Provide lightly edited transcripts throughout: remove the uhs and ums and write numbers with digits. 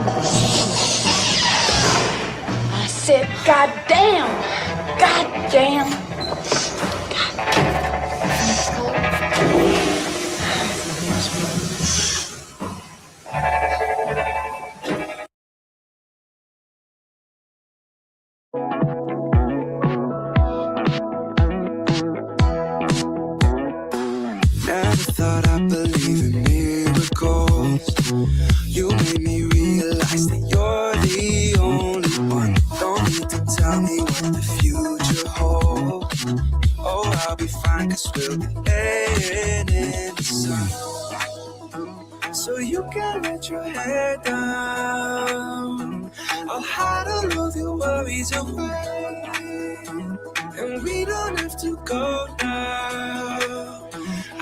I said, goddamn. Goddamn. Never thought I'd believe in miracles. You made me realize that you're the only one. Don't need to tell me what the future holds. Oh, I'll be fine, cause we'll be laying in the sun. So you can let your hair down. I'll hide all of your worries away, and we don't have to go now.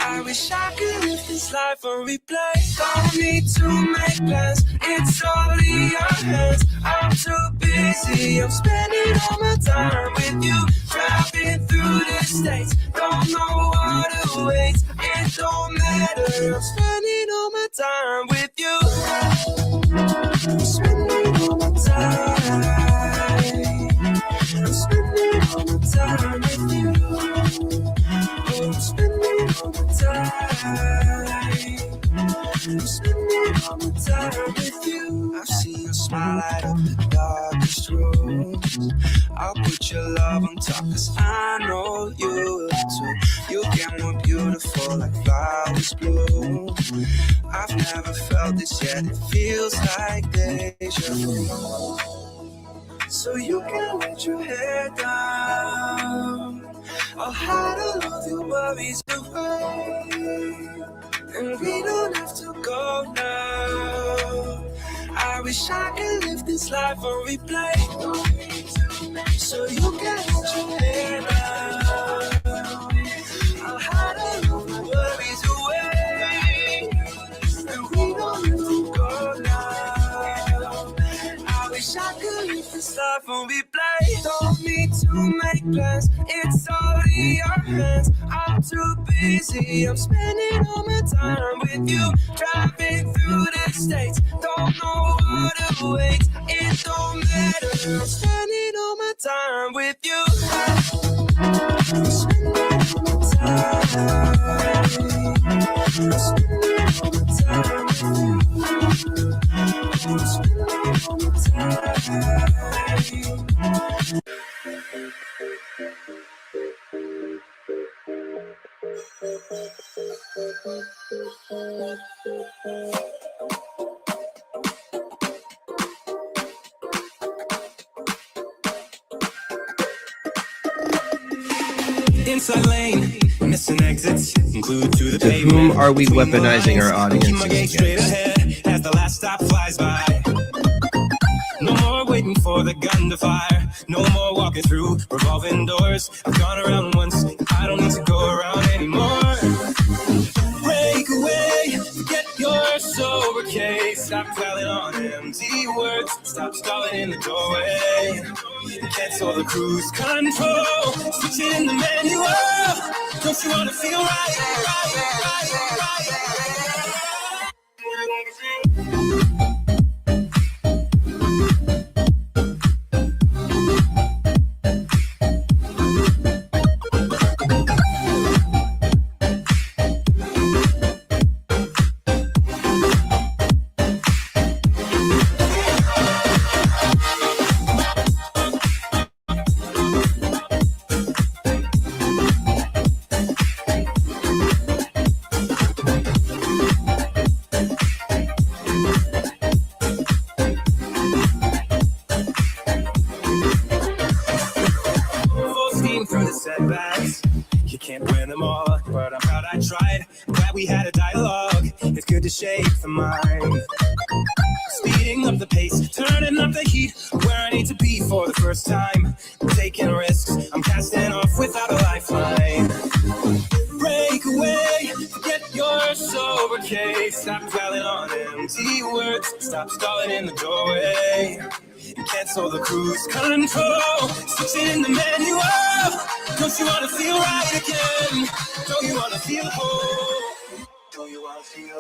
I wish I could live this life on replay. Don't need to make plans, it's all in your hands. I'm too busy, I'm spending all my time with you. Driving through the states, don't know what awaits. It don't matter, I'm spending all my time with you. I'm spending all my time. I'm spending all my time with you. I'm spending all my time. I'm spending all my time with you. I've seen your smile light up the darkest rooms. I'll put your love on top, cause I know you will too. You get more beautiful like flowers bloom. I've never felt this yet, it feels like deja vu. So you can let your hair down. I'll hide all of your worries away, and we don't have to go now. I wish I could live this life on replay. So you can let your hair down. I'll hide all of your worries away, and we don't have to go now. I wish I could live this life on replay. Don't need to make plans, it's all in your hands. I'm too busy, I'm spending all my time with you. Driving through the states, don't know what awaits. It don't matter, I'm spending all my time with you. I'm spending all my time. I'm spending all my time with you. I'm spending all my time. Inside lane, missing exits, glued to the pavement. Whom are we weaponizing our audience against? As the last stop flies by. No more waiting for the gun to fire. No more walking through revolving doors. I've gone around once, I don't need to go around anymore. Break away, forget your sober case. Stop dwelling on empty words. Stop stalling in the doorway. Cancel the cruise control. Switch it in the manual. Don't you wanna feel right? Shape the mind, speeding up the pace, turning up the heat, where I need to be for the first time. Taking risks, I'm casting off without a lifeline. Break away, forget your sober case. Stop dwelling on empty words. Stop stalling in the doorway. Cancel the cruise control. Switch it in the manual. Don't you wanna feel right again? Don't you wanna feel whole? Don't you wanna feel?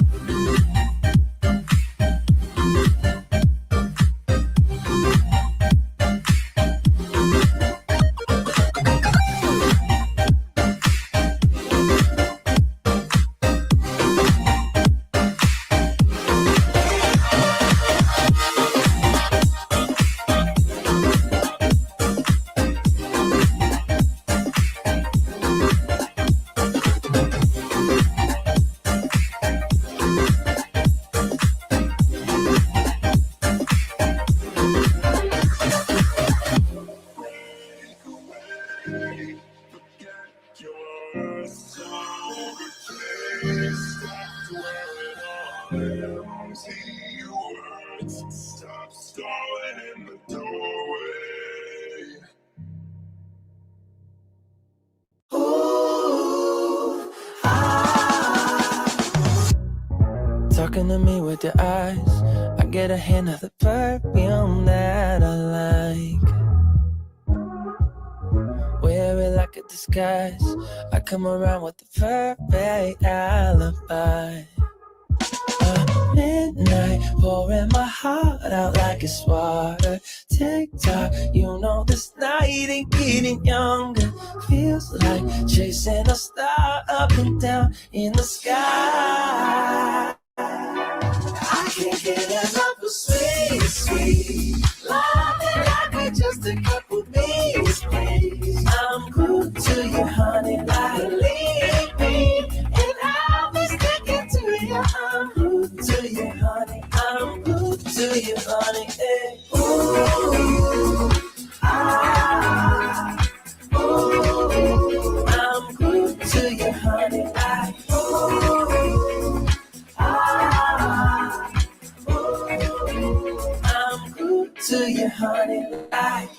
into me with your eyes. I get a hint of the perfume that I like. Wear it like a disguise. I come around with the perfect alibi. Midnight, pouring my heart out like it's water. Tick-tock, you know this night ain't getting younger. Feels like chasing a star up and down in the sky. I can't get enough of sweet, sweet love that I could just a couple beats, please. I'm good to you, honey, like believe me, and I'll be sticking to you. I'm good to you, honey. I'm good to you, honey. Hey. Ooh, ah, ooh, I'm good to you, honey. Like ooh, ah, ooh, I'm good to you, honey. Like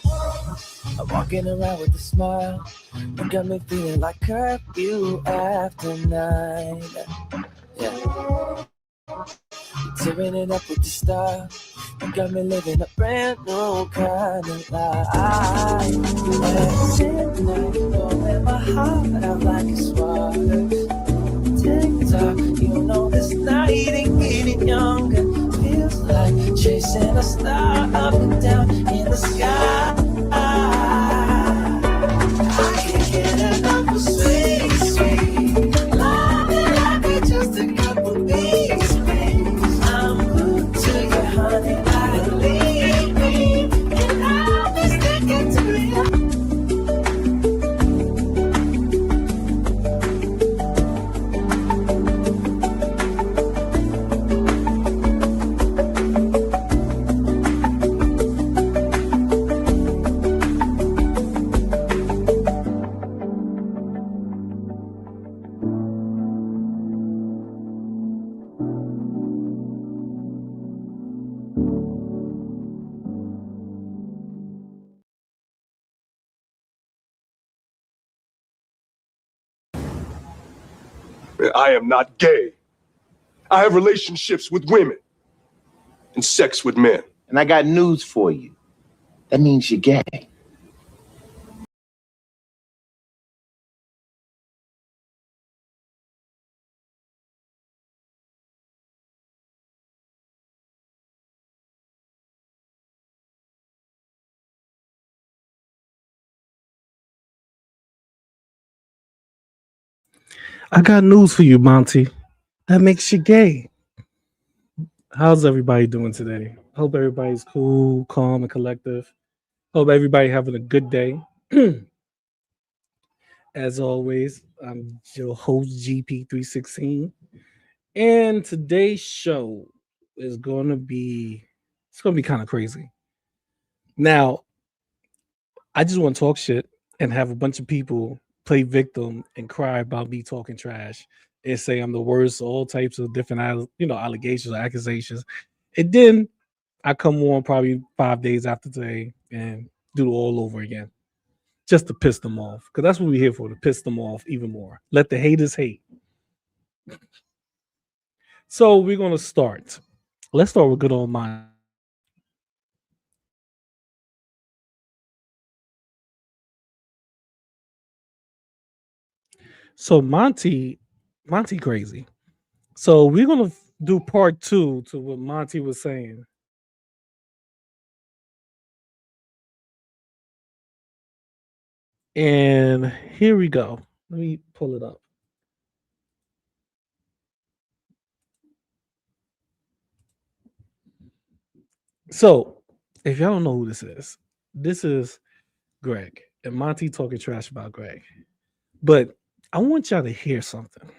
I'm walking around with a smile. You got me feeling like curfew after 9. Yeah. Tearing it up with the style. You got me living a brand new kind of life. Midnight, blowing my heart out like it's water. Tick-tock, you know this night ain't getting younger. Feels like chasing a star up and down in the sky. I can't get enough of sweet, sweet love that I could just a couple beats, please. I'm good to you, honey. I believe me, and I'll be sticking to you. I am not gay. I have relationships with women and sex with men. And I got news for you. That means you're gay. I got news for you, Monty. That makes you gay. How's everybody doing today? Hope everybody's cool, calm, and collective. Hope everybody having a good day. As always, I'm your host GP316, and today's show is gonna be kind of crazy. Now, I just want to talk shit and have a bunch of people play victim and cry about me talking trash and say I'm the worst, all types of different allegations or accusations. And then I come on probably 5 days after today and do it all over again. Just to piss them off. Because that's what we're here for, to piss them off even more. Let the haters hate. So we're gonna start. Let's start with good old mine. So Monty crazy. So we're gonna do part 2 to what Monty was saying. And here we go. Let me pull it up. So if y'all don't know who this is Greg. And Monty talking trash about Greg. But I want y'all to hear something.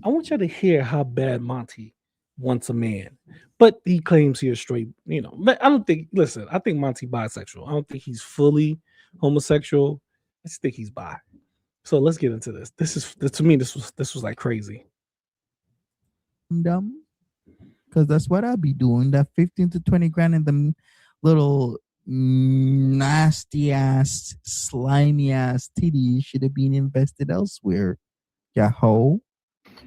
I want y'all to hear how bad Monty wants a man. But he claims he's straight, But I don't think, listen, I think Monty bisexual. I don't think he's fully homosexual. I just think he's bi. So let's get into this. To me, this was like crazy. Dumb. Because that's what I'd be doing. That 15 to 20 grand in the little nasty ass, slimy ass titty should have been invested elsewhere. Yeah, ho.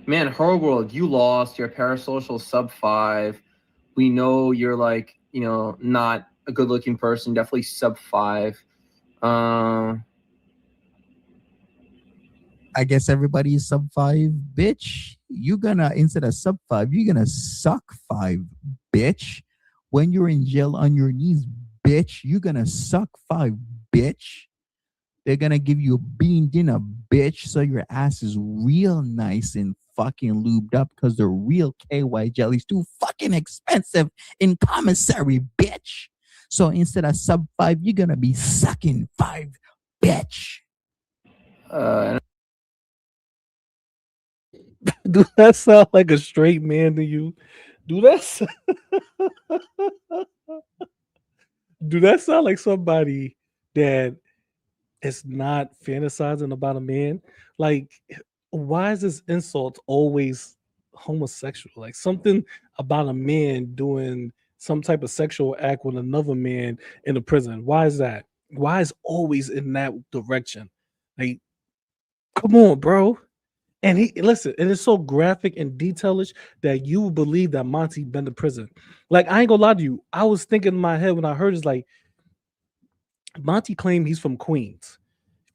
Man, her world, you lost. You're parasocial sub 5. We know you're like, not a good looking person, definitely sub 5. I guess everybody is sub 5, bitch. You gonna, instead of sub 5, you're gonna suck 5, bitch. When you're in jail on your knees, bitch, you're gonna suck 5, bitch. They're gonna give you a bean dinner, bitch, so your ass is real nice and fucking lubed up because the real KY jelly's too fucking expensive in commissary, bitch. So instead of sub 5, you're gonna be sucking 5, bitch. Do that sound like a straight man to you? Do that do that sound like somebody that is not fantasizing about a man? Like, why is this insult always homosexual? Like something about a man doing some type of sexual act with another man in a prison. Why is that? Why is always in that direction? Like, come on, bro. And he listen, and it's so graphic and detailish that you would believe that Monty been to prison. Like, I ain't gonna lie to you. I was thinking in my head when I heard it's like Monty claimed he's from Queens,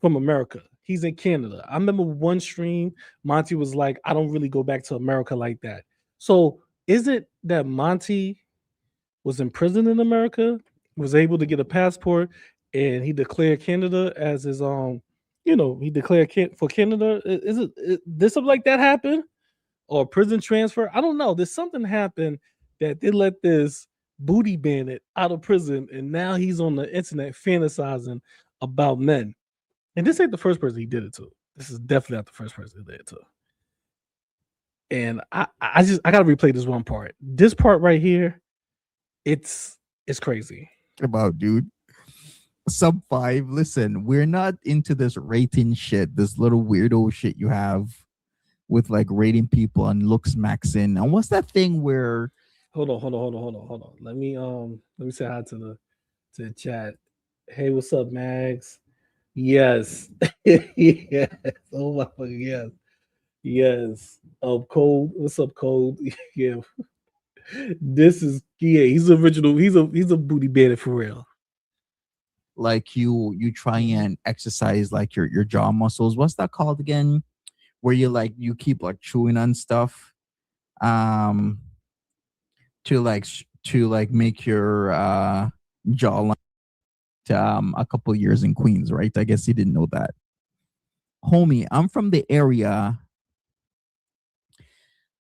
from America. He's in Canada. I remember one stream, Monty was like, I don't really go back to America like that. So is it that Monty was in prison in America, was able to get a passport, and he declared Canada as his he declared for Canada? Did something like that happen? Or prison transfer? I don't know. There's something happened that they let this booty bandit out of prison, and now he's on the internet fantasizing about men. And this ain't the first person he did it to. This is definitely not the first person he did it to. And I gotta replay this one part. This part right here, it's crazy. About, dude. Sub 5, listen, we're not into this rating shit, this little weirdo shit you have with like rating people and looks maxing. And what's that thing where hold on. Let me say hi to the chat. Hey, what's up, Mags? Yes. Yes. Oh my fucking yes. Yes. Cold. What's up, Cold? Yeah. This is he's original. He's a booty bandit for real. like you try and exercise like your jaw muscles? What's that called again? Where you keep like chewing on stuff to make your jawline a couple years in Queens, right? I guess you didn't know that. Homie, I'm from the area.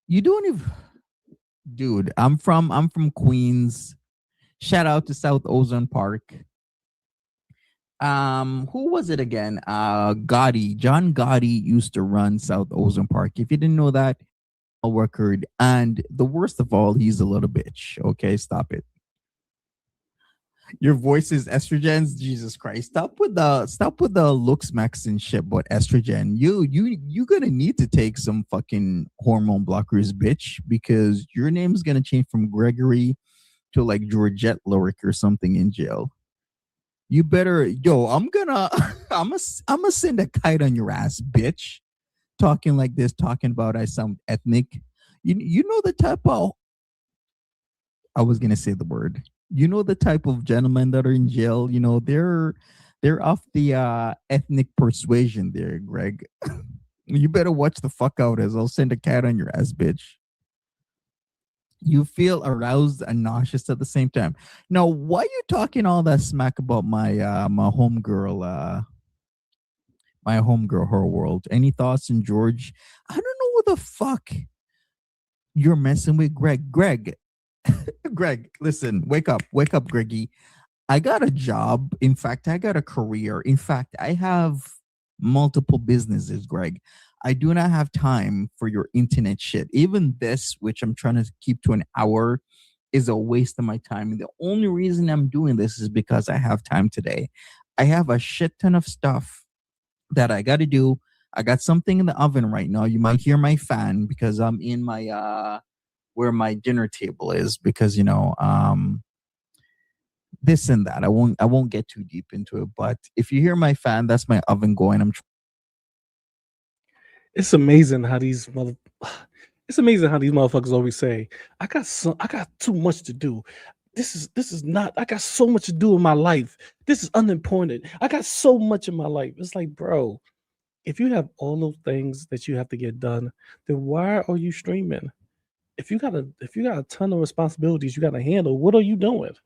You don't even, dude, I'm from Queens. Shout out to South Ozone Park. Who was it again? Gotti. John Gotti used to run South Ozone Park. If you didn't know that, a record. And the worst of all, he's a little bitch. Okay, stop it. Your voice is estrogens. Jesus Christ! Stop with the looks max and shit. But estrogen, you gonna need to take some fucking hormone blockers, bitch, because your name is gonna change from Gregory to like Georgette Lorick or something in jail. You better, I'm gonna send a kite on your ass, bitch. Talking like this, talking about I sound ethnic. You know the type of, I was gonna say the word. You know the type of gentlemen that are in jail. You know they're off the ethnic persuasion there, Greg. You better watch the fuck out, as I'll send a cat on your ass, bitch. You feel aroused and nauseous at the same time. Now, why are you talking all that smack about my homegirl, her world? Any thoughts in George? I don't know what the fuck you're messing with, Greg. Greg, listen, wake up, Greggy. I got a job. In fact, I got a career. In fact, I have multiple businesses, Greg. I do not have time for your internet shit. Even this, which I'm trying to keep to an hour, is a waste of my time. And the only reason I'm doing this is because I have time today. I have a shit ton of stuff that I got to do. I got something in the oven right now. You might hear my fan because I'm in my where my dinner table is, because this and that. I won't get too deep into it, but if you hear my fan, that's my oven going. It's amazing how these motherfuckers always say, I got too much to do. This is not, I got so much to do in my life. This is unimportant. I got so much in my life. It's like, bro, if you have all those things that you have to get done, then why are you streaming? If you got a ton of responsibilities you got to handle, what are you doing?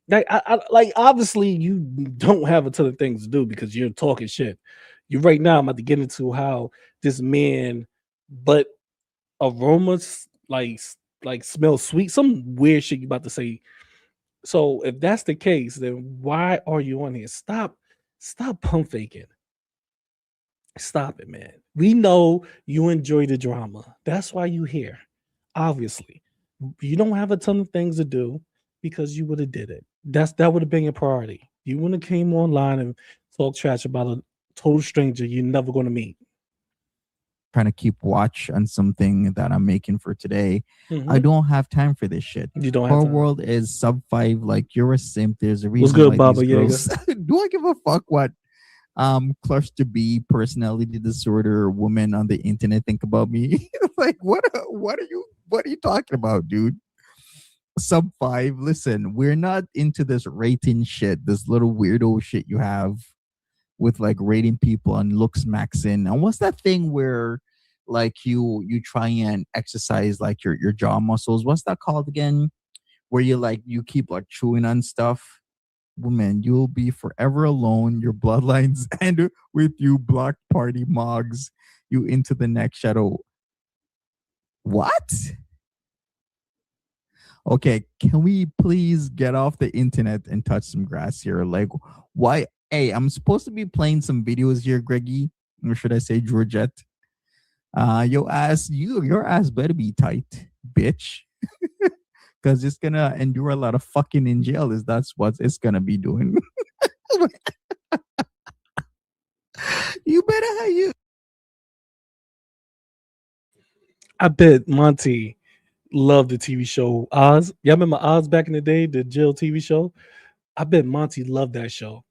Like obviously you don't have a ton of things to do because you're talking shit. You right now, I'm about to get into how this man, but aromas like smells sweet. Some weird shit you about to say. So if that's the case, then why are you on here? Stop pump faking. Stop it, man. We know you enjoy the drama. That's why you here. Obviously, you don't have a ton of things to do because you would have did it. That would have been your priority. You wouldn't have came online and talk trash about a total stranger you're never going to meet. Trying to keep watch on something that I'm making for today. I don't have time for this shit. You don't have Our time. world is sub 5. Like, you're a simp. There's a reason. What's good, why Baba these Yaga? girls do I give a fuck what cluster B personality disorder women on the internet think about me? Like, what are you talking about, dude? Sub 5. Listen, we're not into this rating shit, this little weirdo shit you have with like rating people on looks maxing. And what's that thing where like you try and exercise like your jaw muscles? What's that called again? Where you keep like chewing on stuff. Woman, you'll be forever alone. Your bloodlines end with you, block party mogs you into the next shadow. What? Okay, can we please get off the internet and touch some grass here? Like, why? Hey, I'm supposed to be playing some videos here, Greggy, or should I say Georgette? Your ass better be tight, bitch. Because it's gonna endure a lot of fucking in jail. That's what it's gonna be doing. You better have you. I bet Monty loved the TV show Oz. Y'all remember Oz back in the day, the jail TV show? I bet Monty loved that show.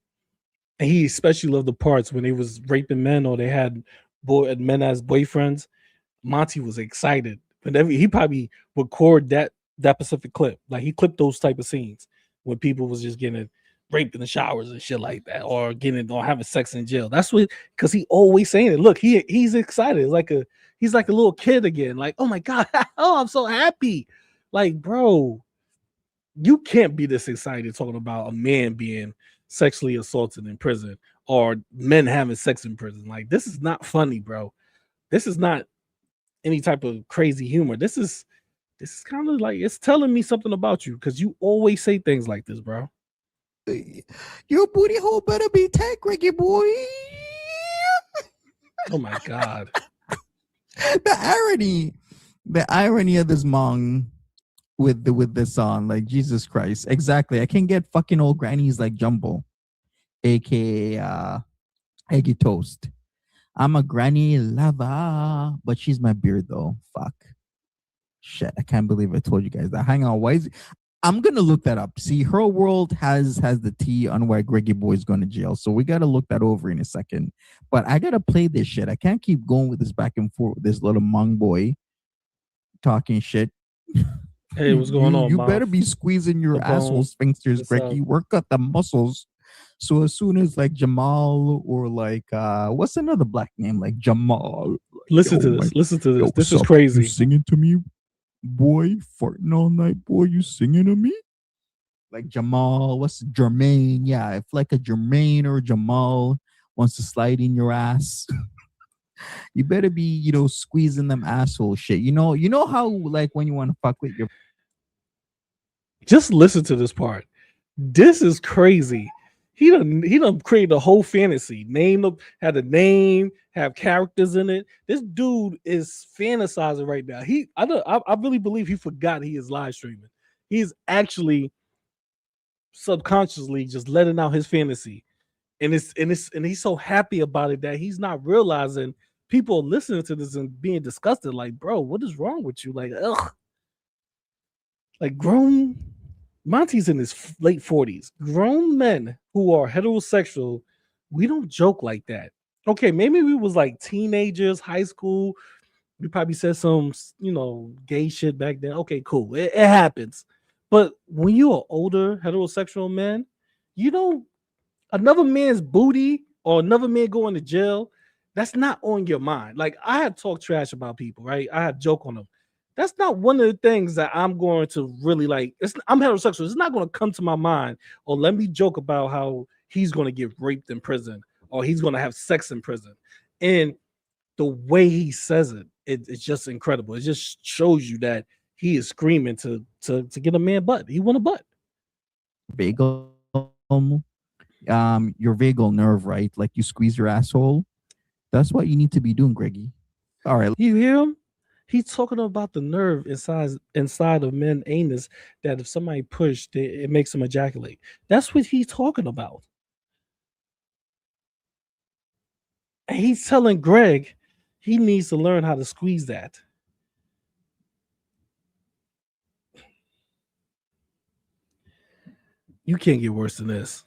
And he especially loved the parts when they was raping men or they had men as boyfriends. Monty was excited. Whenever he probably record that specific clip. Like he clipped those type of scenes when people was just getting raped in the showers and shit like that, or having sex in jail. That's what, because he always saying it. Look, he's excited. He's like a little kid again. Like, oh my God, oh, I'm so happy. Like, bro, you can't be this excited talking about a man being sexually assaulted in prison or men having sex in prison. Like, this is not funny, bro. This is not any type of crazy humor. This is kind of like, it's telling me something about you because you always say things like this, bro. Your booty hole better be tight, Greggy boy. Oh my God. The irony of this mong with this song, like, Jesus Christ. Exactly. I can get fucking old grannies like Jumbo, aka Eggy Toast. I'm a granny lover, but she's my beard though. Fuck. Shit, I can't believe I told you guys that. Hang on, why is it? I'm gonna look that up. See, her world has the T on why Greggy Boy is going to jail, so we gotta look that over in a second. But I gotta play this shit. I can't keep going with this back and forth with this little Hmong boy talking shit. Hey, what's going on? You better be squeezing your asshole sphincters, Greggy. Work out the muscles. So as soon as like Jamal or like what's another black name like Jamal? Listen to this. Listen to this. Yo, this is crazy. You singing to me, boy? Farting all night, boy. You singing to me? Like Jamal. What's Jermaine? Yeah, if like a Jermaine or Jamal wants to slide in your ass, you better be, squeezing them asshole shit. You know how like when you want to fuck with your. Just listen to this part. This is crazy. He done created a whole fantasy. Had a name, have characters in it. This dude is fantasizing right now. I really believe he forgot he is live streaming. He's actually subconsciously just letting out his fantasy. And he's so happy about it that he's not realizing people are listening to this and being disgusted. Like, bro, what is wrong with you? Like, ugh. Like grown Monty's in his late 40s. Grown men who are heterosexual, we don't joke like that. Okay, maybe we was like teenagers, high school. We probably said some, gay shit back then. Okay, cool. It happens. But when you're an older heterosexual man, you don't another man's booty or another man going to jail, that's not on your mind. Like I have talked trash about people, right? I have joke on them. That's not one of the things that I'm going to really like. I'm heterosexual. It's not going to come to my mind. Or let me joke about how he's going to get raped in prison or he's going to have sex in prison. And the way he says it's just incredible. It just shows you that he is screaming to get a man butt. He want a butt. Vagal, your vagal nerve, right? Like you squeeze your asshole. That's what you need to be doing, Greggy. All right. You hear him? He's talking about the nerve inside of men's anus that if somebody pushed, it makes them ejaculate. That's what he's talking about. And he's telling Greg he needs to learn how to squeeze that. You can't get worse than this.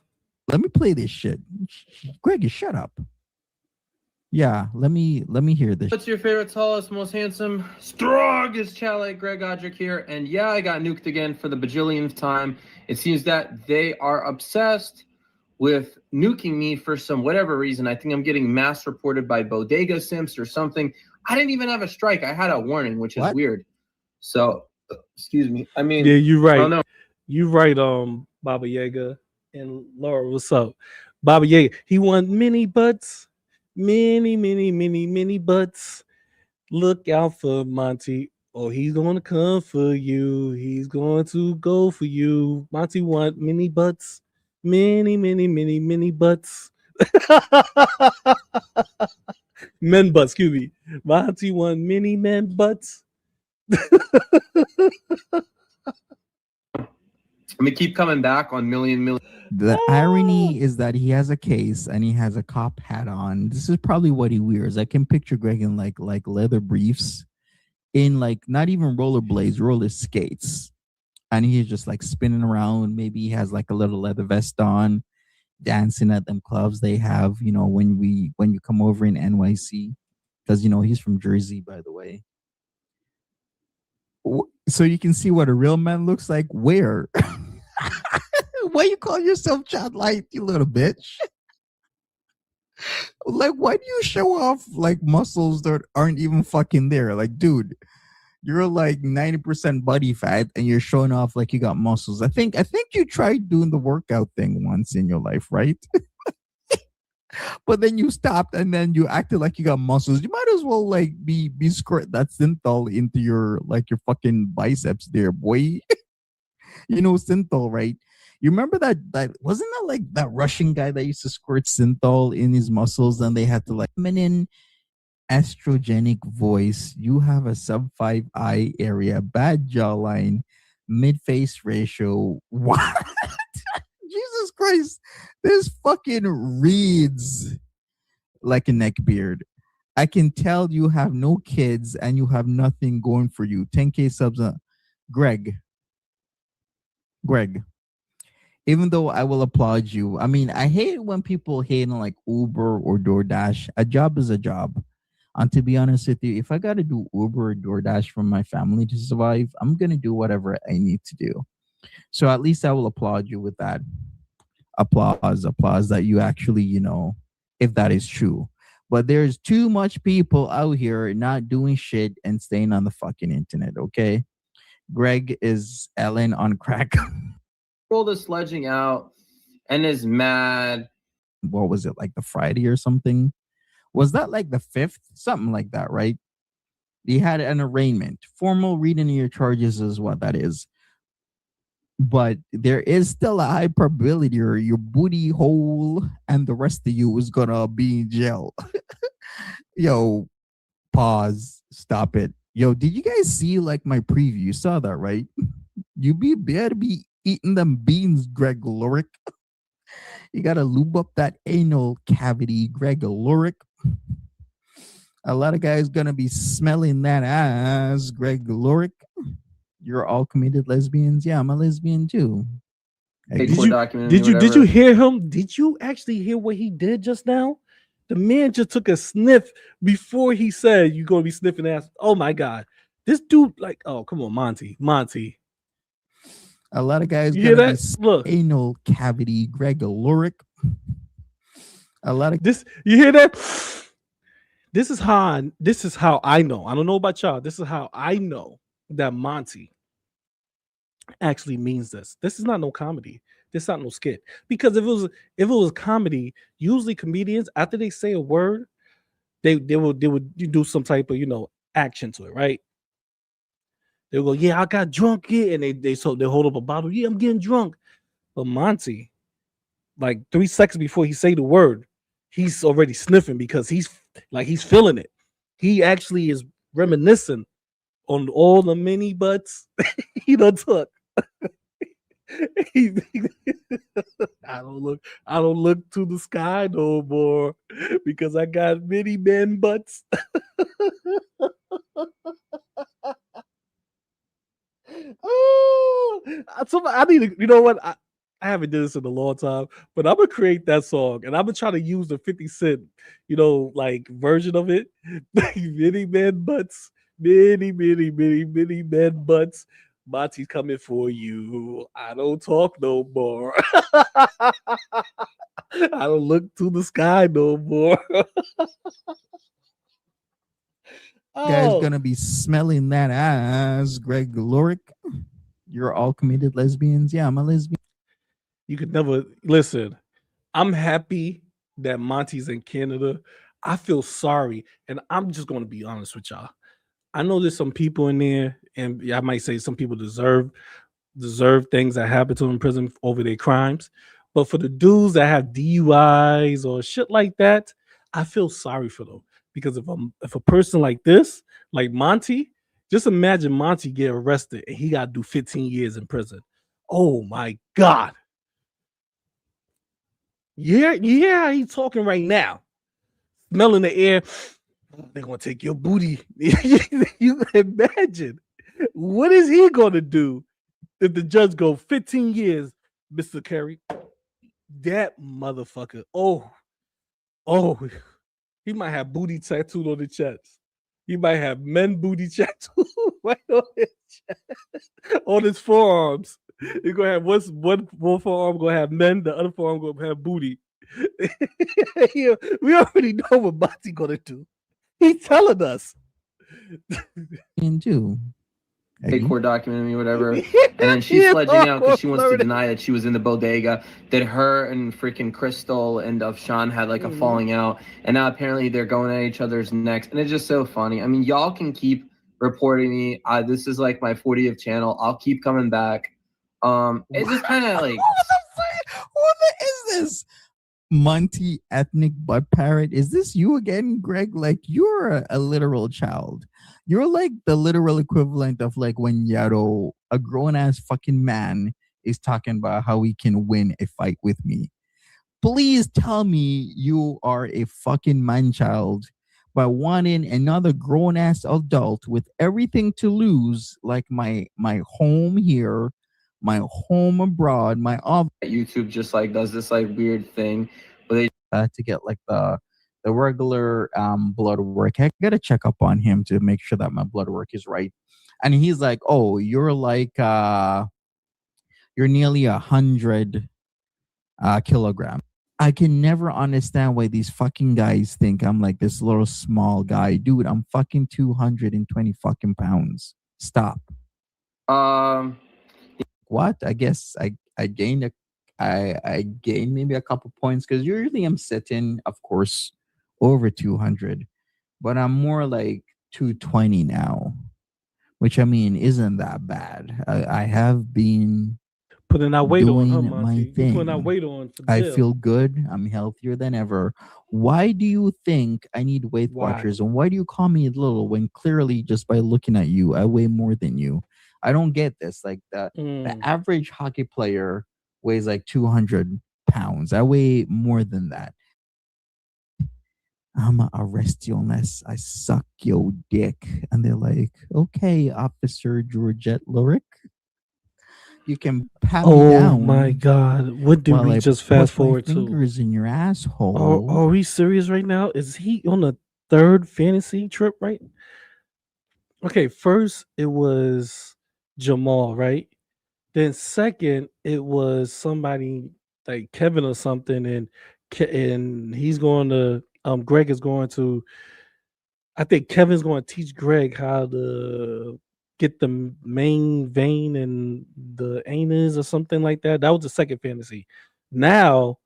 Let me play this shit. Greg, shut up. Yeah, let me hear this. What's your favorite, tallest, most handsome, strongest chalet? Greg Odrick here. And yeah, I got nuked again for the bajillionth time. It seems that they are obsessed with nuking me for some whatever reason. I think I'm getting mass reported by bodega simps or something. I didn't even have a strike. I had a warning, which is weird. So, excuse me. I mean, yeah, you're right. I don't know. You're right, Baba Yaga and Laura. What's up, Baba Yaga? He want mini butts. Many butts. Look out for Monty, or he's gonna come for you. He's going to go for you. Monty want many butts. Many butts. Men butts, excuse me. Monty want many men butts. I'm gonna keep coming back on million. The irony is that he has a case and he has a cop hat on. This is probably what he wears. I can picture Greg in like leather briefs, in like not even rollerblades, roller skates, and he's just like spinning around. Maybe he has like a little leather vest on, dancing at them clubs they have. When you come over in NYC, because he's from Jersey, by the way. So you can see what a real man looks like. Where? Why you call yourself childlike, you little bitch? Like, why do you show off like muscles that aren't even fucking there? Like, dude, you're like 90% body fat and you're showing off like you got muscles. I think you tried doing the workout thing once in your life, right? But then you stopped and then you acted like you got muscles. You might as well like be squirt that synthol into your fucking biceps there, boy. Synthol, right? You remember that wasn't that like that Russian guy that used to squirt synthol in his muscles and they had to like feminine estrogenic voice. You have a sub 5 eye area, bad jawline, mid face ratio. What? Jesus Christ. This fucking reads like a neck beard. I can tell you have no kids and you have nothing going for you. 10K subs. Greg. Even though I will applaud you. I mean, I hate when people hate on like Uber or DoorDash. A job is a job. And to be honest with you, if I got to do Uber or DoorDash for my family to survive, I'm going to do whatever I need to do. So at least I will applaud you with that. Applause that you actually, if that is true. But there's too much people out here not doing shit and staying on the fucking internet, okay? Greg is Ellen on crack. Roll the sledging out and is mad. What was it, like the Friday or something? Was that like the 5th? Something like that, right? He had an arraignment. Formal reading of your charges is what that is. But there is still a high probability your booty hole and the rest of you is gonna be in jail. Yo, pause. Stop it. Yo, did you guys see like my preview? You saw that, right? You better be eating them beans, Greg Lorick. You gotta lube up that anal cavity, Greg Lorick. A lot of guys gonna be smelling that ass, Greg Lorick. You're all committed lesbians. Yeah, I'm a lesbian too. Did you hear him? Did you actually hear what he did just now? The man just took a sniff before he said you're gonna be sniffing ass. Oh my god. This dude, like, oh come on, Monty. A lot of guys You hear gonna be that? Look, anal cavity Greg Lorick. A lot of this, you hear that? This is how I know. I don't know about y'all. This is how I know that Monty actually means this. This is not no comedy. This is not no skit. Because if it was comedy, usually comedians, after they say a word, they would do some type of, you know, action to it, right? They'll go, yeah, I got drunk, yeah, and they hold up a bottle, yeah, I'm getting drunk. But Monty, like 3 seconds before he say the word, he's already sniffing because he's feeling it. He actually is reminiscing on all the mini butts he done took. I don't look to the sky no more because I got many men butts. Oh, I need to, you know what? I haven't done this in a long time, but I'm gonna create that song and I'm gonna try to use the 50 Cent, you know, like version of it. Many men butts, many men butts. Monty's coming for you. I don't talk no more. I don't look to the sky no more. guys gonna be smelling that ass, Greg Lorick. You're all committed lesbians. Yeah, I'm a lesbian. You could never listen. I'm happy that Monty's in Canada. I feel sorry, and I'm just going to be honest with y'all. I know there's some people in there, and I might say some people deserve things that happen to them in prison over their crimes. But for the dudes that have DUIs or shit like that, I feel sorry for them because if a person like this, like Monty, just imagine Monty get arrested and he got to do 15 years in prison. Oh my God. Yeah, he's talking right now. Smelling the air. They're gonna take your booty. You imagine what is he gonna do if the judge go 15 years, Mr. Carrie? That motherfucker. Oh, he might have booty tattooed on the chest. He might have men booty tattooed right on his chest, on his forearms. He's gonna have one forearm gonna have men, the other forearm gonna have booty. Yeah, we already know what Monty gonna do. He's telling us. And do. Big court documented me, whatever. And then she's sledging out because she wants to deny that she was in the bodega, that her and freaking Crystal and Sean had like a falling out. And now apparently they're going at each other's necks. And it's just so funny. I mean, y'all can keep reporting me. This is like my 40th channel. I'll keep coming back. It's just kind of like, Who is this? Monty ethnic butt parrot. Is this you again, Greg? Like, you're a literal child. You're like the literal equivalent of like when Yaro, a grown-ass fucking man, is talking about how he can win a fight with me. Please tell me you are a fucking man-child by wanting another grown-ass adult with everything to lose, like my home here, my home abroad, my YouTube just like does this like weird thing where they to get like the regular blood work. I gotta check up on him to make sure that my blood work is right. And he's like, oh, you're like you're nearly 100 kilograms. I can never understand why these fucking guys think I'm like this little small guy. Dude, I'm fucking 220 fucking pounds. Stop. What? I guess I gained I gained maybe a couple points because usually I'm sitting, of course, over 200, but I'm more like 220 now, which I mean isn't that bad. I have been putting our weight on, huh, my Monty? thing. Putting our weight on. For I jail. feel good. I'm healthier than ever. Why do you think I need Weight Watchers? And why do you call me little when clearly just by looking at you, I weigh more than you? I don't get this. Like the average hockey player weighs like 200 pounds. I weigh more than that. I'm gonna arrest you unless I suck your dick. And they're like, okay, Officer Georgette Lorick, You can pat me Oh down. my God! What did while we I just push fast my forward to? fingers in your asshole. Are we serious right now? Is he on the third fantasy trip? Right. Okay. First, it was Jamal, right? Then second, it was somebody like Kevin or something, and and he's going to Greg is going to. I think Kevin's going to teach Greg how to get the main vein and the anus or something like that. That was the second fantasy. Now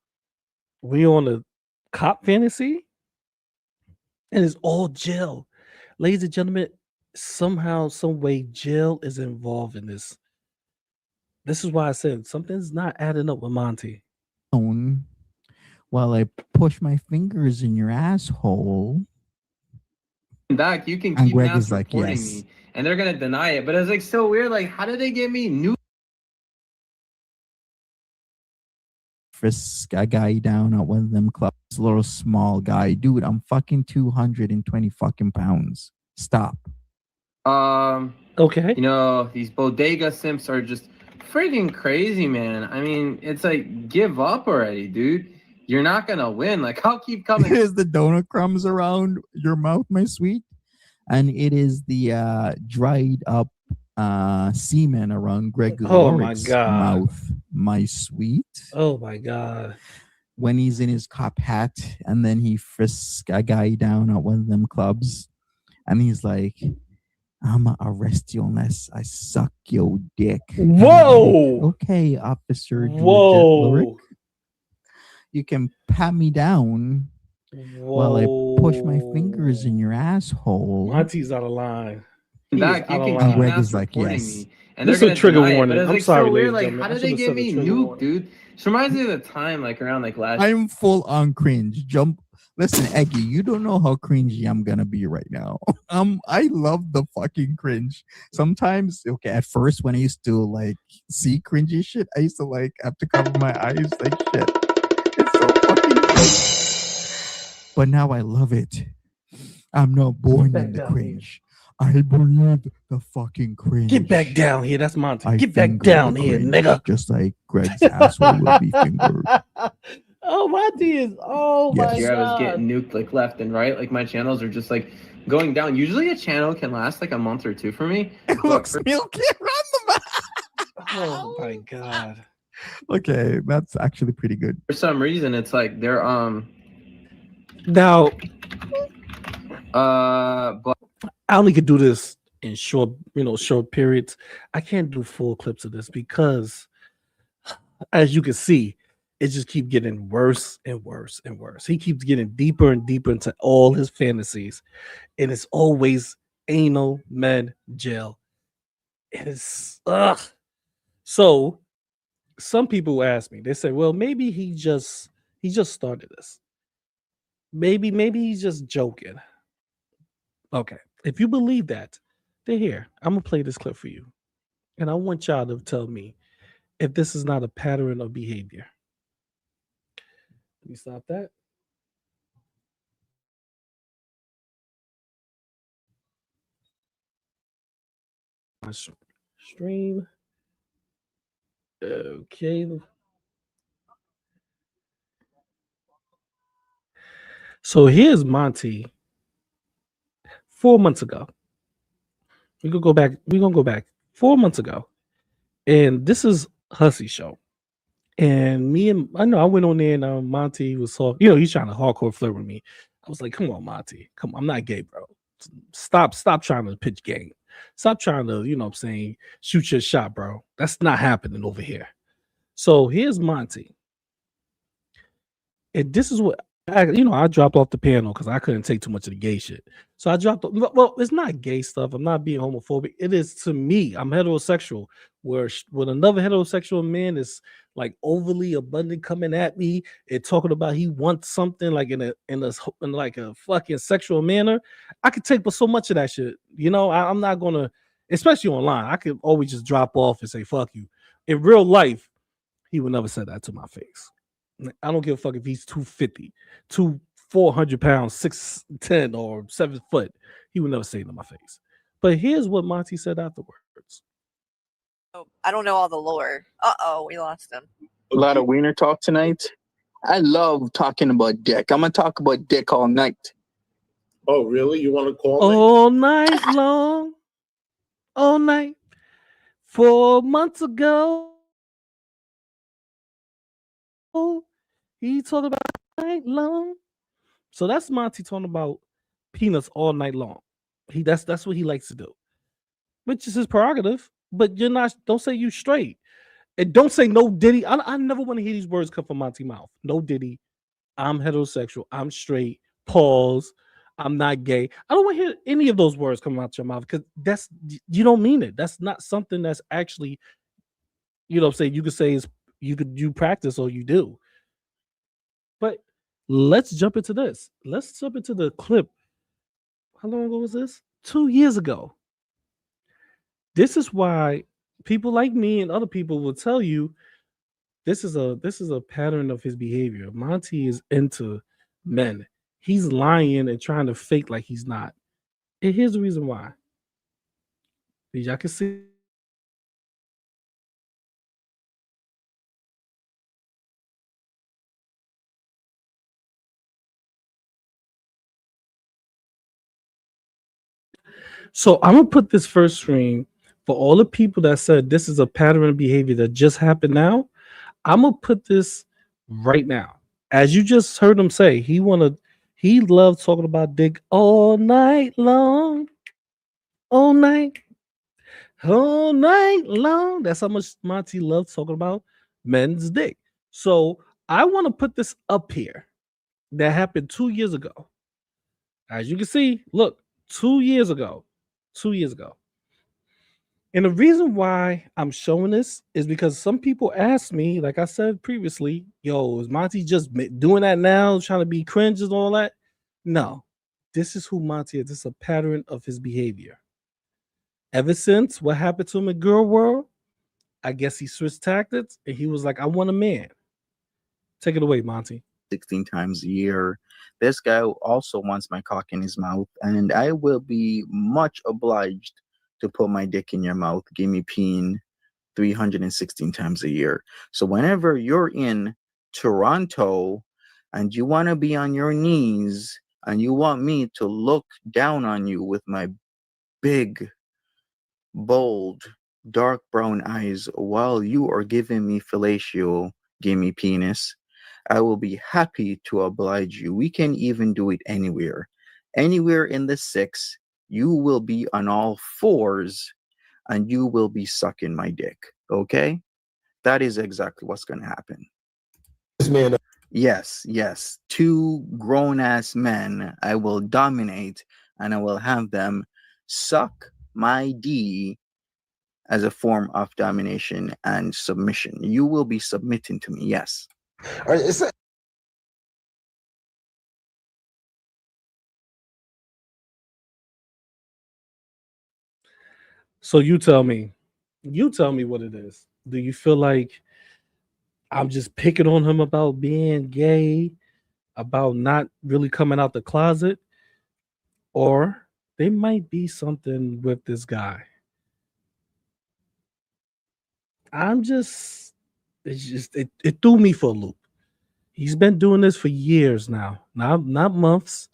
we on the cop fantasy, and it's all jail, ladies and gentlemen. Somehow, some way, jail is involved in this. This is why I said something's not adding up with Monty. While I push my fingers in your asshole. Back, you can And keep Greg mass is like, reporting yes. me, and they're gonna deny it. But it's like so weird. Like, how did they get me new? Frisk a guy down at one of them clubs, little small guy. Dude, I'm fucking 220 fucking pounds. Stop. Okay. You know, these bodega simps are just freaking crazy, man. I mean, it's like, give up already, dude. You're not gonna win. Like, I'll keep coming. There's the donut crumbs around your mouth, my sweet. And it is the dried up semen around Greg Lorik's mouth, my sweet. Oh my God. When he's in his cop hat and then he frisks a guy down at one of them clubs and he's like, I'ma arrest you unless I suck your dick. Whoa. Like, okay, Officer Whoa. Lorik. You can pat me down while I push my fingers in your asshole. Monty's out of line. Back, you can keep Greg mass is like, reporting yes. me, and This they're is gonna a trigger deny it. warning. But it's I'm like sorry, so weird. ladies and Like, how gentlemen. did I they should've get said a me trigger nuked, warning. dude? This reminds me of the time, like around like last. I'm full on cringe. Listen, Eggy, you don't know how cringy I'm gonna be right now. I love the fucking cringe. Sometimes, okay, at first when I used to like see cringy shit, I used to like have to cover my eyes like shit. It's so fucking cringe. But now I love it. I'm not born in the cringe. I breathe the fucking cringe. Get back down here. That's Monty. I Get back finger down the here, cringe, nigga. just like Greg's asshole will be fingered. Oh, Monty is. Oh my Here I was God. getting nuked like left and right. Like my channels are just like going down. Usually a channel can last like a month or two for me. It looks milky around the back. Oh my God. Okay, that's actually pretty good. For some reason, it's like they're Now, but I only could do this in short periods. I can't do full clips of this because, as you can see, it just keeps getting worse and worse and worse. He keeps getting deeper and deeper into all his fantasies, and it's always anal med jail. And it's So some people ask me, they say, well, maybe he just started this. Maybe he's just joking. Okay. If you believe that, then here, I'm gonna play this clip for you. And I want y'all to tell me if this is not a pattern of behavior. Let me stop that. My stream. Okay. So here's Monty 4 months ago. We're gonna go back 4 months ago. And this is Hussy show. And I went on there and Monty was he's trying to hardcore flirt with me. I was like, come on, Monty. Come on, I'm not gay, bro. Stop trying to pitch game. Stop trying to, shoot your shot, bro. That's not happening over here. So here's Monty. And this is what I dropped off the panel because I couldn't take too much of the gay shit. So I dropped. Well, it's not gay stuff. I'm not being homophobic. It is to me. I'm heterosexual. Where when another heterosexual man is like overly abundant coming at me and talking about he wants something like in like a fucking sexual manner, I could take so much of that shit. I'm not gonna, especially online. I could always just drop off and say fuck you. In real life, he would never say that to my face. I don't give a fuck if he's 250, 400 pounds, 6'10", or 7 foot. He would never say it to my face. But here's what Monty said afterwards. I don't know all the lore. Uh-oh, we lost him. A lot of wiener talk tonight. I love talking about dick. I'm gonna talk about dick all night. Oh, really? You want to call me? All night long, all night. 4 months ago, he talked about night long. So that's Monty talking about peanuts all night long. That's what he likes to do, which is his prerogative. But you're not. Don't say you straight, and don't say no Diddy. I never want to hear these words come from Monty mouth. No Diddy. I'm heterosexual. I'm straight. Pause. I'm not gay. I don't want to hear any of those words come out your mouth because you don't mean it. That's not something that's actually, say you could say is you practice or you do. But let's jump into this. Let's jump into the clip. How long ago was this? 2 years ago. This is why people like me and other people will tell you this is a pattern of his behavior. Monty is into men. He's lying and trying to fake like he's not. And here's the reason why. Y'all can see. So I'm gonna put this first screen for all the people that said this is a pattern of behavior that just happened now. I'm gonna put this right now. As you just heard him say, he loves talking about dick all night long. All night long. That's how much Monty loves talking about men's dick. So I want to put this up here. That happened 2 years ago. As you can see, look, 2 years ago. 2 years ago. And the reason why I'm showing this is because some people ask me, like I said previously, yo, is Monty just doing that now, trying to be cringe and all that? No, this is who Monty is. This is a pattern of his behavior. Ever since what happened to him in Girl World, I guess he switched tactics and he was like, I want a man. Take it away, Monty. 16 times a year. This guy also wants my cock in his mouth, and I will be much obliged to put my dick in your mouth. Give me peen 316 times a year. So whenever you're in Toronto and you want to be on your knees and you want me to look down on you with my big, bold, dark brown eyes while you are giving me fellatio, give me penis, I will be happy to oblige you. We can even do it anywhere. Anywhere in the 6, you will be on all 4s and you will be sucking my dick. Okay? That is exactly what's going to happen. This man. Yes. 2 grown-ass men I will dominate and I will have them suck my D as a form of domination and submission. You will be submitting to me, yes. All right, So you tell me what it is. Do you feel like I'm just picking on him about being gay, about not really coming out the closet, or there might be something with this guy? It threw me for a loop. He's been doing this for years now, not months,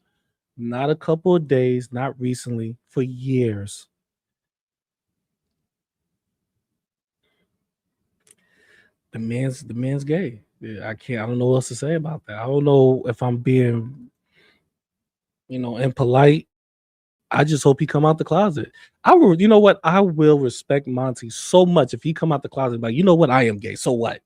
not a couple of days, not recently, for years. The man's gay. Yeah, I don't know what else to say about that. I don't know if I'm being, impolite. I just hope he come out the closet. I will respect Monty so much if he come out the closet, like, you know what, I am gay. So what?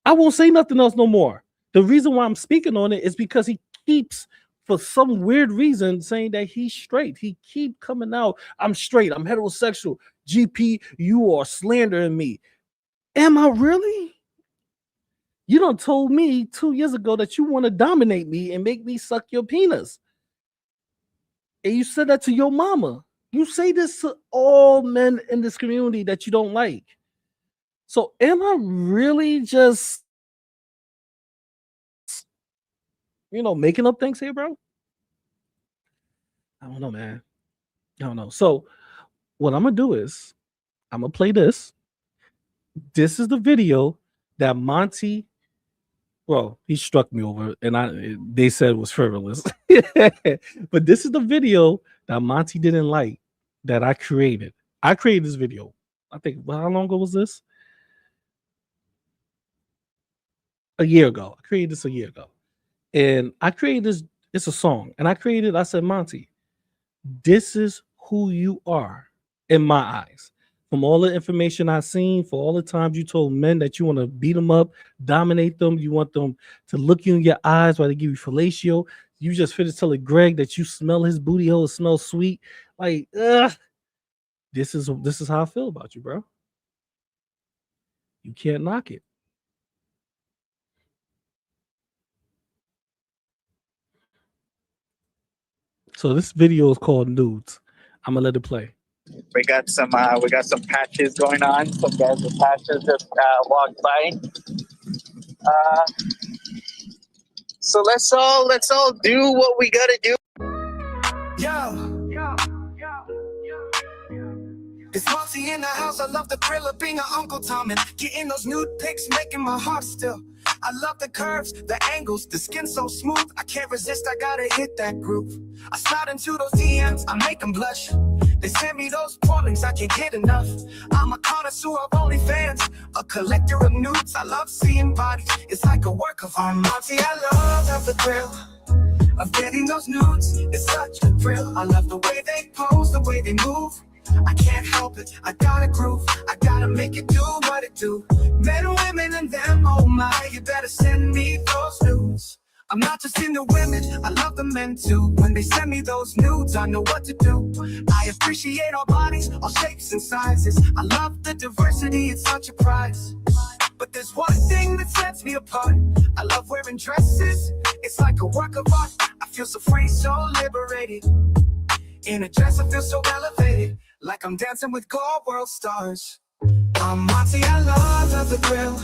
I won't say nothing else no more. The reason why I'm speaking on it is because he keeps, for some weird reason, saying that he's straight. He keep coming out, I'm straight, I'm heterosexual. GP, you are slandering me. Am I really? You done told me 2 years ago that you want to dominate me and make me suck your penis. And you said that to your mama. You say this to all men in this community that you don't like. So am I really just, making up things here, bro? I don't know, man. I don't know. So what I'm going to do is I'm going to play this. This is the video that Monty, well, he struck me over, and they said it was frivolous. But this is the video that Monty didn't like that I created. I created this video. I think, well, how long ago was this? A year ago. I created this a year ago. And I created this, it's a song. And I said, Monty, this is who you are in my eyes. From all the information I've seen, for all the times you told men that you want to beat them up, dominate them, you want them to look you in your eyes while they give you fellatio. You just finished telling Greg that you smell his booty hole, it smells sweet. Like, this is how I feel about you, bro. You can't knock it. So this video is called Nudes. I'm gonna let it play. We got some patches going on. Some guys with patches just walked by. So let's all do what we gotta do. It's Monty in the house. I love the thrill of being an Uncle Tom and getting those nude pics, making my heart still. I love the curves, the angles, the skin so smooth. I can't resist, I gotta hit that groove. I slide into those DMs, I make them blush. They send me those porn links, I can't get enough. I'm a connoisseur of OnlyFans, a collector of nudes. I love seeing bodies, it's like a work of art. Monty, I love the thrill of getting those nudes. It's such a thrill. I love the way they pose, the way they move. I can't help it, I gotta groove. I gotta make it do what it do. Men, women, and them, oh my. You better send me those nudes. I'm not just into women, I love the men too. When they send me those nudes, I know what to do. I appreciate all bodies, all shapes and sizes. I love the diversity, it's such a prize. But there's one thing that sets me apart. I love wearing dresses, it's like a work of art. I feel so free, so liberated. In a dress, I feel so elevated, like I'm dancing with gold world stars. I'm Monty, I love the thrill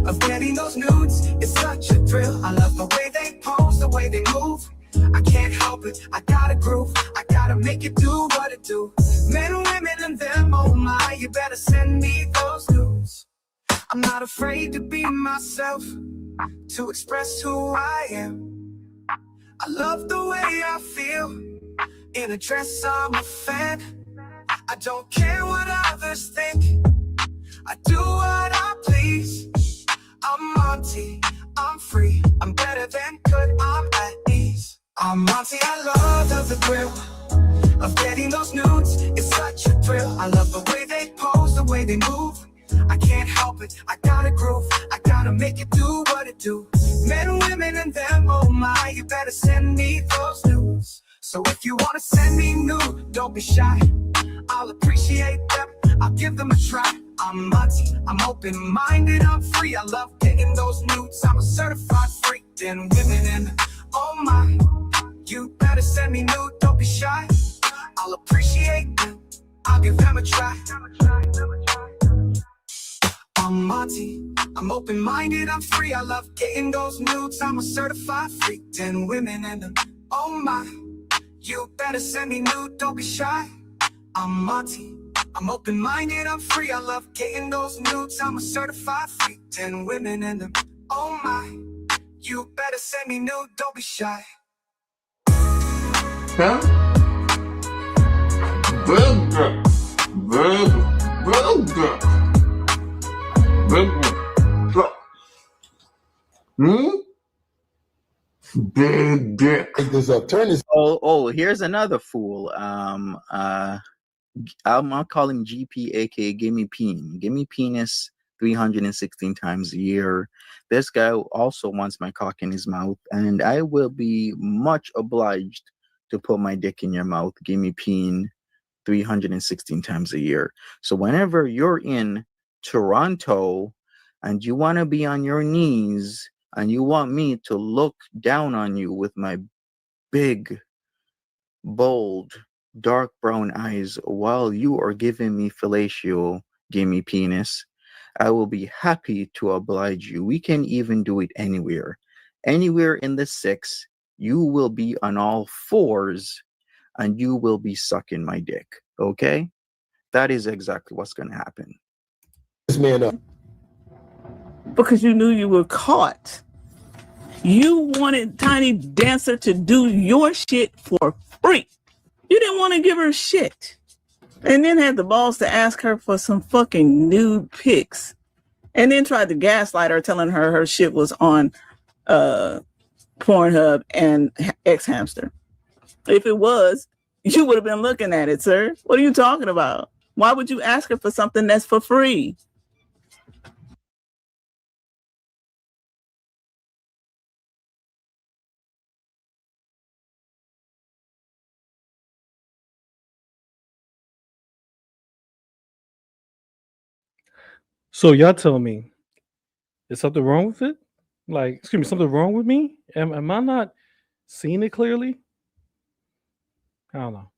of getting those nudes. It's such a thrill. I love the way they pose, the way they move. I can't help it, I gotta groove. I gotta make it do what it do. Men, women, and them, oh my. You better send me those nudes. I'm not afraid to be myself, to express who I am. I love the way I feel. In a dress, I'm a fan. I don't care what others think. I do what I please. I'm Monty, I'm free. I'm better than good, I'm at ease. I'm Monty, I love the thrill of getting those nudes. It's such a thrill. I love the way they pose, the way they move. I can't help it, I gotta groove. I gotta make it do what it do. Men, women, and them, oh my. You better send me those nudes. So if you wanna send me nude, don't be shy. I'll appreciate them, I'll give them a try. I'm Monty, I'm open-minded, I'm free. I love getting those nudes, I'm a certified freak. Then women and oh my, you better send me nude, don't be shy. I'll appreciate them, I'll give them a try. I'm Monty, I'm open-minded, I'm free. I love getting those nudes, I'm a certified freak. Then women and oh my, you better send me nude, don't be shy. I'm Monty, I'm open-minded, I'm free. I love getting those nudes, I'm a certified freak. 10 women and them, oh my. You better send me nude, don't be shy. Huh? Big dick. There's a turn. Oh, here's another fool. I'll call him GP, aka Gimme Peen. Gimme Penis 316 times a year. This guy also wants my cock in his mouth, and I will be much obliged to put my dick in your mouth. Gimme Peen 316 times a year. So whenever you're in Toronto and you want to be on your knees and you want me to look down on you with my big, bold, dark brown eyes while you are giving me fellatio, gimme penis, I will be happy to oblige you. We can even do it anywhere. Anywhere in the 6, you will be on all 4s and you will be sucking my dick. Okay? That is exactly what's going to happen. this man up. Because you knew you were caught. You wanted Tiny Dancer to do your shit for free. You didn't want to give her shit. And then had the balls to ask her for some fucking nude pics. And then tried to gaslight her, telling her shit was on Pornhub and X Hamster. If it was, you would have been looking at it, sir. What are you talking about? Why would you ask her for something that's for free? So y'all tell me, is something wrong with it? Like, excuse me, something wrong with me? Am I not seeing it clearly? I don't know.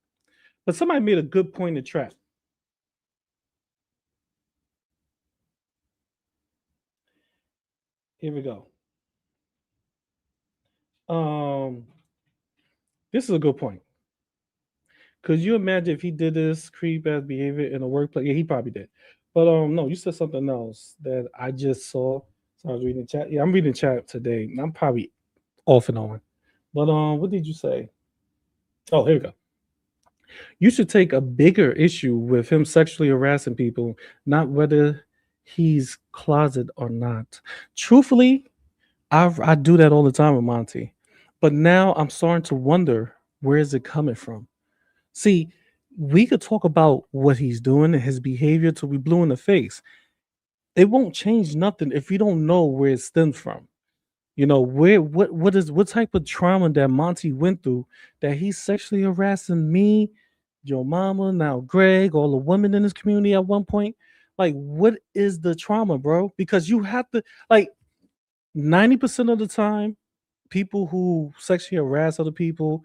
But somebody made a good point in the chat. Here we go. This is a good point. Could you imagine if he did this creep ass behavior in a workplace? Yeah, he probably did. But no, you said something else that I just saw. So I was reading the chat. Yeah, I'm reading the chat today. I'm probably off and on. But what did you say? Oh, here we go. You should take a bigger issue with him sexually harassing people, not whether he's closet or not. Truthfully, I do that all the time with Monty. But now I'm starting to wonder, where is it coming from? See, we could talk about what he's doing and his behavior till we blue in the face. It won't change nothing if we don't know where it stems from. You know, what type of trauma that Monty went through that he's sexually harassing me, your mama, now Greg, all the women in this community at one point. Like, what is the trauma, bro? Because you have to, like, 90% of the time, people who sexually harass other people,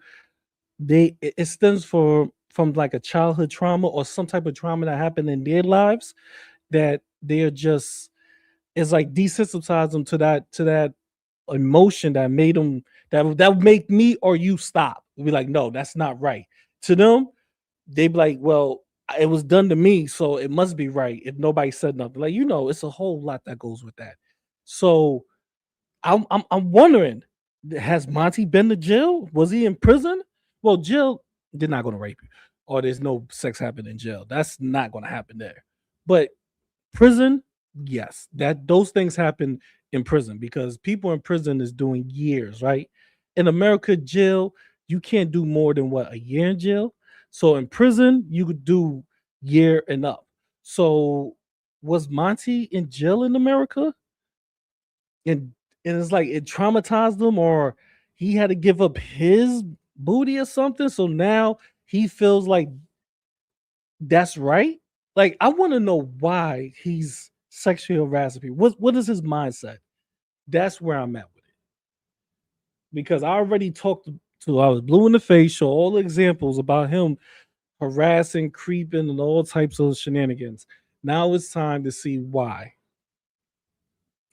it stems from like a childhood trauma or some type of trauma that happened in their lives that they're just, it's like desensitized them to that emotion that made them, that would make me or you stop. We'd be like, no, that's not right. To them, they'd be like, well, it was done to me, so it must be right if nobody said nothing. Like, it's a whole lot that goes with that. So I'm wondering, has Monty been to jail? Was he in prison? Well, jail, they're not going to rape you, or there's no sex happen in jail. That's not going to happen there. But prison, yes, that those things happen in prison because people in prison is doing years, right? In America, jail, you can't do more than what, a year in jail. So in prison, you could do year and up. So was Monty in jail in America? And it's like it traumatized him, or he had to give up his booty or something. So now he feels like that's right. Like, I want to know why he's sexually harassing people. What is his mindset? That's where I'm at with it. Because I already talked to, I was blue in the face, show all the examples about him harassing, creeping, and all types of shenanigans. Now it's time to see why.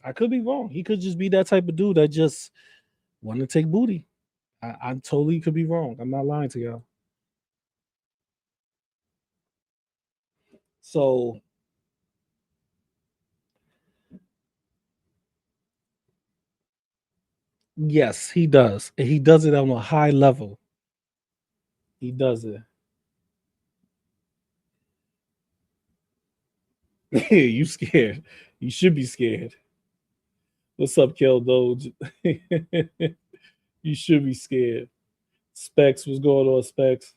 I could be wrong. He could just be that type of dude that just want to take booty. I totally could be wrong. I'm not lying to y'all. So yes, he does. And he does it on a high level. He does it. You scared. You should be scared. What's up, Kel Doge? You should be scared. Specs, what's going on, Specs?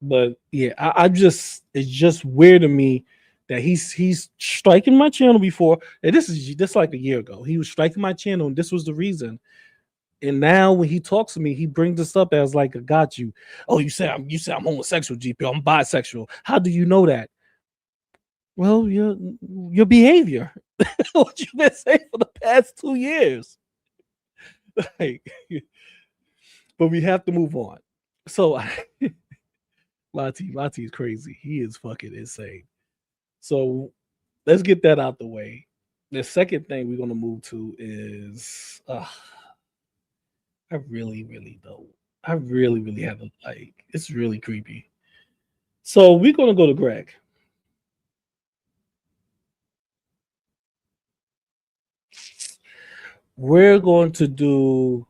But yeah, I just, it's just weird to me that he's striking my channel before. And this is like a year ago. He was striking my channel, and this was the reason. And now when he talks to me, he brings this up as like a got you. Oh, you say I'm homosexual, GP. I'm bisexual. How do you know that? Well, your behavior. What you've been saying for the past 2 years. Like, but we have to move on. So Lati is crazy. He is fucking insane. So let's get that out the way. The second thing we're gonna move to is I really, really don't. I really, really haven't, like, it's really creepy. So we're gonna go to Greg. we're going to do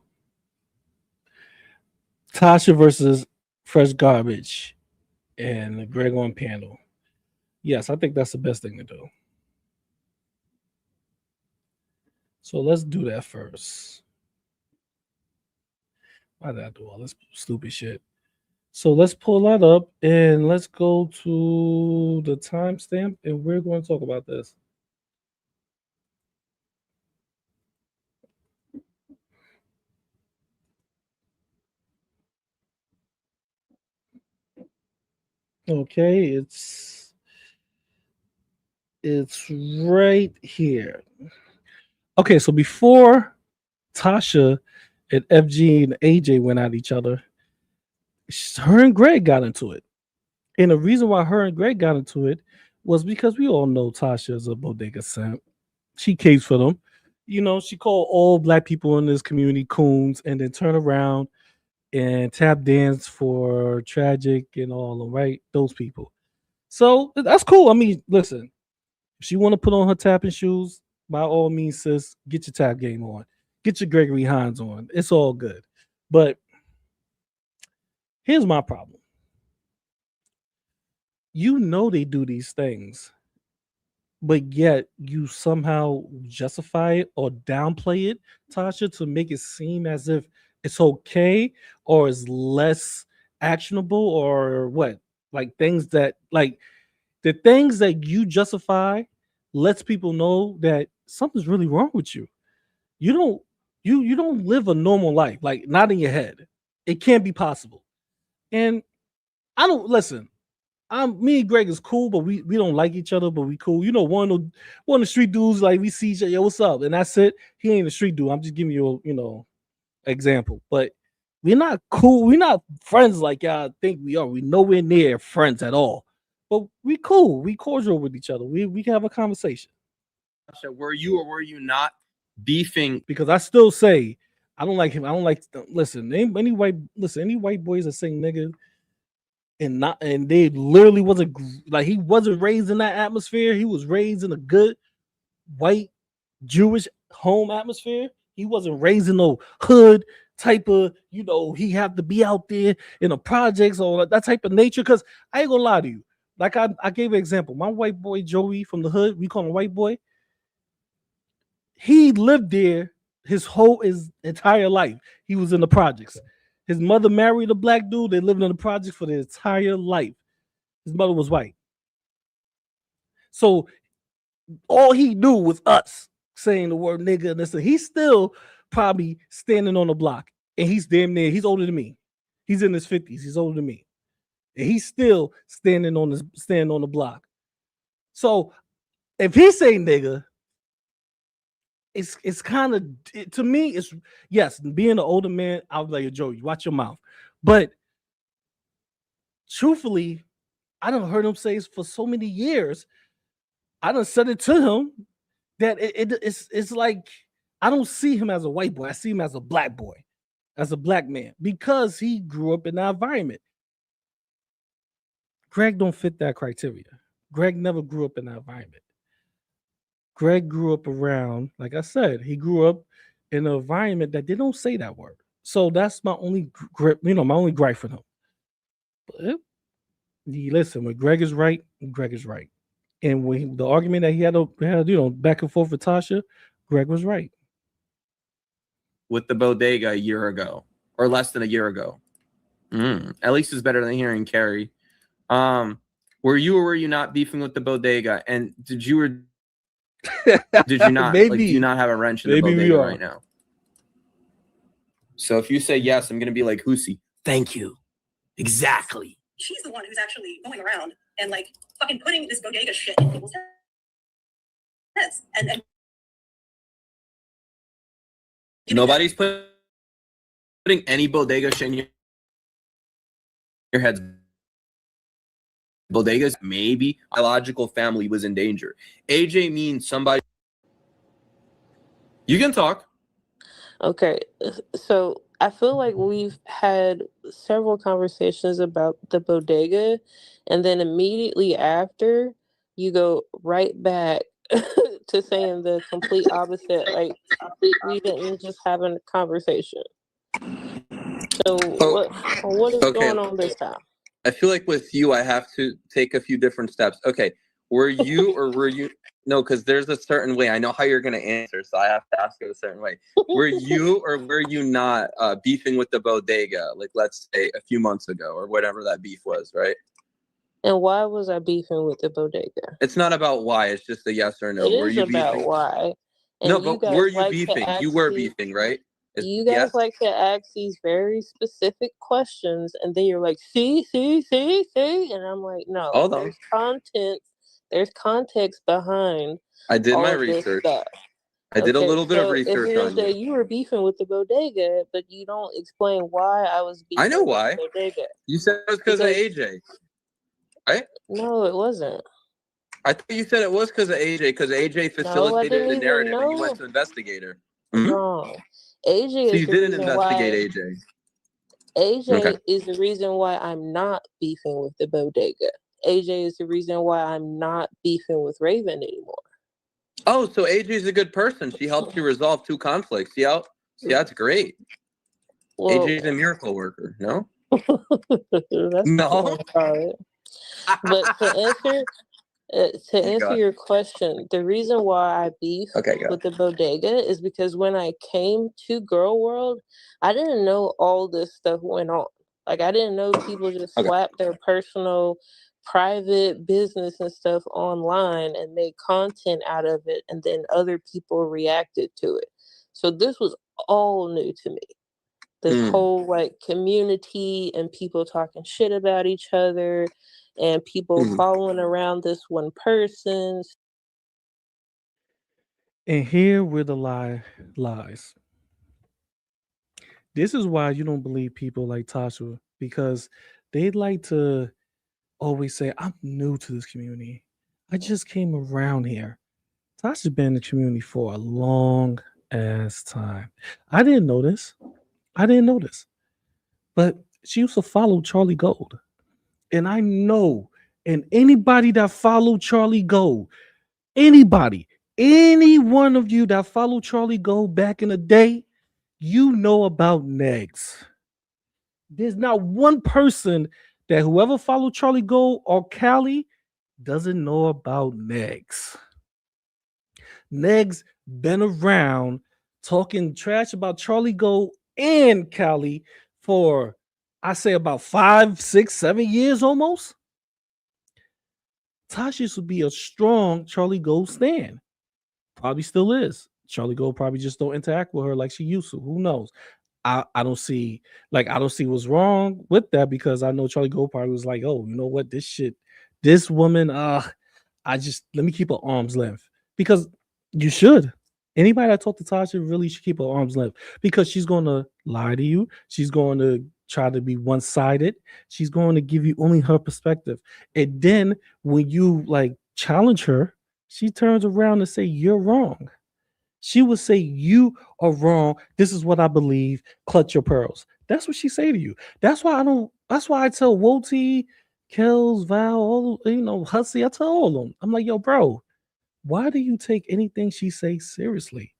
Tasha versus Fresh Garbage and the Greg on panel. Yes, I think that's the best thing to do. So let's do that first. Why did I do all this stupid shit? So let's pull that up and let's go to the timestamp and we're going to talk about this. Okay, it's right here. Okay, so before Tasha and FG and AJ went at each other, her and Greg got into it. And the reason why her and Greg got into it was because we all know Tasha is a bodega simp. She capes for them. You know, she called all black people in this community coons and then turn around and tap dance for Tragic and all of them, right? Those people. So that's cool. I mean, listen, if she want to put on her tapping shoes, by all means, sis, get your tap game on. Get your Gregory Hines on. It's all good. But here's my problem. You know they do these things, but yet you somehow justify it or downplay it, Tasha, to make it seem as if it's okay or is less actionable or what? Like things that like the things that you justify lets people know that something's really wrong with you. You don't you don't live a normal life, like not in your head. It can't be possible. And I don't listen. Me and Greg is cool, but we don't like each other, but we cool. You know, one of the street dudes, like we see each other, yo, what's up? And that's it. He ain't a street dude. I'm just giving you example. But we're not cool. We're not friends like y'all think we are. We nowhere near friends at all. But we cool. We cordial with each other. We can have a conversation. Were you or were you not beefing? Because I still say I don't like him. I don't like listen, any white boys that say nigga and they literally wasn't like he wasn't raised in that atmosphere. He was raised in a good white Jewish home atmosphere. He wasn't raised in no hood type of, he have to be out there in the projects or that type of nature. Because I ain't gonna lie to you. Like I gave an example. My white boy Joey from the hood, we call him white boy. He lived there his entire life. He was in the projects. His mother married a black dude. They lived in the projects for their entire life. His mother was white. So all he knew was us saying the word nigga and this. He's still probably standing on the block. And he's damn near, he's older than me. He's in his 50s. He's older than me. And he's still standing on the block. So if he say nigga, it's kind of, to me, it's, yes, being an older man, I was like, Joe, you watch your mouth. But truthfully, I done heard him say it for so many years. I done said it to him that it's like, I don't see him as a white boy. I see him as a black boy, as a black man, because he grew up in that environment. Greg don't fit that criteria. Greg never grew up in that environment. Greg grew up around, like I said, he grew up in an environment that they don't say that word. So that's my only my only gripe for him. But listen, when Greg is right, Greg is right. And when the argument that he had back and forth with Tasha, Greg was right. With the bodega a year ago, or less than a year ago. At least it's better than hearing Carrie. Were you or were you not beefing with the bodega? And did you not? Maybe. Like, do you not have a wrench in the bodega right now? So if you say yes, I'm gonna be like Hussy. Thank you. Exactly. She's the one who's actually going around and like fucking putting this bodega shit in people's heads. And nobody's putting any bodega shit in your heads. Bodegas, maybe biological family was in danger. AJ means somebody. You can talk. Okay, so I feel like we've had several conversations about the bodega, and then immediately after, you go right back to saying the complete opposite. Like we didn't just have a conversation. So what is Okay. going on this time? I feel like with you, I have to take a few different steps. Okay. Were you or were you? No, because there's a certain way. I know how you're going to answer, so I have to ask it a certain way. Were you or were you not beefing with the bodega, like let's say a few months ago or whatever that beef was, right? And why was I beefing with the bodega? It's not about why. It's just a yes or no. It Were is you about beefing? why. And No, you but guys were you like beefing? to ask You were these, beefing, right? you guys Yes? like to ask these very specific questions, and then you're like, see, and I'm like, no, Hold on. there's content, there's context behind I did all my of this research. stuff. I did a Okay, little bit of so if research it is on you. that you were beefing with the bodega, but you don't explain why I was beefing I know with why. the bodega. You said it was because of AJ, right? No, it wasn't. I thought you said it was because of AJ, because AJ No, I facilitated didn't the even narrative and you know. went to investigate her. Mhm. Wrong. AJ So is you the didn't reason investigate why. AJ. AJ Okay. is the reason why I'm not beefing with the bodega. AJ is the reason why I'm not beefing with Raven anymore. Oh, so AJ's a good person. She helped you resolve 2 conflicts. See, that's great. Well, AJ's a miracle worker, no? that's No? But to answer God. your question, the reason why I beef Okay, go. with the bodega is because when I came to Girl World, I didn't know all this stuff went on. Like I didn't know people just Okay. slapped their personal, private business and stuff online and made content out of it, and then other people reacted to it. So this was all new to me. This whole like community and people talking shit about each other and people following around this one person. And here where the lie lies. This is why you don't believe people like Tasha, because they like to always say, I'm new to this community. I just came around here. Tasha's been in the community for a long ass time. I didn't know this. But she used to follow Charlie Gold. And I know, and anybody that followed Charlie Gold, any one of you that followed Charlie Gold back in the day, you know about Negs. There's not one person that whoever followed Charlie Gold or Callie doesn't know about Negs. Negs been around talking trash about Charlie Gold and Callie for, I say, about 5, 6, 7 years almost. Tasha used to be a strong Charlie Gold stan. Probably still is. Charlie Gold probably just don't interact with her like she used to. Who knows? I don't see what's wrong with that, because I know Charlie Gold probably was like, oh, you know what? This woman, I just let me keep her arm's length. Because you should. Anybody that talk to Tasha really should keep her arm's length, because she's gonna lie to you. She's going to try to be one-sided. She's going to give you only her perspective. And then when you like challenge her, she turns around and say you're wrong. She would say you are wrong. This is what I believe. Clutch your pearls. That's what she say to you. That's why I tell Woti, Kells, Val, all Hussy. I tell all of them. I'm like, yo, bro, why do you take anything she say seriously?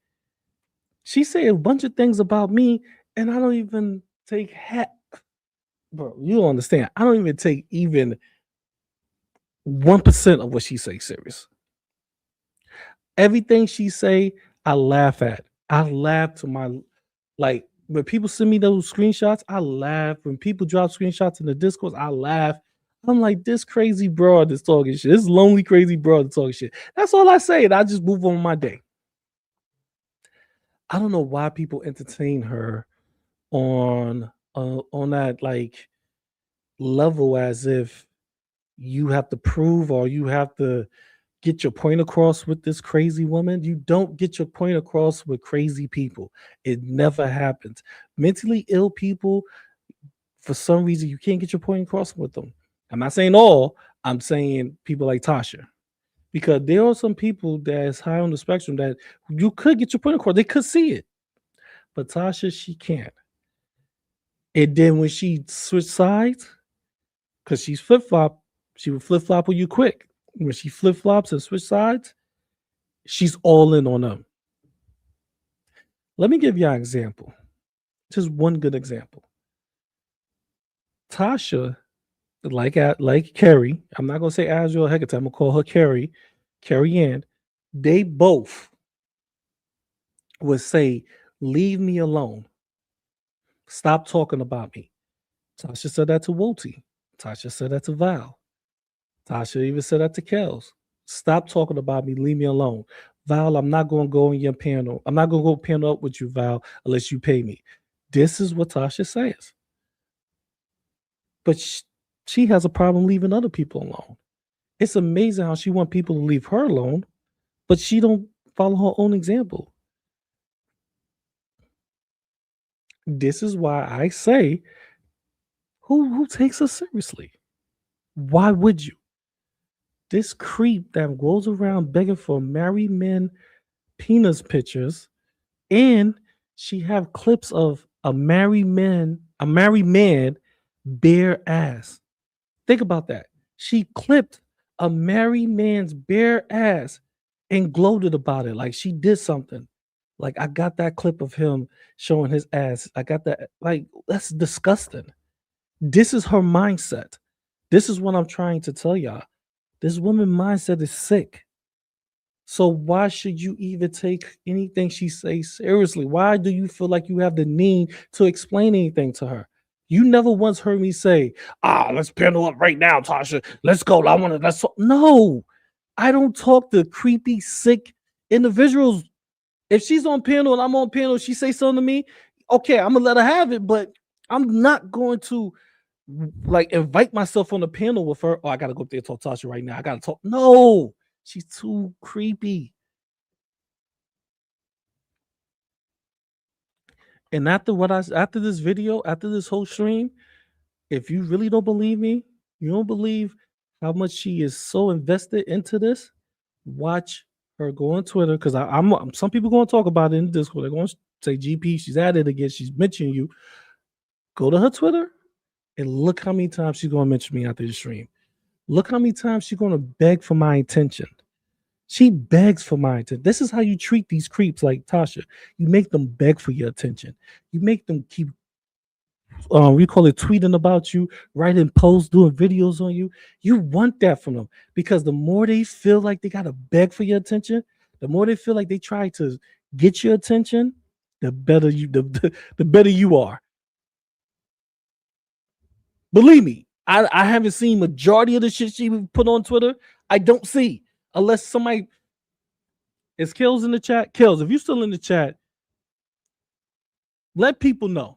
She say a bunch of things about me, and I don't even take bro. You don't understand. I don't even take even 1% of what she say serious. Everything she say, I laugh at. I laugh to my like when people send me those screenshots, I laugh. When people drop screenshots in the Discord, I laugh. I'm like, this crazy broad is talking shit. This lonely, crazy broad is talking shit. That's all I say, and I just move on my day. I don't know why people entertain her on that like level, as if you have to prove or you have to get your point across with this crazy woman. You don't get your point across with crazy people. It never happens. Mentally ill people, for some reason, you can't get your point across with them. I'm not saying all, I'm saying people like Tasha. Because there are some people that's high on the spectrum that you could get your point across. They could see it. But Tasha, she can't. And then when she switched sides, because she's flip-flop, she would flip-flop with you quick. When she flip-flops and switch sides, She's all in on them. Let me give you an example. Just one good example. Tasha, like Carrie, I'm not gonna say Azure or Hecate, I'm gonna call her Carrie Ann. They both would say, leave me alone. Stop talking about me. Tasha said that to Woti. Tasha said that to Val. Tasha even said that to Kels. Stop talking about me. Leave me alone. Val, I'm not going to go in your panel. I'm not going to go panel up with you, Val, unless you pay me. This is what Tasha says. But she has a problem leaving other people alone. It's amazing how she wants people to leave her alone, but she don't follow her own example. This is why I say, who takes her seriously? Why would you? This creep that goes around begging for married men penis pictures, and she have clips of a married man bare ass. Think about that. She clipped a married man's bare ass and gloated about it like she did something. Like, I got that clip of him showing his ass. I got that. Like, that's disgusting. This is her mindset. This is what I'm trying to tell y'all. This woman's mindset is sick. So why should you even take anything she says seriously? Why do you feel like you have the need to explain anything to her? You never once heard me say, let's panel up right now, Tasha. Let's go. No, I don't talk to creepy, sick individuals. If she's on panel and I'm on panel, she say something to me, okay, I'm gonna let her have it, but I'm not going to like invite myself on the panel with her. Oh, I gotta go up there and talk to Tasha right now. I gotta talk. No, she's too creepy. And after this video, after this whole stream, if you really don't believe me, you don't believe how much she is so invested into this, watch her go on Twitter, because I'm some people going to talk about it in Discord. They're going to say, GP, she's at it again. She's mentioning you. Go to her Twitter and look how many times she's going to mention me after the stream. Look how many times she's going to beg for my attention. She begs for my attention. This is how you treat these creeps like Tasha. You make them beg for your attention. You make them keep, we call it tweeting about you, writing posts, doing videos on you. You want that from them, because the more they feel like they got to beg for your attention, the more they feel like they try to get your attention, the better you are. Believe me, I haven't seen majority of the shit she put on Twitter. I don't see. Unless somebody is Kills in the chat. Kills, if you're still in the chat, let people know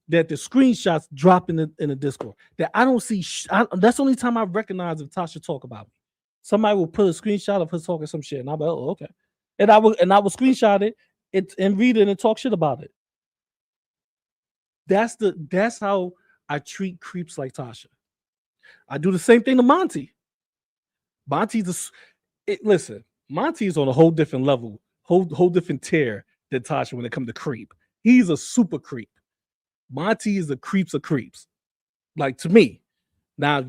that the screenshots drop in the Discord. That I don't see. That's the only time I recognize if Tasha talk about me. Somebody will put a screenshot of her talking some shit, and I'll be, oh, okay. And I will screenshot it and read it and talk shit about it. That's how I treat creeps like Tasha. I do the same thing to Monty. Listen, Monty's on a whole different level, whole different tier than Tasha when it comes to creep. He's a super creep. Monty is the creeps of creeps. Like, to me. Now,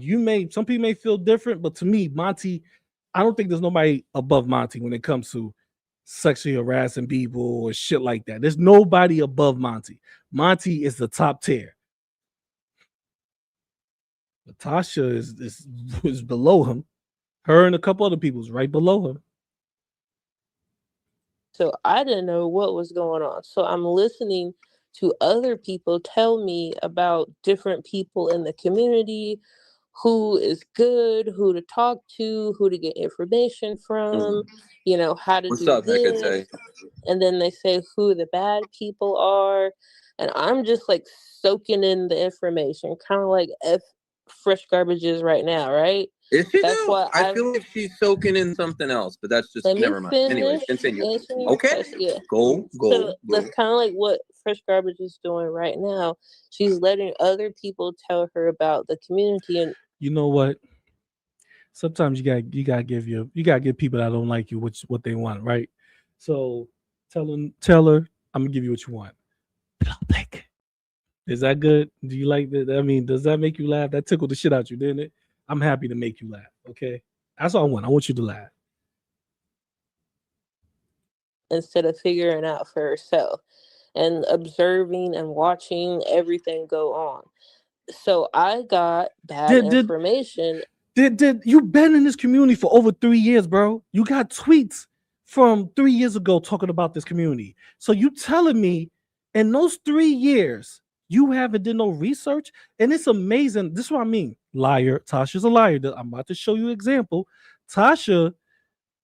some people may feel different, but to me, Monty, I don't think there's nobody above Monty when it comes to sexually harassing people or shit like that. There's nobody above Monty. Monty is the top tier. But Tasha is below him. Her and a couple other people's right below him. So I didn't know what was going on. So I'm listening to other people tell me about different people in the community, who is good, who to talk to, who to get information from, how to do this. And then they say who the bad people are. And I'm just like soaking in the information, kind of like Fresh Garbage is right now, right? Is she though? I feel like she's soaking in something else, but that's just never mind. Anyway, continue. Okay, yeah. Go. That's kind of like what Fresh Garbage is doing right now. She's letting other people tell her about the community, and you know what? Sometimes you gotta give people that don't like you what they want, right? So tell her, I'm gonna give you what you want. Is that good? Do you like that? I mean, does that make you laugh? That tickled the shit out you, didn't it? I'm happy to make you laugh. Okay, that's all I want. I want you to laugh. instead of figuring out for herself and observing and watching everything go on. So I got bad information. Did you've been in this community for over 3 years, bro? You got tweets from 3 years ago talking about this community. So you telling me in those 3 years you haven't did no research? And it's amazing. This is what I mean. Liar. Tasha's a liar. I'm about to show you an example. Tasha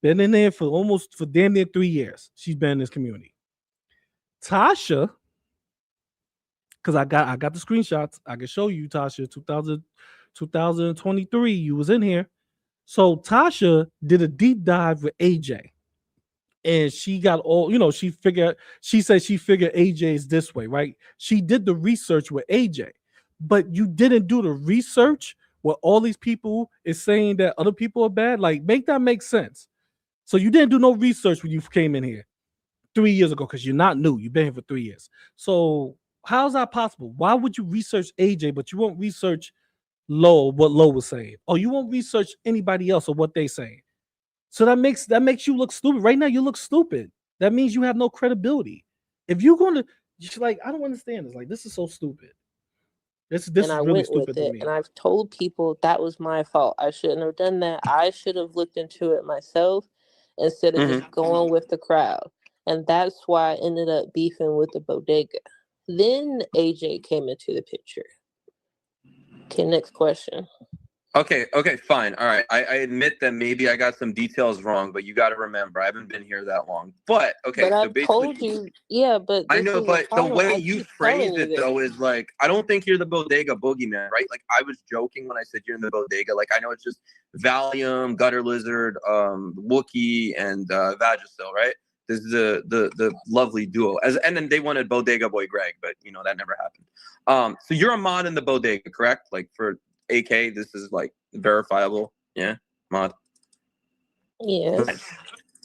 been in there for damn near 3 years. She's been in this community. Tasha, because I got the screenshots. I can show you, Tasha, 2023. You was in here. So Tasha did a deep dive with AJ. And she got all, she said she figured AJ is this way, right? She did the research with AJ, but you didn't do the research where all these people is saying that other people are bad. Like, make that make sense. So you didn't do no research when you came in here 3 years ago, because you're not new. You've been here for 3 years. So how's that possible? Why would you research AJ, but you won't research what Lo was saying? Or you won't research anybody else or what they saying? So that makes you look stupid. Right now, you look stupid. That means you have no credibility. If you're going to, like, I don't understand this. Like, this is so stupid. This is really stupid to me. And I've told people that was my fault. I shouldn't have done that. I should have looked into it myself instead of just going with the crowd. And that's why I ended up beefing with the bodega. Then AJ came into the picture. Okay, next question. Okay, fine. All right. I admit that maybe I got some details wrong, but you got to remember, I haven't been here that long. But, okay, but so basically... told you, yeah, but... I know, but the way you phrase it, though, is like, I don't think you're the bodega boogeyman, right? Like, I was joking when I said you're in the bodega. Like, I know it's just Valium, Gutter Lizard, Wookie, and Vagisil, right? This is the lovely duo. And then they wanted Bodega Boy Greg, but, that never happened. So you're a mod in the bodega, correct? Like, for... AK, this is like verifiable. Yeah, mod. Yes. Right.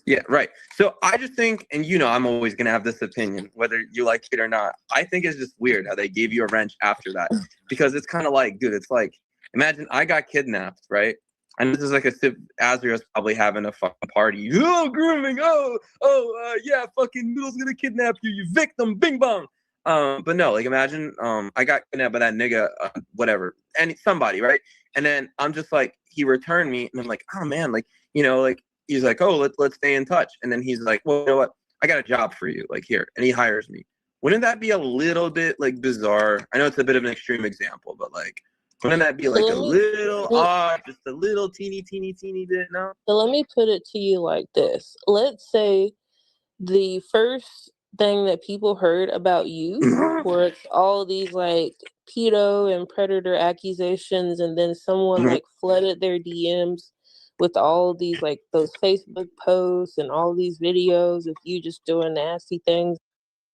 Yeah, right. So I just think, and I'm always gonna have this opinion, whether you like it or not. I think it's just weird how they gave you a wrench after that, because it's kind of like, dude, it's like, imagine I got kidnapped, right? And this is like Azriel's probably having a fucking party. Oh, grooming. Yeah, fucking Noodle's gonna kidnap you. You victim. Bing bong. But no, like, imagine I got kidnapped by that nigga, whatever, and somebody, right? And then I'm just like, he returned me, and I'm like, oh man, like, like, he's like, oh, let's stay in touch. And then he's like, well, you know what? I got a job for you, like, here, and he hires me. Wouldn't that be a little bit like bizarre? I know it's a bit of an extreme example, but like, wouldn't that be like a little odd, just a little teeny bit? No. So let me put it to you like this. Let's say the first thing that people heard about you where it's all these like pedo and predator accusations, and then someone like flooded their DMs with all these like those Facebook posts and all these videos of you just doing nasty things.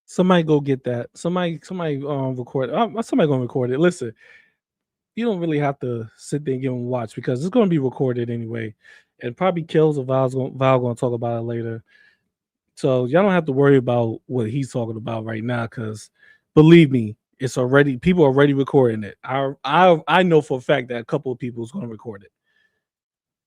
Somebody go get that. Somebody record. Somebody gonna record it. Listen, you don't really have to sit there and give them watch, because it's gonna be recorded anyway, and probably Kills or Val gonna talk about it later. So y'all don't have to worry about what he's talking about right now, because believe me, people are already recording it. I know for a fact that a couple of people is going to record it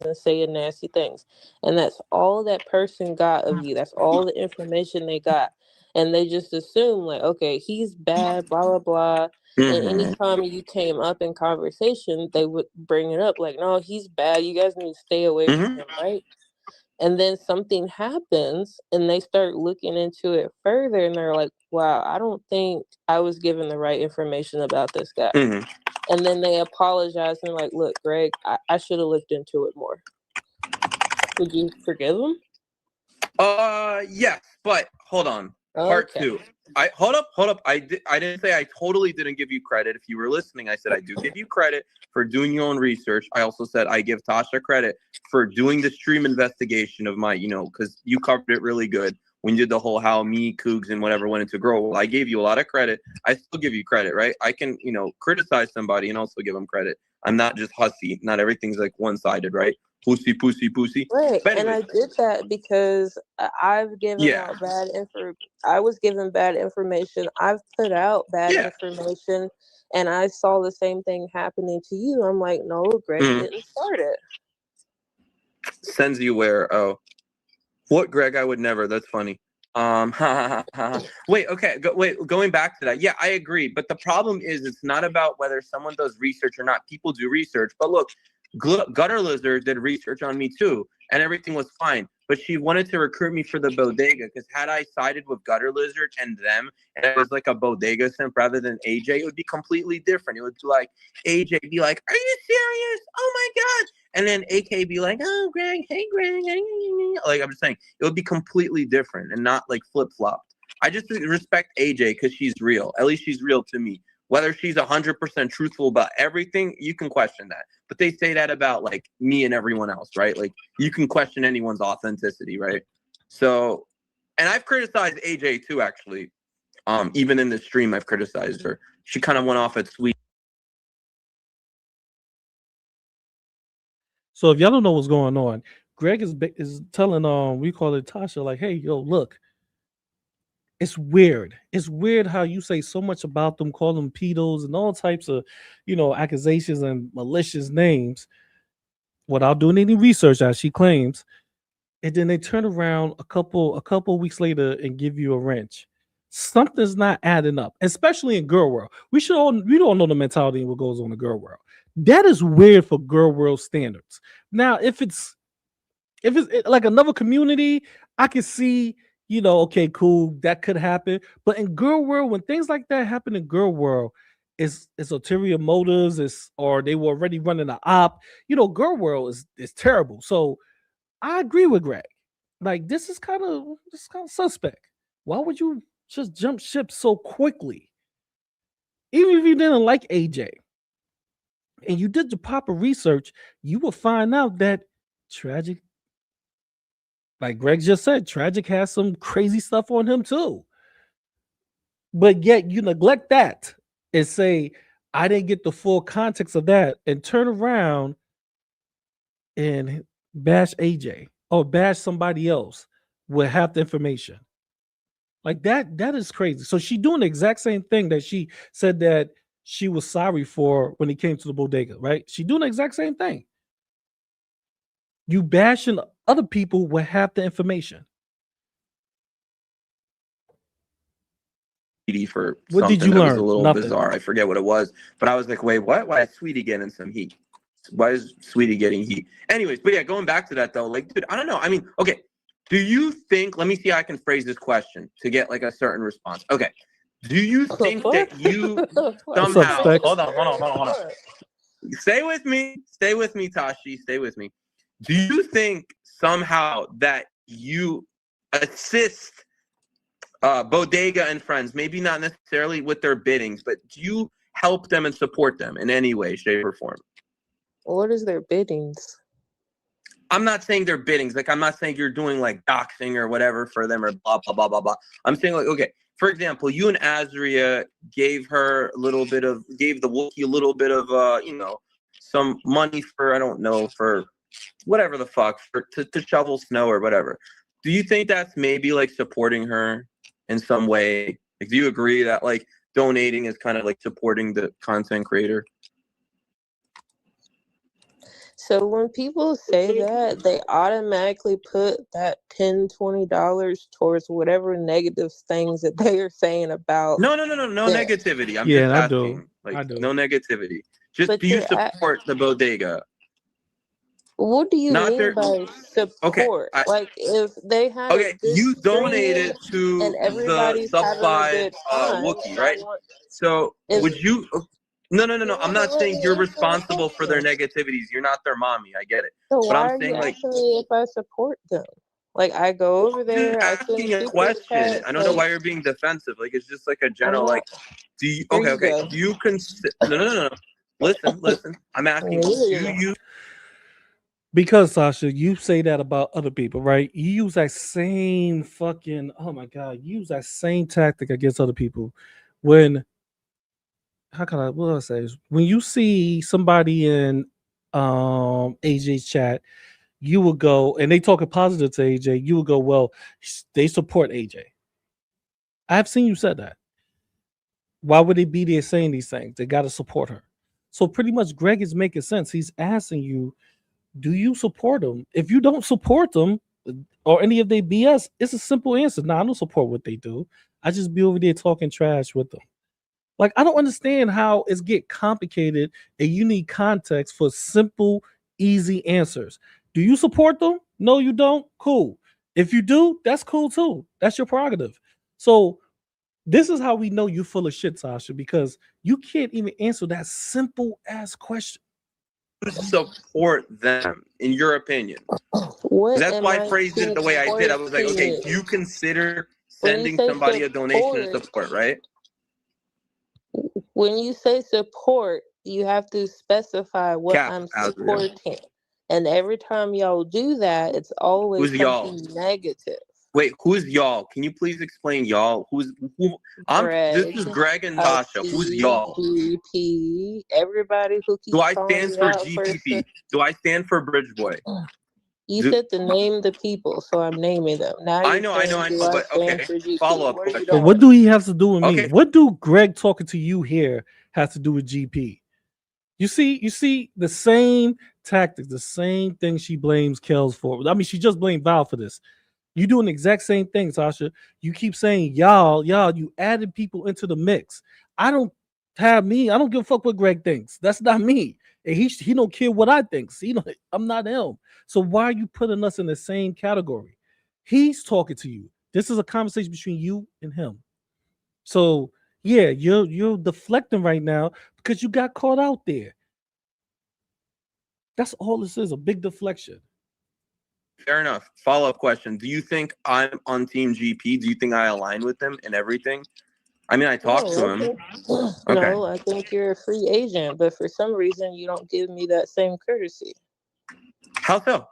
and saying nasty things, and that's all that person got of you. That's all the information they got, and they just assume like, okay, he's bad, blah blah blah. And anytime you came up in conversation, they would bring it up like, no, he's bad. You guys need to stay away from him, right? And then something happens and they start looking into it further, and they're like, wow, I don't think I was given the right information about this guy. And then they apologize and like, look, Greg, I should have looked into it more. Would you forgive him? Yes, but hold on. Part two. Hold up. I didn't say I totally didn't give you credit. If you were listening, I said I do give you credit for doing your own research. I also said I give Tasha credit for doing the stream investigation of my, because you covered it really good when you did the whole how me, Cougs, and whatever went into grow. Well, I gave you a lot of credit. I still give you credit, right? I can, criticize somebody and also give them credit. I'm not just hussy. Not everything's like one-sided, right? Pussy. Right, But and I did that because I've given out bad info. I was given bad information. I've put out bad information, and I saw the same thing happening to you. I'm like, no, Greg didn't start it. Sends you where? Oh, what, Greg? I would never. That's funny. Wait, okay. Going back to that. Yeah, I agree. But the problem is it's not about whether someone does research or not. People do research. But look, Gutter Lizard did research on me too, and everything was fine. But she wanted to recruit me for the bodega because had I sided with Gutter Lizard and them, and it was like a bodega simp rather than AJ, it would be completely different. It would be like AJ be like, "Are you serious? Oh my god!" And then AK be like, "Oh, Greg, hey Greg." Like I'm just saying, it would be completely different and not like flip flopped. I just respect AJ because she's real. At least she's real to me. Whether she's 100% truthful about everything, you can question that. But they say that about like me and everyone else, right? Like you can question anyone's authenticity, right? So, and I've criticized AJ too, actually. Even in the stream, I've criticized her. She kind of went off at sweet. So if y'all don't know what's going on, Greg is telling we call it Tasha, like, hey, yo, look. It's weird. It's weird how you say so much about them, call them pedos and all types of, accusations and malicious names without doing any research, as she claims. And then they turn around a couple weeks later and give you a wrench. Something's not adding up, especially in girl world. We don't know the mentality and what goes on in girl world. That is weird for girl world standards. Now, if it's like another community, I can see, okay, cool, that could happen. But in girl world, when things like that happen in girl world, it's ulterior motives, or they were already running an op. Girl world is terrible. So I agree with Greg. Like this is kind of suspect. Why would you just jump ship so quickly? Even if you didn't like AJ and you did the proper research, you will find out that Tragic, like Greg just said, Tragic has some crazy stuff on him too. But yet you neglect that and say, I didn't get the full context of that, and turn around and bash AJ or bash somebody else with half the information. Like that is crazy. So she doing the exact same thing that she said that she was sorry for when he came to the bodega, right? She doing the exact same thing. You bashing other people with half the information. For what something did you that learn? was a little Nothing. bizarre. I forget what it was, but I was like, wait, what? Why is Sweetie getting some heat? Why is Sweetie getting heat? Anyways, but yeah, going back to that though, like, dude, I don't know. I mean, okay, do you think, let me see how I can phrase this question to get like a certain response. Okay. Do you think that you somehow, hold on. Stay with me, Tashi, stay with me. Do you think somehow that you assist Bodega and Friends, maybe not necessarily with their biddings, but do you help them and support them in any way, shape, or form? What is their biddings? I'm not saying their biddings. Like, I'm not saying you're doing like doxing or whatever for them or blah, blah, blah, blah, blah. I'm saying like, okay, for example, you and Azria gave the Wookiee a little bit of, some money for, I don't know, for whatever the fuck, to shovel snow or whatever. Do you think that's maybe like supporting her in some way? Like, do you agree that like donating is kind of like supporting the content creator? So when people say that, they automatically put that $10, $20 towards whatever negative things that they are saying about. No negativity. I'm just asking. I do. No negativity. Just but do you support the bodega? What do you mean by support? Okay, like if they have you donated to the sub-5 Wookiee, right? So would you? No. I'm not saying you're responsible for their negativities. You're not their mommy. I get it. So but why I'm saying are you like, asking me if I support them? Like I go over there. I'm just asking a question. I don't know why you're being defensive. Like it's just like a general like. Do you? Okay. Do you consider? No. Listen. I'm asking. Do you? Because Sasha, you say that about other people, right? You use that same fucking, oh my God, you use that same tactic against other people. When, what do I say? When you see somebody in AJ's chat, you will go, and they talking positive to AJ, you will go, well, they support AJ. I've seen you said that. Why would they be there saying these things? They got to support her. So pretty much Greg is making sense. He's asking you, do you support them? If you don't support them, or any of their BS, it's a simple answer. Nah, I don't support what they do. I just be over there talking trash with them. Like, I don't understand how it's get complicated and you need context for simple, easy answers. Do you support them? No, you don't? Cool. If you do, that's cool too. That's your prerogative. So this is how we know you're full of shit, Tasha, because you can't even answer that simple ass question. Support them, in your opinion? That's why I phrased it the way I did. I was like, okay, do you consider sending somebody a donation of support, right? When you say support, you have to specify what I'm supporting. And every time y'all do that, it's always Who's something y'all? negative. Wait, who's y'all? Can you please explain y'all? Who? This is Greg and Tasha. Who's y'all? GP, everybody who keeps Do I calling stand me for out GPP? Do I stand for Bridge Boy? You said to name the people, so I'm naming them. Now I you're know, saying, but okay. Follow up question. But what do he have to do with me? What do Greg talking to you here has to do with GP? You see the same tactics, the same thing she blames Kels for. I mean, she just blamed Val for this. You doing the exact same thing, Tasha. You keep saying y'all, you added people into the mix. I don't give a fuck what Greg thinks. That's not me. And he don't care what I think. See, I'm not him. So why are you putting us in the same category? He's talking to you. This is a conversation between you and him. So yeah, you're deflecting right now because you got caught out there. That's all this is, a big deflection. Fair enough. Follow-up question. Do you think I'm on Team GP? Do you think I align with him and everything? I mean, I talked to him. No, I think you're a free agent, but for some reason you don't give me that same courtesy. How so?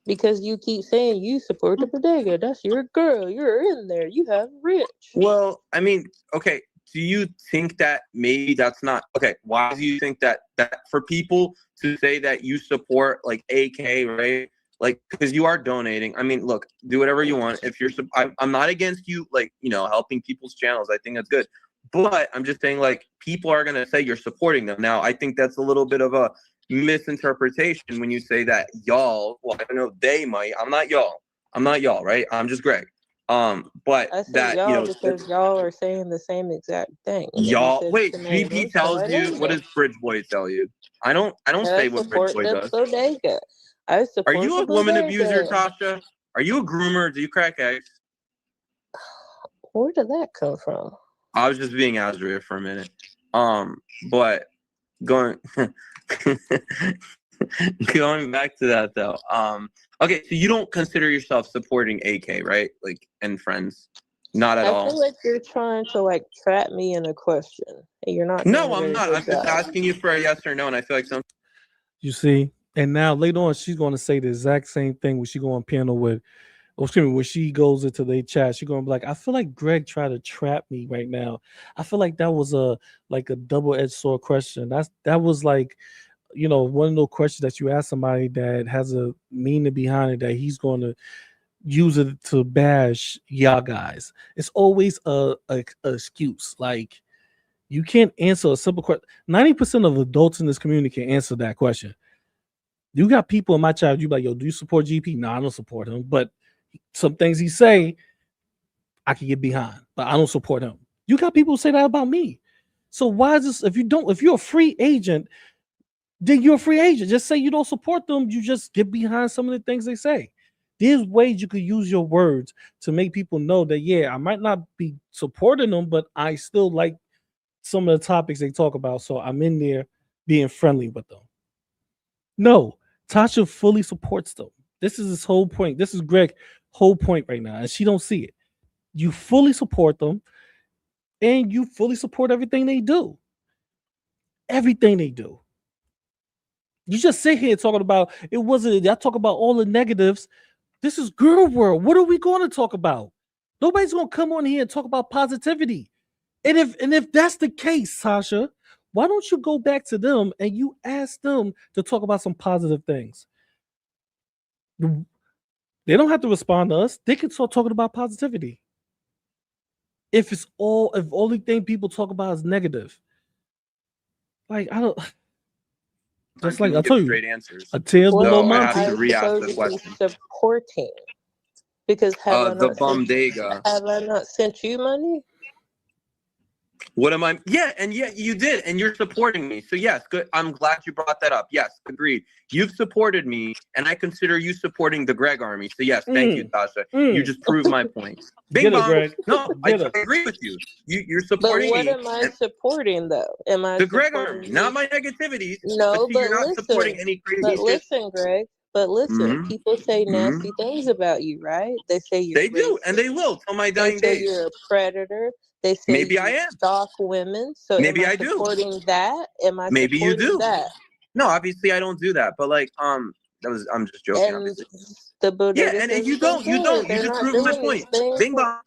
Because you keep saying you support the bodega. That's your girl. You're in there. You have Rich. Well, I mean, okay. Do you think that maybe that's not okay? Why do you think that for people to say that you support like AK, right? Like, because you are donating. I mean, look, do whatever you want. If you're, I'm not against you, like, helping people's channels. I think that's good. But I'm just saying, like, people are gonna say you're supporting them. Now, I think that's a little bit of a misinterpretation when you say that y'all. Well, I don't know. They might. I'm not y'all, right? I'm just Greg. But I said that y'all because y'all are saying the same exact thing. And then you y'all. said Wait, the name, GP so tells I you. named What them. does Bridge Boy tell you? I don't And say I what Bridge support Boy the does. bodega. I support Are you a the woman bodega. abuser, Tasha? Are you a groomer? Do you crack eggs? Where did that come from? I was just being Azria for a minute. But going going back to that though. Okay, so you don't consider yourself supporting AK, right? Like, and friends? Not at I all. feel like you're trying to like trap me in a question, and you're not. No, doing a I'm very not. good I'm just job. asking you for a yes or no, and I feel like some. You see, and now later on, she's going to say the exact same thing when she go on panel with, when she goes into their chat, she's going to be like, I feel like Greg tried to trap me right now. I feel like that was a double-edged sword question. That was like, one of those questions that you ask somebody that has a meaning behind it that he's going to use it to bash y'all guys. It's always a excuse. Like, you can't answer a simple question. 90% of adults in this community can answer that question. You got people in my chat, you be like, yo, do you support GP? No, I don't support him. But some things he say, I can get behind, but I don't support him. You got people who say that about me. So why is this? If you're a free agent, then you're a free agent. Just say you don't support them. You just get behind some of the things they say. There's ways you could use your words to make people know that, yeah, I might not be supporting them, but I still like some of the topics they talk about. So I'm in there being friendly with them. No, Tasha fully supports them. This is his whole point. This is Greg's whole point right now, and she don't see it. You fully support them, and you fully support everything they do. Everything they do. You just sit here talking about it wasn't. I talk about all the negatives. This is girl world. What are we going to talk about? Nobody's going to come on here and talk about positivity. And if that's the case, Tasha, why don't you go back to them and you ask them to talk about some positive things? They don't have to respond to us. They can start talking about positivity. If only thing people talk about is negative. Like, I don't. Just like I told you, straight answers. a tails below I Monty. have to re-ask the Supposedly question. supporting. Because The Bomdega. have I not sent you money? What am I? Yeah, and you did, and you're supporting me. So yes, good. I'm glad you brought that up. Yes, agreed. You've supported me, and I consider you supporting the Greg army. So yes, thank you, Tasha. You just proved my point. Bing Get her, bong. Greg. No, I Get her. agree with you. You're But supporting what me. am I supporting though? Am I The Greg supporting army, you? not my negativities. No, See, but you're not supporting listen. any crazy But shit. listen, Greg. But listen, Mhm. people say Mhm. nasty things about you, right? They say you're They do, and they will till my They dying say days. you're a predator. They say Maybe I you am. stalk women. So Maybe am I I do. supporting that? Am I Maybe you supporting do. that? No, obviously I don't do that. But like, I'm just joking. And Obviously. the Yeah, bodega and says you the same don't. You thing. don't. You They're just not proved my doing these point. things. Bing bong.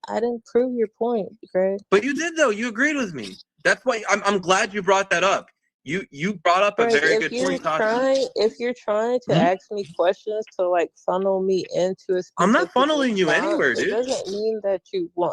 I didn't prove your point, Greg. But you did though. You agreed with me. That's why I'm glad you brought that up. You brought up a Greg, very good point, Tasha. if you're trying to ask me questions to like funnel me into a I'm not specific funneling you response, anywhere, it dude. doesn't mean that you won.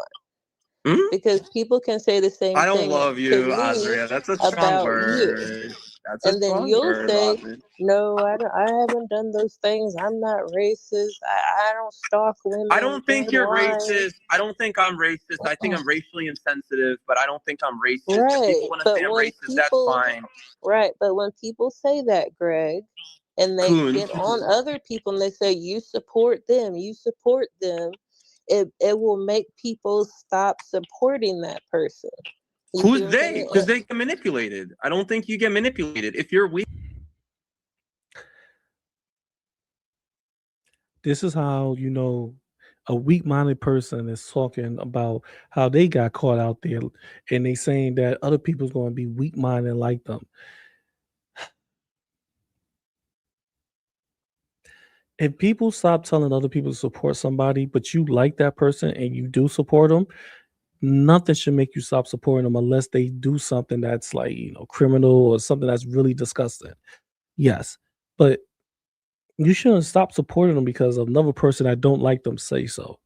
Hmm? Because people can say the same I don't thing love to you, me Andrea. That's a strong about you. word. That's a And then strong you'll word, say, Rodman. no, I haven't done those things. I'm not racist. I don't stalk women. I don't think you're online." racist. I don't think I'm racist. I think I'm racially insensitive, but I don't think I'm racist. If Right. people want to But say I'm when racist, that's people, fine. right. But when people say that, Greg, and they Coon. get on other people and they say, you support them, it will make people stop supporting that person. You see Who's what I'm they? saying? Because they get manipulated. I don't think you get manipulated. If you're weak. This is how you know a weak-minded person is talking about how they got caught out there, and they saying that other people's going to be weak-minded like them. If people stop telling other people to support somebody, but you like that person and you do support them, nothing should make you stop supporting them unless they do something that's like, criminal or something that's really disgusting. Yes. But you shouldn't stop supporting them because another person that don't like them say so.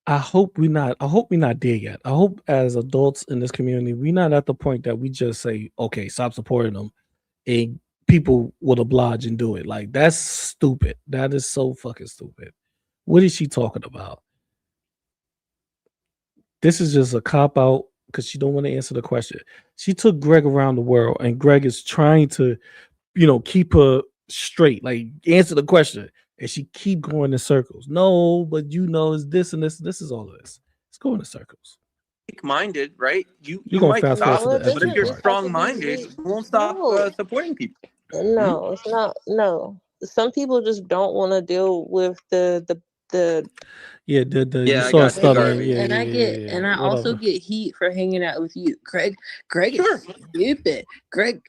I hope we're not there yet. I hope as adults in this community, we're not at the point that we just say, okay, stop supporting them, and people will oblige and do it. Like, that's stupid. That is so fucking stupid. What is she talking about? This is just a cop out because she don't want to answer the question. She took Greg around the world, and Greg is trying to, keep her straight, like answer the question, and she keep going in circles. No, but it's this and this. This is all of this. It's going in circles. Weak-minded, right? You You're gonna might fast forward stop, to the but if FG you're part. strong-minded, you won't stop supporting people. No, it's not. No, some people just don't want to deal with the. Yeah, you Yeah, I saw it got you, stuttering. Garvey. Yeah, And I get, yeah. and I also Whatever. get heat for hanging out with you, Greg. Greg is stupid. Greg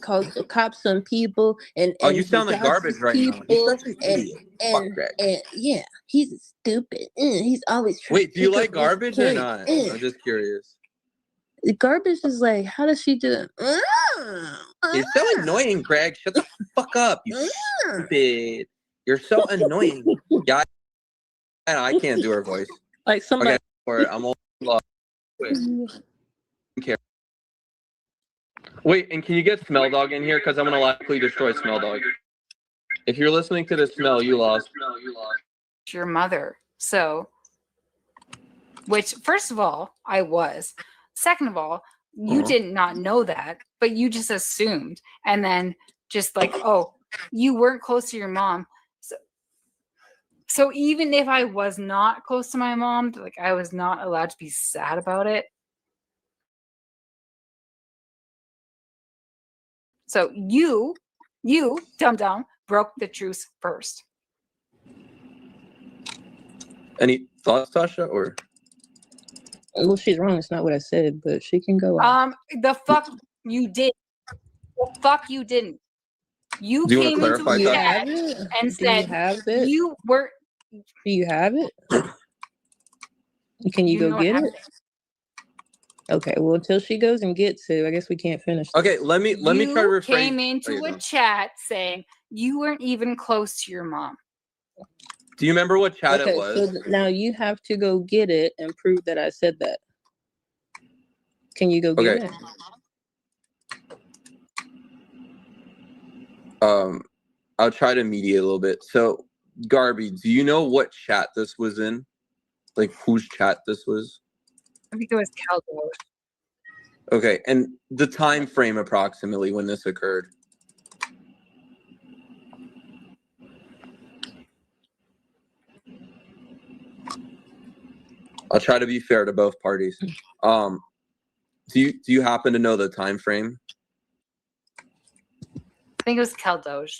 calls the cops on people, and Oh, you he sound like dogs garbage right now. He's people, such an idiot. Fuck Greg. and yeah, he's stupid. He's always trying. Wait, do you like garbage or not? I'm just curious. Garbage is like, how does she do it? It's so annoying, Greg. Shut the fuck up, you stupid. You're so annoying. Yeah, I can't do her voice. Like somebody. Okay, for it. I'm all lost. Wait, and can you get Smell Dog in here? Because I'm gonna likely destroy Smell Dog. If you're listening to the smell, you lost. Your mother. So, which, first of all, I was. Second of all, you did not know that, but you just assumed. And then just like, oh, you weren't close to your mom. So even if I was not close to my mom, like I was not allowed to be sad about it. So you, dum-dum, broke the truce first. Any thoughts, Tasha? Or well, she's wrong. It's not what I said, but she can go on. The fuck you did. The fuck you didn't. You Do you came into the chat and said you were. Do you have it? Can you go get it? Okay, well, until she goes and gets it, I guess we can't finish this. Okay, let me try to rephrase. Came into a chat saying you weren't even close to your mom. Do you remember what chat it was? So now you have to go get it and prove that I said that. Can you go get it? I'll try to mediate a little bit. So Garby, do you know what chat this was in? Like whose chat this was? I think it was Caldo. Okay, and the time frame approximately when this occurred. I'll try to be fair to both parties. Do you happen to know the time frame? I think it was Caldoge.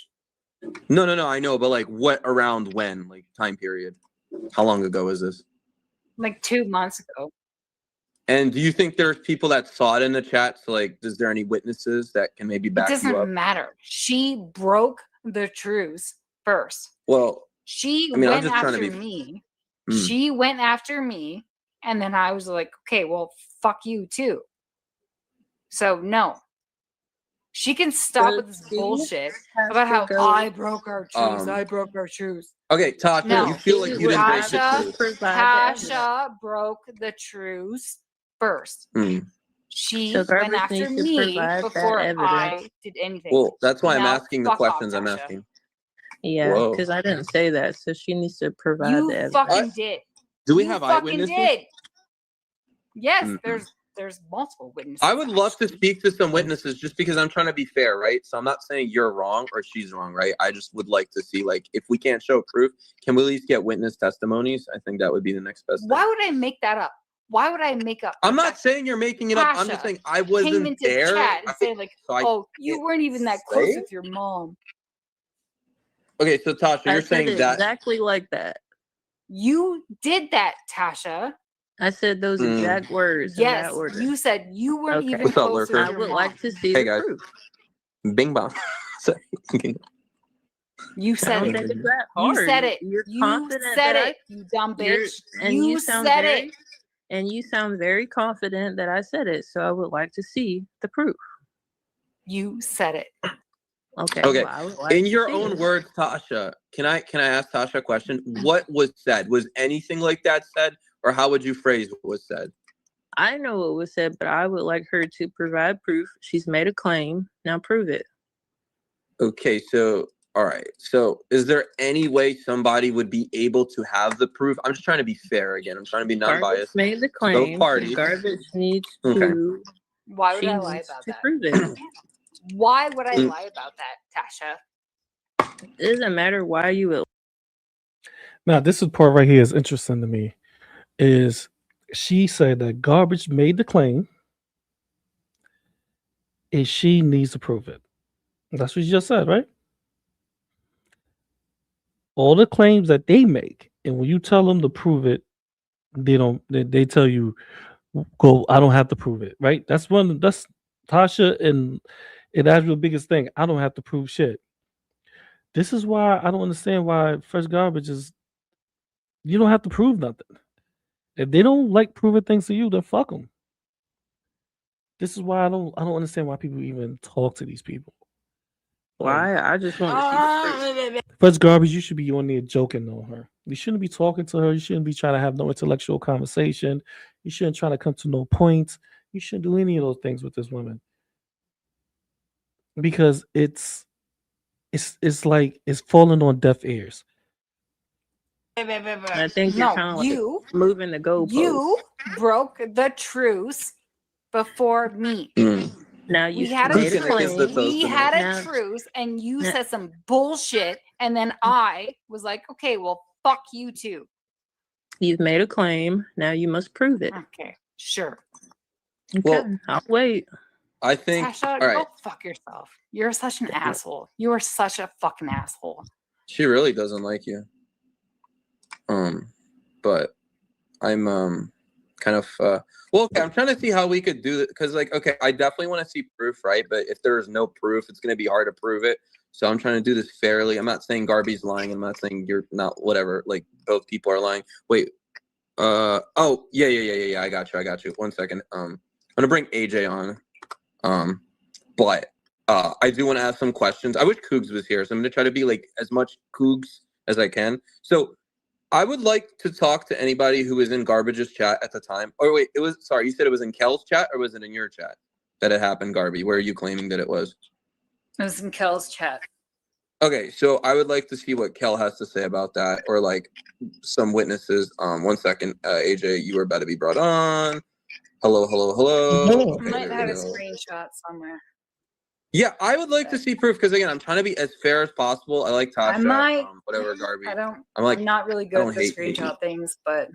No, I know, but like what around when? Like time period. How long ago is this? Like 2 months ago. And do you think there's people that saw it in the chat? So like, is there any witnesses that can maybe It back you up? doesn't matter. She broke the truce first. Well, She I mean, I'm went just trying to after be- me. Mm. She went after me. And then I was like, okay, well, fuck you too. So no. She can stop with this bullshit about how I broke our truce. I broke our truce. Okay, Tasha, No, you feel like you didn't break the Tasha, truce. Tasha broke the truce first. Mm. She So went Garbage after needs to me provide that before evidence. I did anything. Well, that's why I'm Now, asking the fuck off, questions I'm Tasha. asking. Yeah, Whoa. because I didn't say that, so she needs to provide You the evidence. fucking did. Do we You have fucking eyewitnesses? did. Yes, Mm-mm. there's multiple witnesses. I would love to speak to some witnesses just because I'm trying to be fair, right? So I'm not saying you're wrong or she's wrong, right? I just would like to see, like, if we can't show proof, can we at least get witness testimonies? I think that would be the next best thing. Why would I make that up? Why would I make up? I'm not saying you're making it up. I'm just Tasha saying I came wasn't into there. chat and say like, so I "Oh, you can't weren't even that say close it? with your mom." Okay, so Tasha, I you're said saying it that. exactly like that. You did that, Tasha. I said those Mm. exact words in Yes, that order. you said you weren't Okay. even What's up, close lurker? with I your would mom. like to see Hey, the guys. proof. Bing bong. Sorry. You I said don't it. think it's that You hard. said it. You're You confident said that it. You dumb you're- bitch. and You sound said very, it. and you sound very confident that I said it. So I would like to see the proof. You said it. Okay. Okay. Well, I would like In to your see own it. words, Tasha, can I ask Tasha a question? What was said? Was anything like that said? Or how would you phrase what was said? I know what was said, but I would like her to provide proof. She's made a claim. Now prove it. Okay, so all right. So is there any way somebody would be able to have the proof? I'm just trying to be fair again. I'm trying to be Garbage non-biased. made the Both claim. So parties. Garbage needs Okay. to. Why would She I lie needs about to that? prove it. Why would I Mm. lie about that, Tasha? It doesn't matter why you will. Now, this is part right here is interesting to me. Is she said that Garbage made the claim, and she needs to prove it. That's what you just said, right? All the claims that they make, and when you tell them to prove it, they don't. They tell you, "Go, I don't have to prove it." Right? That's one. That's Tasha, and that's your biggest thing. I don't have to prove shit. This is why I don't understand why Fresh Garbage is. You don't have to prove nothing. If they don't like proving things to you, then fuck them. This is why I don't understand why people even talk to these people. Why? I just want to see the proof. Fresh Garbage, you should be on there joking on her. You shouldn't be talking to her. You shouldn't be trying to have no intellectual conversation. You shouldn't try to come to no point. You shouldn't do any of those things with this woman. Because it's like it's falling on deaf ears. I think you're No, kind of like you moving the goalposts. You broke the truce before me. Now you We had made a a claim. truce. We had a Now- truce, and you now- said some bullshit, and then I was like, "Okay, well, fuck you too." You've made a claim. Now you must prove it. Okay, sure. Okay, Well, I'll wait. I think. Tasha, All right. go fuck yourself. You're such an asshole. You are such a fucking asshole. She really doesn't like you. But I'm kind of well, okay, I'm trying to see how we could do it because like okay, I definitely want to see proof, right? But if there's no proof, it's gonna be hard to prove it. So I'm trying to do this fairly. I'm not saying Garby's lying. I'm not saying you're not whatever. Like both people are lying. Wait. Oh yeah. I got you. 1 second. I'm gonna bring AJ on. But I do want to ask some questions. I wish Cougs was here, so I'm gonna try to be like as much Cougs as I can. So I would like to talk to anybody who was in Garbage's chat at the time. Oh wait, you said it was in Kel's chat or was it in your chat that it happened, Garby? Where are you claiming that it was? It was in Kel's chat. Okay, so I would like to see what Kel has to say about that, or like some witnesses. 1 second, AJ, you are about to be brought on. Hello, hello, hello. I Okay, might there have we a go. screenshot somewhere. Yeah, I would like to see proof because again, I'm trying to be as fair as possible. I like I Tasha. might. Whatever, Garby. I'm not really I good don't at the hate screenshot things, but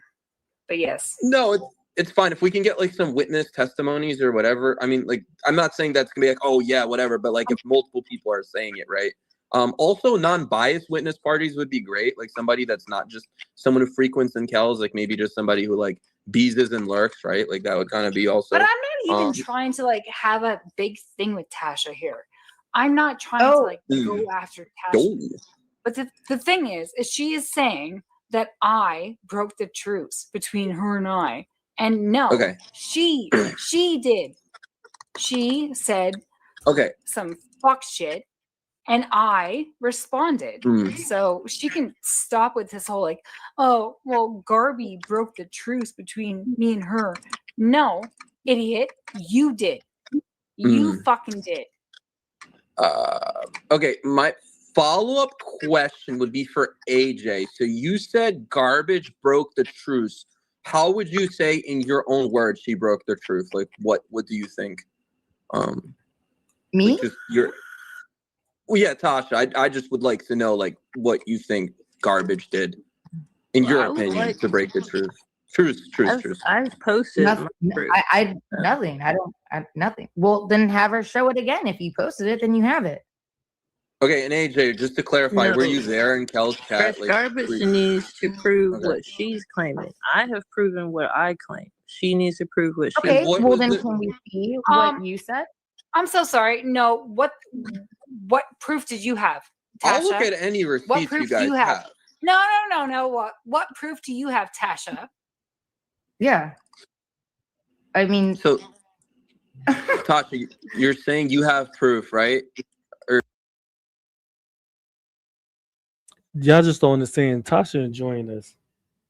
yes. No, it's fine if we can get like some witness testimonies or whatever. I mean, like I'm not saying that's gonna be like, oh yeah, whatever, but like if multiple people are saying it, right? Also non-biased witness parties would be great. Like somebody that's not just someone who frequents and Kells, like maybe just somebody who like beezes and lurks, right? Like that would kind of be also. But I'm not even trying to like have a big thing with Tasha here. I'm not trying to like go after Tasha. But the thing is she is saying that I broke the truce between her and I. And no, she did. She said some fuck shit and I responded. So she can stop with this whole like, oh, well, Garby broke the truce between me and her. No, idiot, you did. You fucking did. Okay, my follow-up question would be for AJ. So you said Garbage broke the truce. How would you say in your own words she broke the truth? Like what do you think? Me? Like just well, yeah, Tasha. I just would like to know like what you think Garbage did, in your opinion, to break the truth. Truth. I posted nothing. Nothing. Well, then have her show it again. If you posted it, then you have it. Okay, and AJ, just to clarify, were you there in Kel's chat? Fresh Garbage needs to prove what she's claiming. I have proven what I claim. She needs to prove what she. Okay, well then can we see what you said? I'm so sorry. No, what proof did you have, Tasha? I'll look at any receipts what proof you guys do you have? have. No. What proof do you have, Tasha? Yeah. I mean, so Tasha, you're saying you have proof, right? Or Y'all just don't understand. Tasha enjoying this.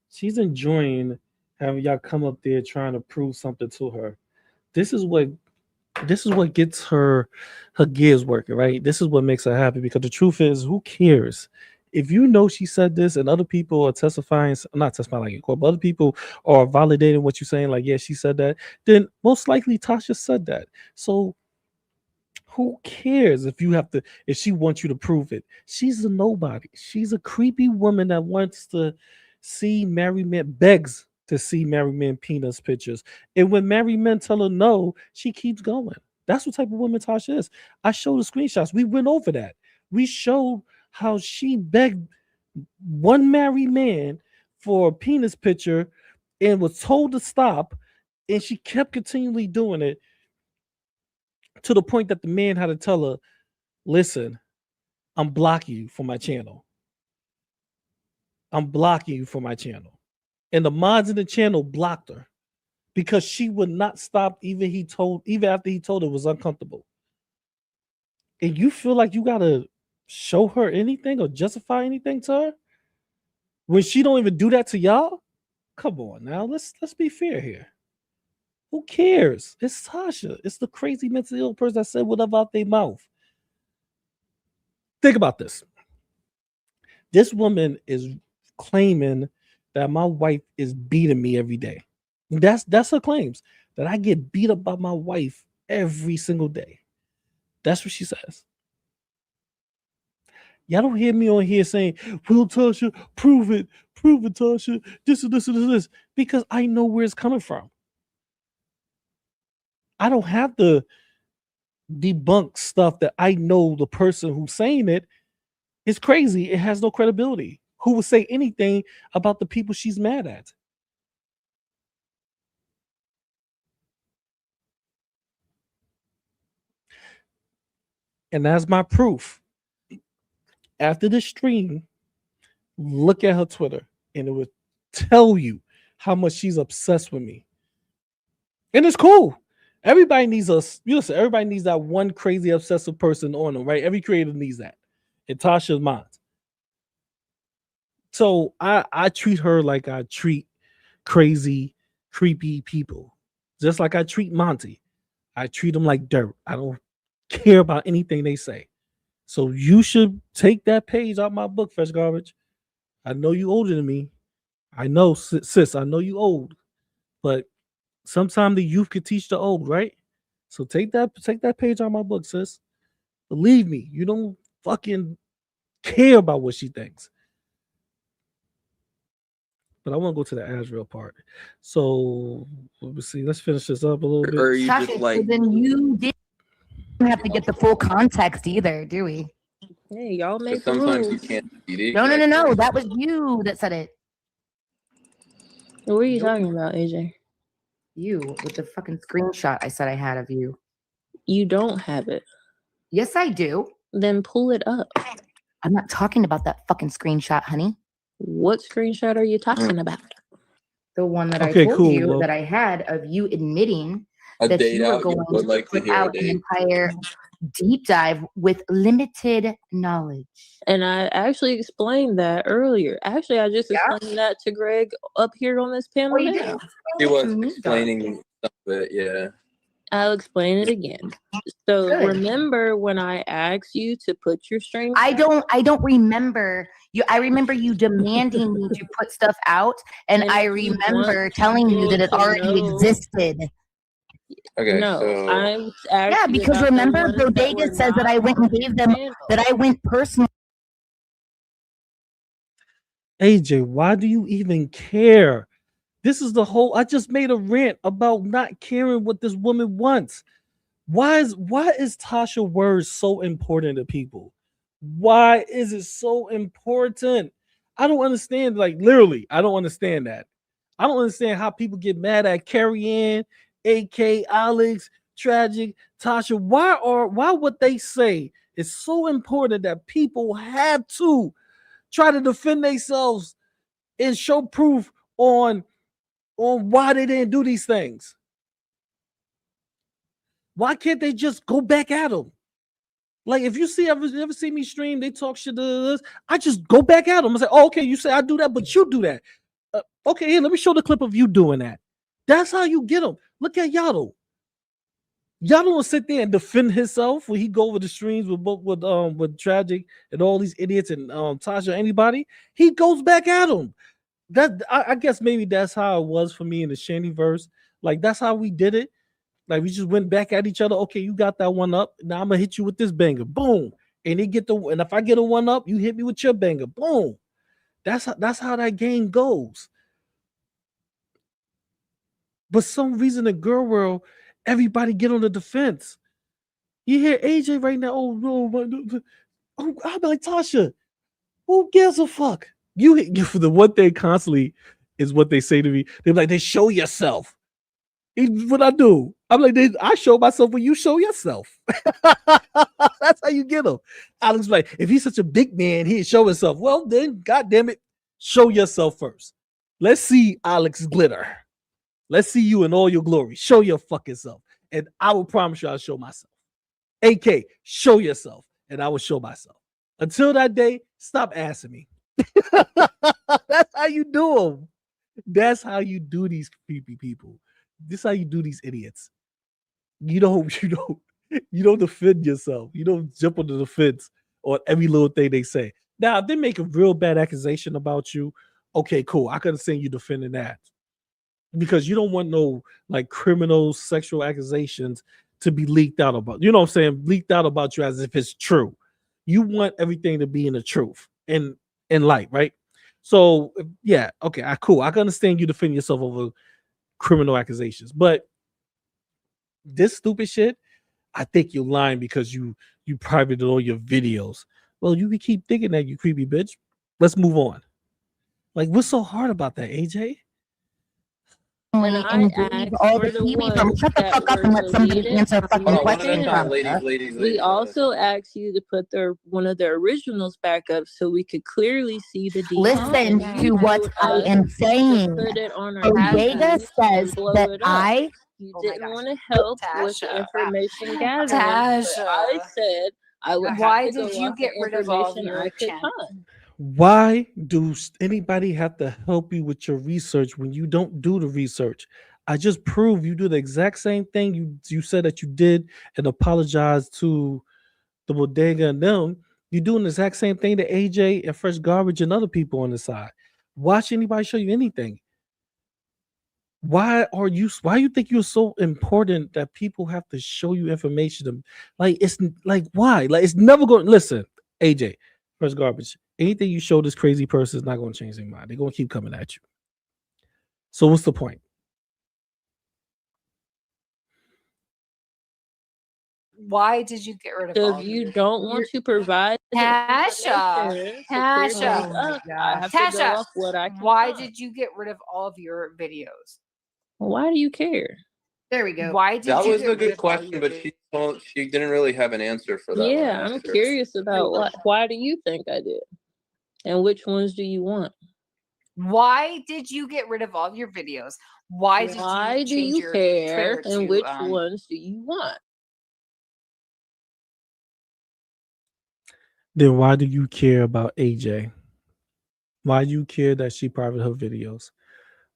She's enjoying having y'all come up there trying to prove something to her. This is what gets her gears working, right? This is what makes her happy because the truth is, who cares? If you know she said this and other people are testifying, not testifying like in court, but other people are validating what you're saying, like, yeah, she said that, then most likely Tasha said that. So who cares if she wants you to prove it? She's a nobody. She's a creepy woman that wants to see married men, begs to see married men penis pictures. And when married men tell her no, she keeps going. That's what type of woman Tasha is. I showed the screenshots. We went over that. We showed how she begged one married man for a penis picture and was told to stop, and she kept continually doing it to the point that the man had to tell her, listen, I'm blocking you from my channel. I'm blocking you from my channel. And the mods in the channel blocked her because she would not stop even after he told her it was uncomfortable. And you feel like you gotta show her anything or justify anything to her when she don't even do that to y'all? Come on now, let's be fair here. Who cares? It's Tasha. It's the crazy mentally ill person that said whatever out their mouth. Think about this. This woman is claiming that my wife is beating me every day. That's her claims, that I get beat up by my wife every single day. That's what she says. Y'all don't hear me on here saying, well, Tasha, prove it, Tasha, this and this and this, because I know where it's coming from. I don't have to debunk stuff that I know the person who's saying it is crazy. It has no credibility. Who would say anything about the people she's mad at? And that's my proof. After the stream, look at her Twitter, and it would tell you how much she's obsessed with me. And it's cool. Everybody needs everybody needs that one crazy obsessive person on them, right? Every creator needs that. And Tasha's mine. So I treat her like I treat crazy, creepy people. Just like I treat Monty. I treat them like dirt. I don't care about anything they say. So you should take that page out my book, Fresh Garbage. I know you older than me. I know, sis, I know you old, but sometimes the youth could teach the old, right? So take that page out my book, sis. Believe me, you don't fucking care about what she thinks. But I want to go to the Azrael part. So let me see. Let's finish this up a little bit. Or are you Tasha, just so like then you didn't have to get the full context either, do we? Hey, y'all make the sometimes you rules. can't see No. That was you that said it. What are you talking about, AJ? You with the fucking screenshot I said I had of you. You don't have it. Yes, I do. Then pull it up. I'm not talking about that fucking screenshot, honey. What screenshot are you talking about? The one that Okay, I told cool, you bro. that I had of you admitting a that date you were out? going You would to like to put hear a out an date. entire deep dive with limited knowledge. And I actually explained that earlier. Actually, I just Yeah? explained that to Greg up here on this panel Well, you now. didn't He explain it to was me, explaining some of it, yeah. I'll explain it again. So Good. remember when I asked you to put your strings I down? don't remember you. I remember you demanding me to put stuff out, and And I if you remember want telling you that people it to already know, existed. Okay, no, so I asked Yeah, you because about the remember, ones that Bodega were says that not I went and on gave your them, panel. that I went personally. AJ, why do you even care? This is the whole. I just made a rant about not caring what this woman wants. Why is Tasha words so important to people? Why is it so important? I don't understand. Like literally, I don't understand that. I don't understand how people get mad at Carrie Ann, AK, Alex, Tragic, Tasha. Why what they say is so important that people have to try to defend themselves and show proof on why they didn't do these things? Why can't they just go back at them? Like if you ever see me stream, they talk shit to this, I just go back at them and say, oh, okay, you say I do that, but you do that. Okay, here, let me show the clip of you doing that. That's how you get them. Look at Yaddle. Y'all don't sit there and defend himself when he go over the streams with Tragic and all these idiots and Tasha, anybody. He goes back at them. That I guess maybe that's how it was for me in the Shandy verse. Like that's how we did it. Like we just went back at each other. Okay, you got that one up. Now I'm gonna hit you with this banger. Boom. And if I get a one up, you hit me with your banger. Boom. That's how that game goes. But some reason in girl world, everybody get on the defense. You hear AJ right now. Oh no, I'm like Tasha. Who gives a fuck? You the one thing constantly is what they say to me. They're like, they show yourself. What I do, I'm like, I show myself when you show yourself. That's how you get them. Alex like, if he's such a big man, he'd show himself. Well, then, goddamn it, show yourself first. Let's see Alex glitter. Let's see you in all your glory. Show your fucking self, and I will promise you, I'll show myself. AK, show yourself, and I will show myself. Until that day, stop asking me. That's how you do them. That's how you do these creepy people. This is how you do these idiots. You don't defend yourself. You don't jump on the defense on every little thing they say. Now, if they make a real bad accusation about you, okay, cool. I could understand you defending that. Because you don't want no like criminal sexual accusations to be leaked out about. You know what I'm saying? Leaked out about you as if it's true. You want everything to be in the truth and in light, right? So yeah, okay, cool. I can understand you defending yourself over criminal accusations, but this stupid shit, I think you're lying because you privated all your videos. Well, you keep thinking that, you creepy bitch. Let's move on. Like, what's so hard about that, AJ? When I asked for the ones Shut the fuck up and let somebody answer a fucking question. Ladies, we also asked you to put one of the originals back up so we could clearly see the DM. Listen to what I am saying. Bodega says that You didn't want to help with the information gathering. Tasha. But I said I would Why have to did go you off get the rid of all information your I could channel? find. Why do anybody have to help you with your research when you don't do the research? I just proved you do the exact same thing you said that you did and apologize to the bodega and them, you're doing the exact same thing to AJ and Fresh Garbage and other people on the side. Why should anybody show you anything? Why you think you're so important that people have to show you information? Like, it's like, why? Like, it's never going to listen, AJ, Fresh Garbage. Anything you show this crazy person is not going to change their mind. They're going to keep coming at you. So what's the point? Why did you get rid of So all if you your- don't want to provide Tasha, information to Tasha, clear things up, I have to go Tasha, off what I can why find. did you get rid of all of your videos? Why do you care? There we go. Why did That you was get a rid good of all question, your but videos? she didn't really have an answer for that one. Yeah, I'm curious about why do you think I did? And which ones do you want? Why did you get rid of all of your videos? Why did you do change you your care? Twitter And to, which ones do you want? Then why do you care about AJ? Why do you care that she private her videos?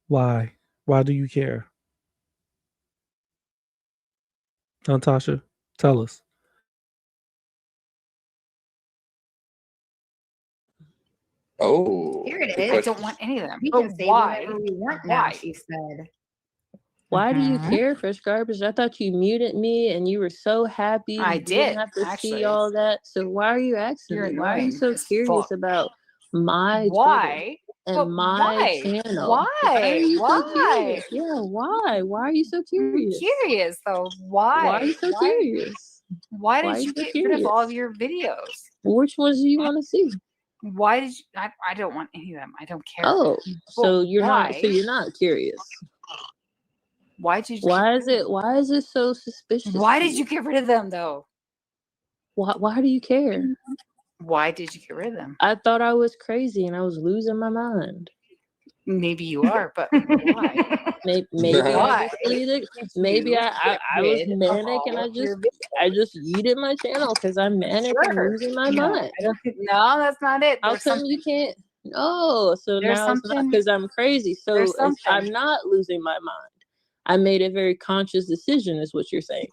Why? Why do you care? Natasha, tell us. Oh, Here it good is. I question. don't want any of them. We But can say why? whatever we want now, Why? she said. Why do you Mhm. care, Fresh Garbage? I thought you muted me and you were so happy. I You did, didn't have to actually. see all that. So why are you asking You're me? Why are you annoying so as curious fuck. about my Twitter Why? and But my why? channel? Why are Why? you so Why? curious? Yeah, why? Why are you so I'm curious? curious though. Why are you Why? so curious? Why Why did are you you so get rid of all of curious? your videos? Which ones do you want to see? Why did you? I don't want any of them. I don't care. Oh, so But you're not why? you're not curious. Why did you? Why is it so suspicious? Why to did you get rid of them though? Why do you care? Why did you get rid of them? I thought I was crazy and I was losing my mind. Maybe you are, but why? Maybe I Why? just needed. Did Maybe you I get was rid of manic and all of your videos? I just yeeted my channel because I'm manic and Sure. losing my No, mind. I don't think. No, that's not it. How There's come something. you can't? No, so There's now it's not something. because I'm crazy. So There's something. I'm not losing my mind. I made a very conscious decision, is what you're saying.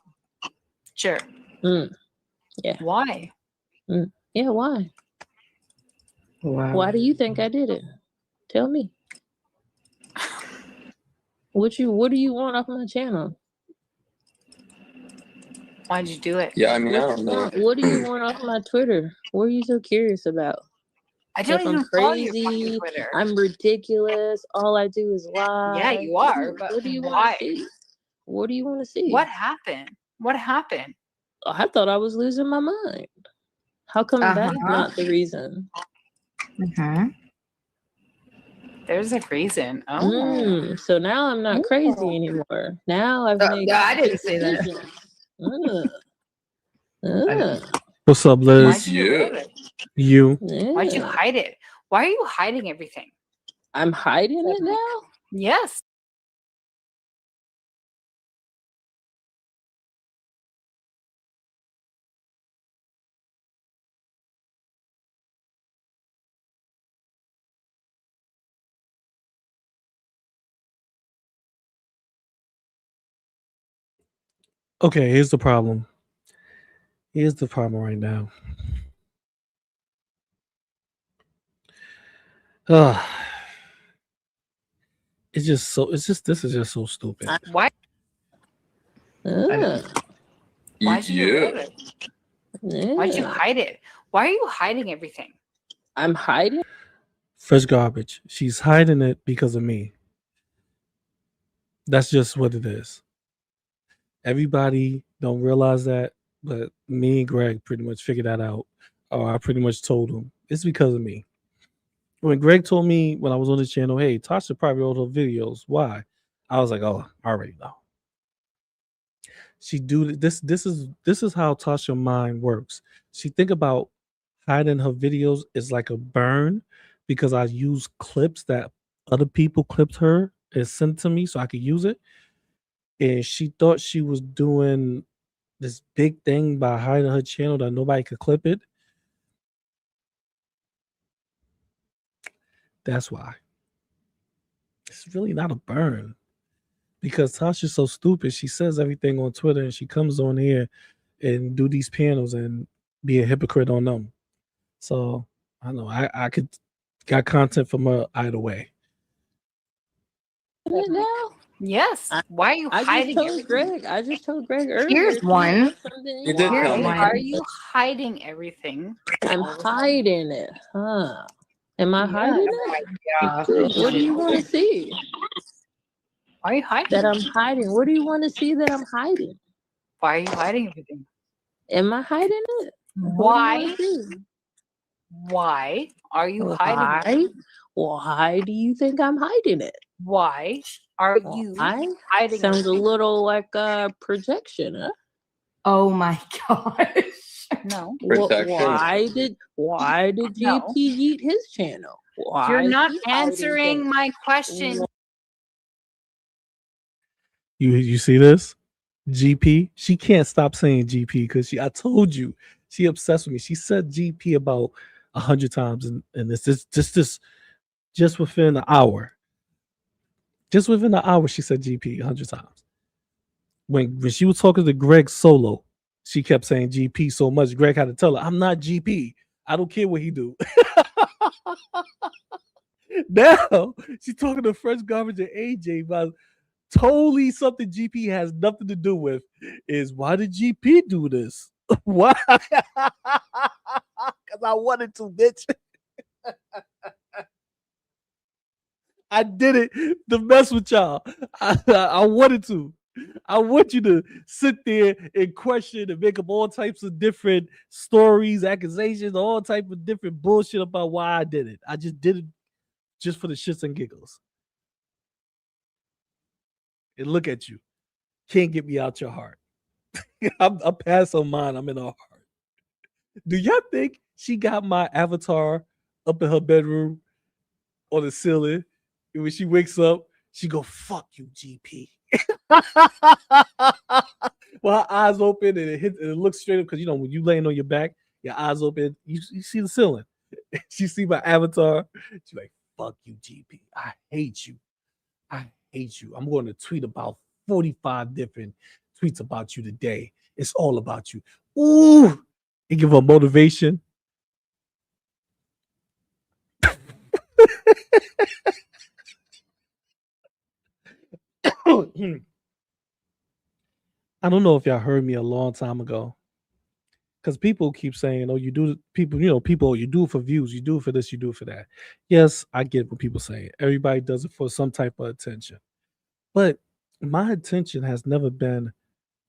Sure. Yeah. Why? Yeah. Why? Wow. Why do you think I did it? Tell me. What do you want off my channel? Why'd you do it? Yeah, I mean, I don't know. What do you want off my Twitter? What are you so curious about? I don't If I'm even follow your fucking crazy, Twitter. I'm ridiculous. All I do is lie. Yeah, you are. But What do you want why? to see? What do you want to see? What happened? What happened? I thought I was losing my mind. How come that's not the reason? There's a reason. Oh. So now I'm not crazy anymore. Now I've made. No, I didn't say that. decisions. What's up, Why'd Liz? you get rid of it? You. Why'd you hide it? Why are you hiding everything? I'm hiding it now? Yes. Okay, here's the problem. Here's the problem right now. This is just so stupid. Why? Why'd you get rid of it? Why'd you hide it? Why are you hiding everything? I'm hiding? Fresh Garbage. She's hiding it because of me. That's just what it is. Everybody don't realize that, but me and Greg pretty much figured that out. Or I pretty much told him it's because of me. When Greg told me when I was on the channel, hey, Tasha probably wrote her videos. Why? I was like, oh, I already know. She do this. This is how Tasha mind works. She think about hiding her videos is like a burn because I use clips that other people clipped her and sent to me so I could use it. And she thought she was doing this big thing by hiding her channel that nobody could clip it. That's why. It's really not a burn. Because Tasha's so stupid. She says everything on Twitter and she comes on here and do these panels and be a hypocrite on them. So I know I could got content from her either way. Now? Yes. Why are you I just hiding told everything? Greg. I just told Greg earlier. Here's if you one. want something, You did Why tell me. are you hiding everything? I'm hiding it, huh? Am I hiding it? Yeah. What do you want to see? Why are you hiding? That I'm hiding. What do you want to see that I'm hiding? Why are you hiding everything? Am I hiding it? Why? Why are you hiding it? Why do you think I'm hiding it? Why are you hiding Sounds everything? a little like a projection, huh? Oh my gosh. No. Why did GP No. eat his channel? Why You're is not he hiding answering things? my question. You see this? GP, she can't stop saying GP because I told you she obsessed with me. She said GP about 100 times and this just within an hour. Just within an hour, she said GP 100 times. When she was talking to Greg solo, she kept saying GP so much. Greg had to tell her, "I'm not GP. I don't care what he do." Now she's talking to Fresh Garbage and AJ about totally something GP has nothing to do with. Is why did GP do this? Why? Because I wanted to, bitch. I did it to mess with y'all. I wanted to. I want you to sit there and question and make up all types of different stories, accusations, all type of different bullshit about why I did it. I just did it just for the shits and giggles. And look at you. Can't get me out your heart. I'm past on mine. I'm in her heart. Do y'all think she got my avatar up in her bedroom on the ceiling? And when she wakes up, she go, "Fuck you, GP." Well, her eyes open and it looks straight up because when you laying on your back, your eyes open, you see the ceiling. She see my avatar. She's like, "Fuck you, GP. I hate you. I hate you. I'm going to tweet about 45 different tweets about you today. It's all about you." Ooh, and give her motivation. I don't know if y'all heard me a long time ago. Because people keep saying, "Oh, you do people, you do it for views, you do it for this, you do it for that." Yes, I get what people say. Everybody does it for some type of attention. But my attention has never been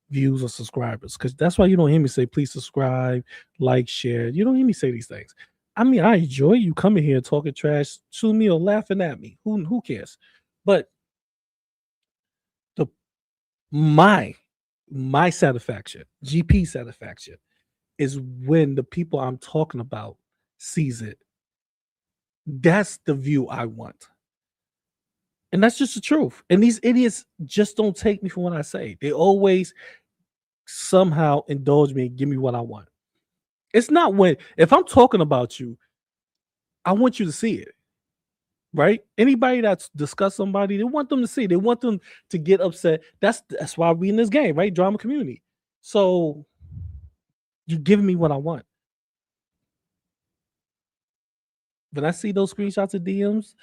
views or subscribers. Because that's why you don't hear me say, "Please subscribe, like, share." You don't hear me say these things. I mean, I enjoy you coming here talking trash to me or laughing at me. Who cares? But my satisfaction, GP satisfaction, is when the people I'm talking about sees it. That's the view I want. And that's just the truth. And these idiots just don't take me for what I say. They always somehow indulge me and give me what I want. It's not if I'm talking about you, I want you to see it. Right? Anybody that's discussed somebody, they want them to see. They want them to get upset. That's why we in this game, right? Drama community. So you give me what I want. When I see those screenshots of DMs,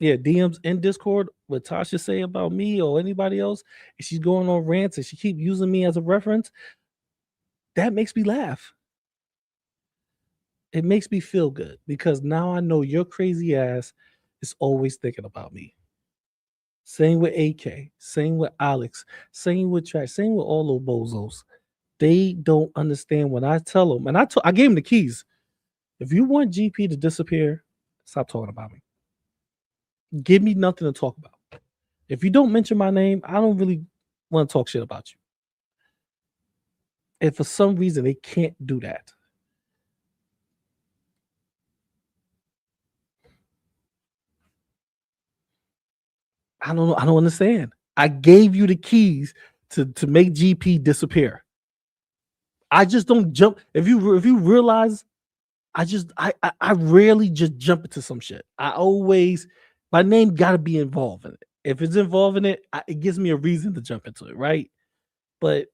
DMs in Discord, what Tasha say about me or anybody else, and she's going on rants and she keep using me as a reference, that makes me laugh. It makes me feel good because now I know your crazy ass is always thinking about me. Same with AK, same with Alex, same with Trash, same with all those bozos. They don't understand when I tell them, and I gave them the keys. If you want GP to disappear, stop talking about me. Give me nothing to talk about. If you don't mention my name, I don't really want to talk shit about you. And for some reason, they can't do that. I don't know. I don't understand. I gave you the keys to make GP disappear. I just don't jump. If you realize, I rarely just jump into some shit. I always, my name got to be involved in it. If it's involved in it, it gives me a reason to jump into it, right? But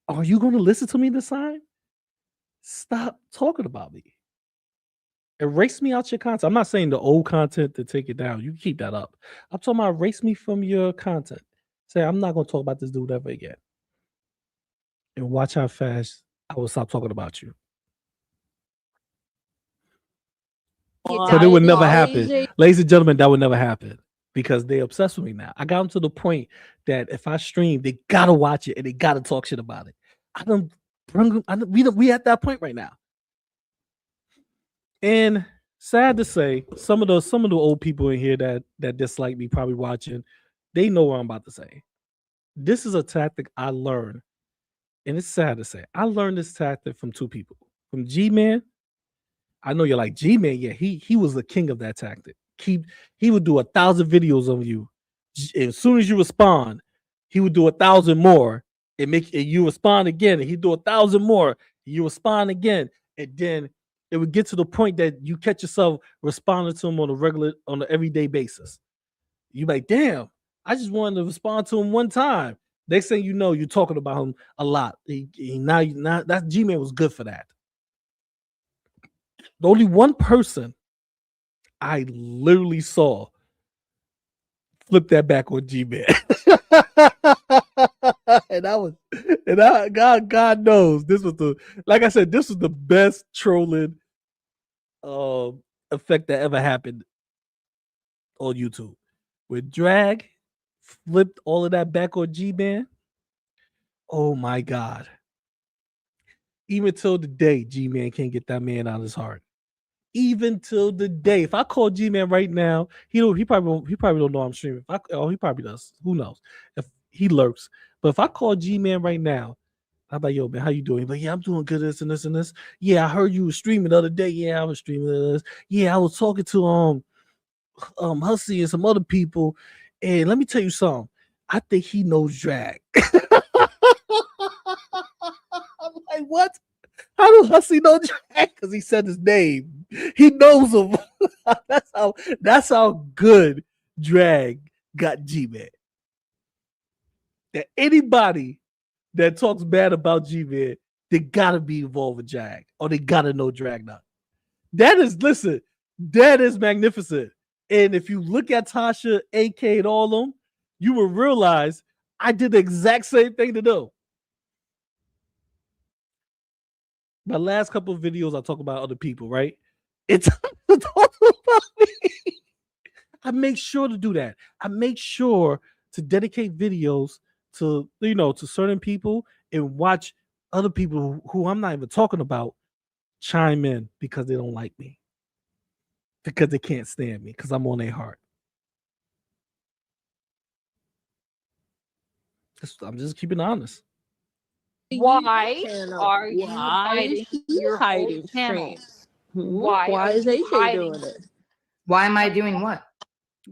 Are you going to listen to me this time? Stop talking about me. Erase me out your content. I'm not saying the old content to take it down. You keep that up. I'm talking about erase me from your content. Say, I'm not going to talk about this dude ever again. And watch how fast I will stop talking about you. But it would never happen. Ladies and gentlemen, that would never happen because they're obsessed with me now. I got them to the point that if I stream, they got to watch it and they got to talk shit about it. I don't bring them. We at that point right now. And sad to say, some of the old people in here that dislike me probably watching, they know what I'm about to say. This is a tactic I learned, and it's sad to say. I learned this tactic from two people. From G-Man. I know you're like, G-Man, yeah, he was the king of that tactic. He would do 1,000 videos of you. As soon as you respond, he would do 1,000 more. And you respond again, and he'd do 1,000 more. You respond again, and then it would get to the point that you catch yourself responding to him on an everyday basis. You like, damn, I just wanted to respond to him one time. Next thing you know, you're talking about him a lot. That G-Man was good for that. The only one person I literally saw flip that back on G-Man. God knows this was like I said, this was the best trolling effect that ever happened on YouTube. When Drag flipped all of that back on G-Man, oh my God. Even till the day, G-Man can't get that man out of his heart. Even till the day. If I call G-Man right now, he probably don't know I'm streaming. He probably does. Who knows? If he lurks. But if I call G-Man right now, I'm like, yo, man, how you doing? He's like, yeah, I'm doing good, this and this and this. Yeah, I heard you were streaming the other day. Yeah, I was streaming this. Yeah, I was talking to Hussy and some other people. And let me tell you something. I think he knows Drag. I'm like, what? How does Hussy know Drag? Because he said his name. He knows him. That's how good Drag got G-Man. That anybody that talks bad about G-Man, they gotta be involved with Drag, or they gotta know Drag now. That is magnificent. And if you look at Tasha, AK, and all of them, you will realize I did the exact same thing to them. My last couple of videos, I talk about other people, right? It's talk about me. I make sure to do that. I make sure to dedicate videos to certain people and watch other people who I'm not even talking about chime in because they don't like me, because they can't stand me, because I'm on their heart. I'm just keeping honest. Why are you hiding your whole channel? Why is AJ doing it? Why am I doing what?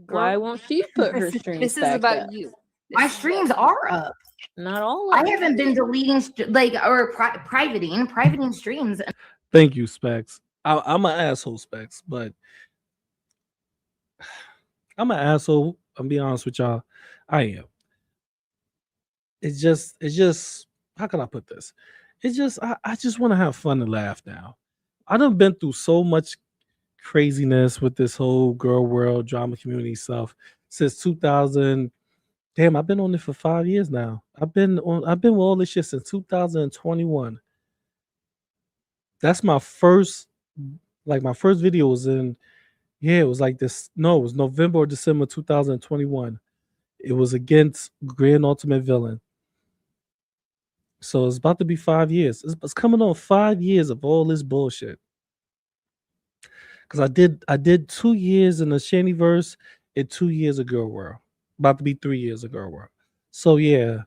Why won't she put her streams This is back about up? you. My streams are up. Not all. I haven't been deleting privating streams. Thank you, Specs. I'm an asshole, Specs, but I'm an asshole. I'm being honest with y'all. I am. It's just how can I put this? It's just I just want to have fun and laugh now. I done been through so much craziness with this whole girl world drama community stuff since 2000. Damn, I've been on it for 5 years now. I've been with all this shit since 2021. That's my first video was in, it was like this. No, it was November or December 2021. It was against Grand Ultimate Villain. So it's about to be 5 years. It's coming on 5 years of all this bullshit. Because I did 2 years in the Shantyverse and 2 years of Girl World. About to be 3 years of Girl World. So yeah,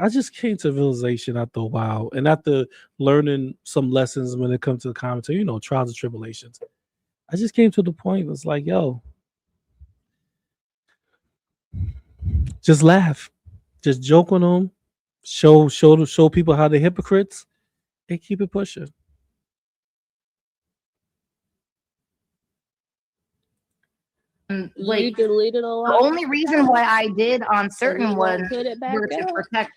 I just came to realization after a while, and after learning some lessons when it comes to the commentary, trials and tribulations. I just came to the point. It's like, yo, just laugh, just joke on them, show people how they're hypocrites, and keep it pushing. Like, you deleted a lot. The only reason why I did on certain ones put it back were to up? protect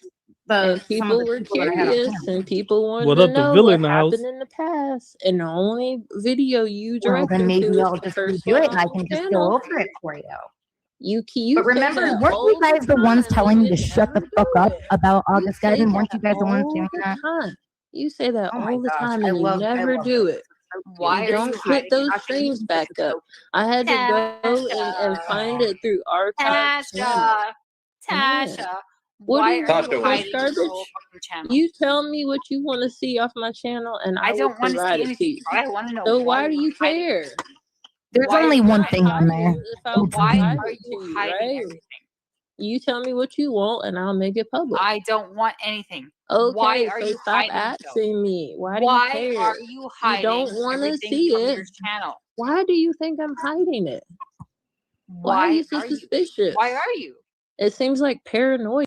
And some of people the were people that I had on curious, camera. and people wanted What to up, the know villain what in the house? happened in the past. And the only video you Well, then directing maybe to is I'll the just first redo one it and I on can the just go channel. over it for you. You But say remember, that weren't you all the guys the ones time, telling me and to you shut the never fuck do up it. about You August say Edmond? that Weren't you guys the ones all doing the that? time. You say that Oh my all the gosh, time, I and you love never this. do it. Why You are don't you put hiding those it? streams back up. I had to go and find it through archive channels. Tasha, What why is are Tasha, you what? hiding your whole garbage? fucking channel? You tell me what you want to see off my channel, and I I will don't want to provide see it to anything. you. I want to know So why why do you're you hiding care? it. There's Why only are you one hiding thing on it? there. If I would Why provide are it to you you, hiding right? everything? You tell me what you want, and I'll make it public. I don't want anything. Okay, Why are so you stop hiding it though? asking me. Why Why do you care? are you You hiding don't want to everything see from it. your channel? Why do you think I'm hiding it? Why are Why you so are you? suspicious? Why are you? It seems like paranoia.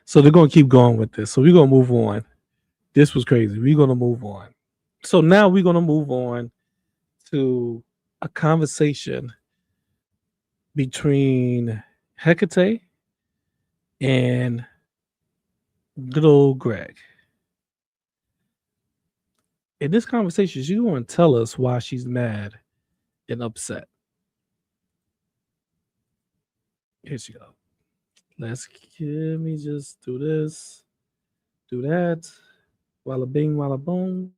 So they're gonna keep going with this. So we're gonna move on. This was crazy. We're gonna move on. So now we're gonna move on to a conversation between Hecate and good old Greg. In this conversation, she's going to tell us why she's mad and upset. Here she goes. Let me just do this, do that. Walla bing, walla boom.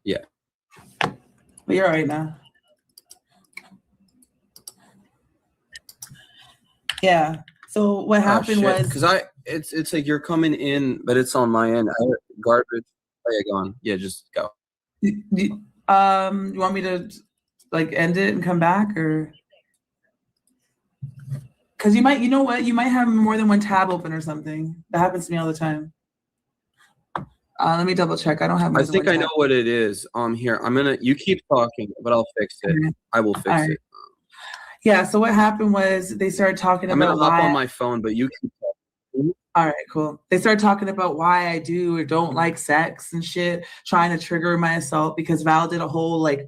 Yeah. But you're all right now. Yeah. So what happened was because it's like you're coming in, but it's on my end. Garbage. Oh, yeah, go on. Yeah, just go. you want me to like end it and come back, or because you know what, you might have more than one tab open or something. That happens to me all the time. Let me double check. I don't have more I than think one I tab. know what it is. Here, you keep talking, but I'll fix it. Okay. I will fix All right. it. Yeah, so what happened was they started talking I'm about gonna hop why. on my phone, but you keep talking. All right, cool. They started talking about why I do or don't like sex and shit, trying to trigger my assault because Val did a whole like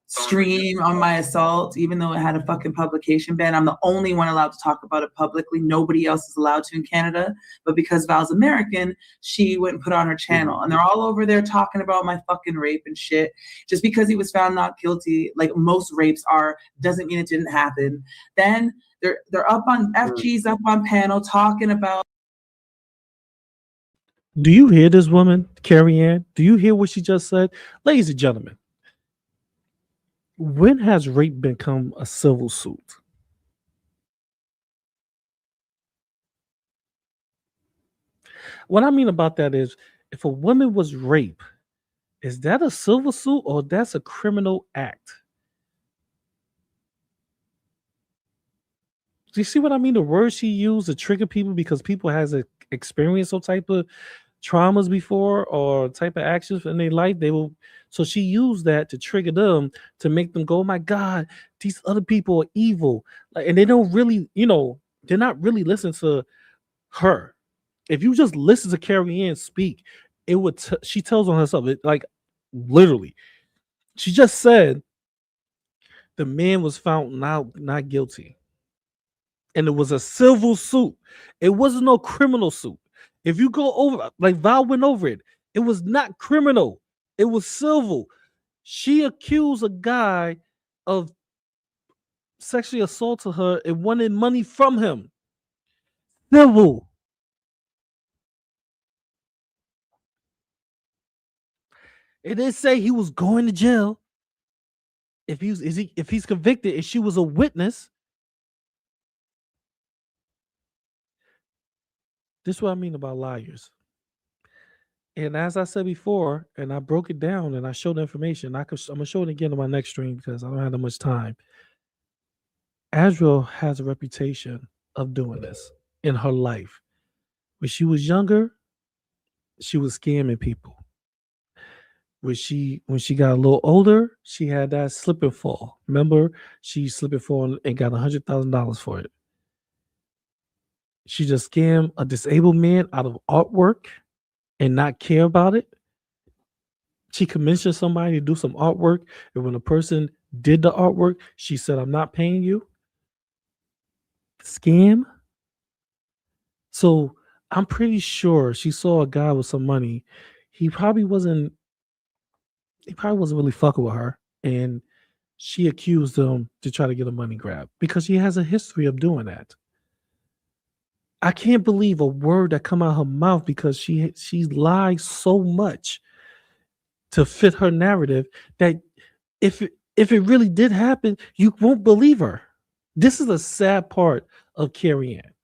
stream on my assault, even though it had a fucking publication ban. I'm the only one allowed to talk about it publicly. Nobody else is allowed to in Canada. But because Val's American, she went and put it on her channel. And they're all over there talking about my fucking rape and shit. Just because he was found not guilty, like most rapes are, doesn't mean it didn't happen. Then they're up on FG's up on panel talking about. Do you hear this woman, Carrie Ann? Do you hear what she just said? Ladies and gentlemen, when has rape become a civil suit? What I mean about that is, if a woman was raped, is that a civil suit or that's a criminal act? Do you see what I mean? The words she used to trigger people because people has experienced some type of traumas before or type of actions in their life. So she used that to trigger them to make them go, oh my God, these other people are evil. Like, and they don't really, they're not really listening to her. If you just listen to Carrie Ann speak, it would. She tells on herself. Like literally, she just said the man was found not guilty, and it was a civil suit. It wasn't no criminal suit. If you go over, like Val went over it, it was not criminal. It was civil. She accused a guy of sexually assaulting her and wanted money from him. Civil. It didn't say he was going to jail. If he's convicted and she was a witness. This is what I mean about liars. And as I said before, and I broke it down and I showed the information, I'm gonna show it again on my next stream because I don't have that much time. Azrael has a reputation of doing this in her life. When she was younger, she was scamming people. When she got a little older, she had that slip and fall. Remember, she slipped and fall and got $100,000 for it. She just scammed a disabled man out of artwork and not care about it. She commissioned somebody to do some artwork, and when the person did the artwork, she said, "I'm not paying you." Scam. So I'm pretty sure she saw a guy with some money. He probably wasn't. He probably wasn't really fucking with her, and she accused him to try to get a money grab because she has a history of doing that. I can't believe a word that come out her mouth because she lies so much to fit her narrative that if it really did happen, you won't believe her. This is a sad part of Carrie Ann.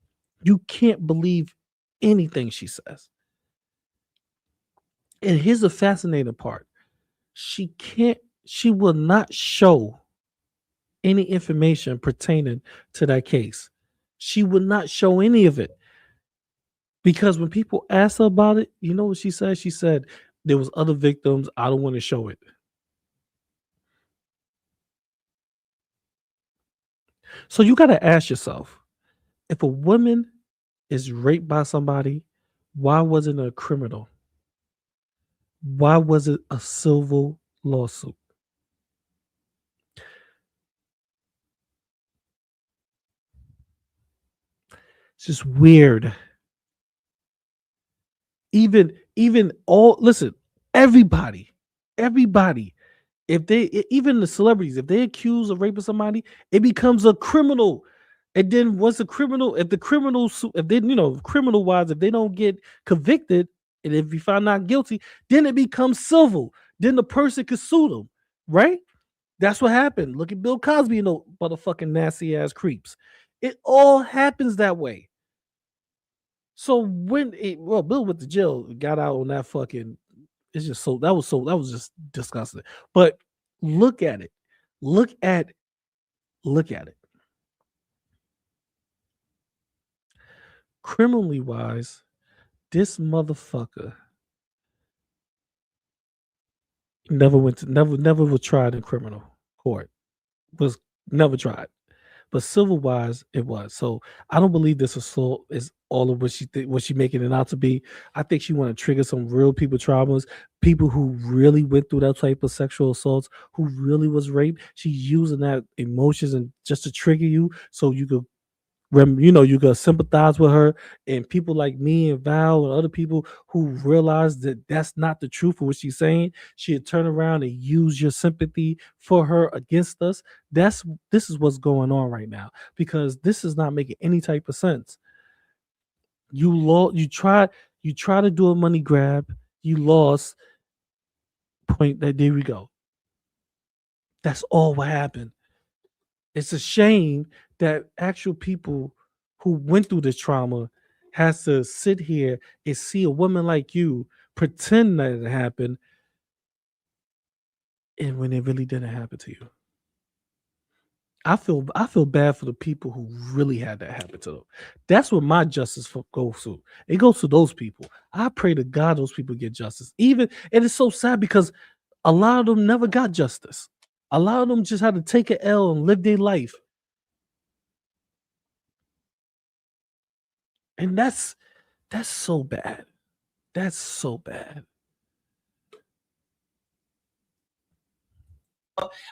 You can't believe anything she says. And here's the fascinating part. She will not show any information pertaining to that case. She would not show any of it. Because when people ask her about it, you know what she said? She said, there was other victims. I don't want to show it. So you got to ask yourself, if a woman is raped by somebody, why wasn't it a criminal? Why was it a civil lawsuit? It's just weird. Even all, listen, everybody, if they, even the celebrities, if they accuse of raping somebody, it becomes a criminal. And then once the criminal, if they, criminal wise, if they don't get convicted, and if you find not guilty, then it becomes civil. Then the person could sue them, right? That's what happened. Look at Bill Cosby and those motherfucking nasty ass creeps. It all happens that way. So when Bill went to jail, got out on that fucking, it's just that was just disgusting. But look at it. Look at it. Criminally wise, this motherfucker never was tried in criminal court. Was never tried. But civil wise, it was. So I don't believe this assault is all of what she making it out to be. I think she want to trigger some real people traumas, people who really went through that type of sexual assaults, who really was raped. She's using that emotions and just to trigger you, so you could, you could sympathize with her. And people like me and Val and other people who realize that that's not the truth of what she's saying, she'd turn around and use your sympathy for her against us. This is what's going on right now, because this is not making any type of sense. You try to do a money grab, you lost. Point that, there we go. That's all what happened. It's a shame that actual people who went through this trauma has to sit here and see a woman like you pretend that it happened, and when it really didn't happen to you. I feel bad for the people who really had that happen to them. That's what my justice goes to. It goes to those people. I pray to God those people get justice. And it's so sad because a lot of them never got justice. A lot of them just had to take an L and live their life. And that's so bad. That's so bad.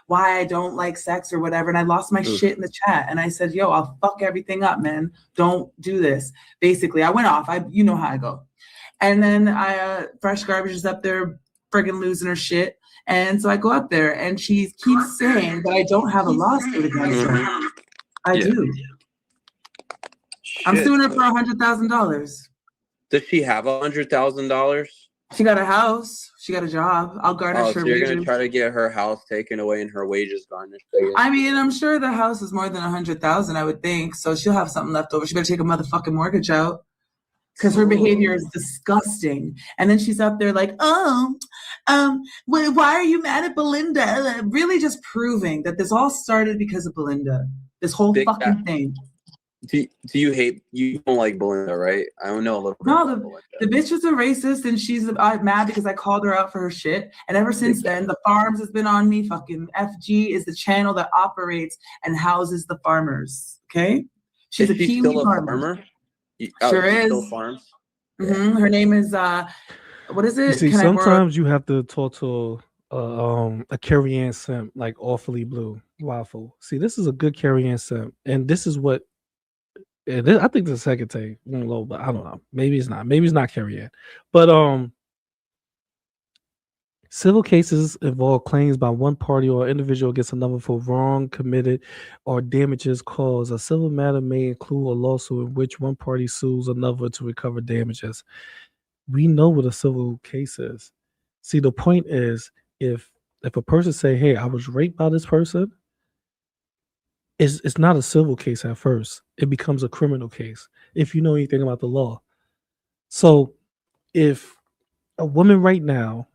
Why I don't like sex or whatever, and I lost my shit in the chat, and I said, yo, I'll fuck everything up, man, don't do this. Basically, I went off. You know how I go. And then Fresh Garbage is up there friggin' losing her shit, and so I go up there, and she keeps saying that I don't have a lawsuit against her. I do. I'm suing her for $100,000. Does she have $100,000? She got a house. She got a job. I'll garnish her so you're wages. gonna try to get her house taken away and her wages garnished. I mean, I'm sure the house is more than $100,000, I would think. So she'll have something left over. She better take a motherfucking mortgage out, because her behavior is disgusting. And then she's up there like, why are you mad at Belinda? Really just proving that this all started because of Belinda. This whole fucking thing. Do you don't like Belinda, right? I don't know a little bit about Belinda. The bitch is a racist, and she's mad because I called her out for her shit. And ever since then, the farms has been on me. Fucking FG is the channel that operates and houses the farmers. Okay, she's a Kiwi farmer. Sure is. Still farms. Her name is what is You it? see, Can I borrow? sometimes you have to talk to a Carrie Ann simp like Awfully Blue Waffle. See, this is a good Carrie Ann simp, and this is what I think the second take low, but I don't know. Maybe it's not. Maybe it's not Carrie Ann, but civil cases involve claims by one party or individual against another for wrong committed or damages caused. A civil matter may include a lawsuit in which one party sues another to recover damages. We know what a civil case is. See, the point is, if a person say, "Hey, I was raped by this person," it's not a civil case at first. It becomes a criminal case if you know anything about the law. So, if a woman right now,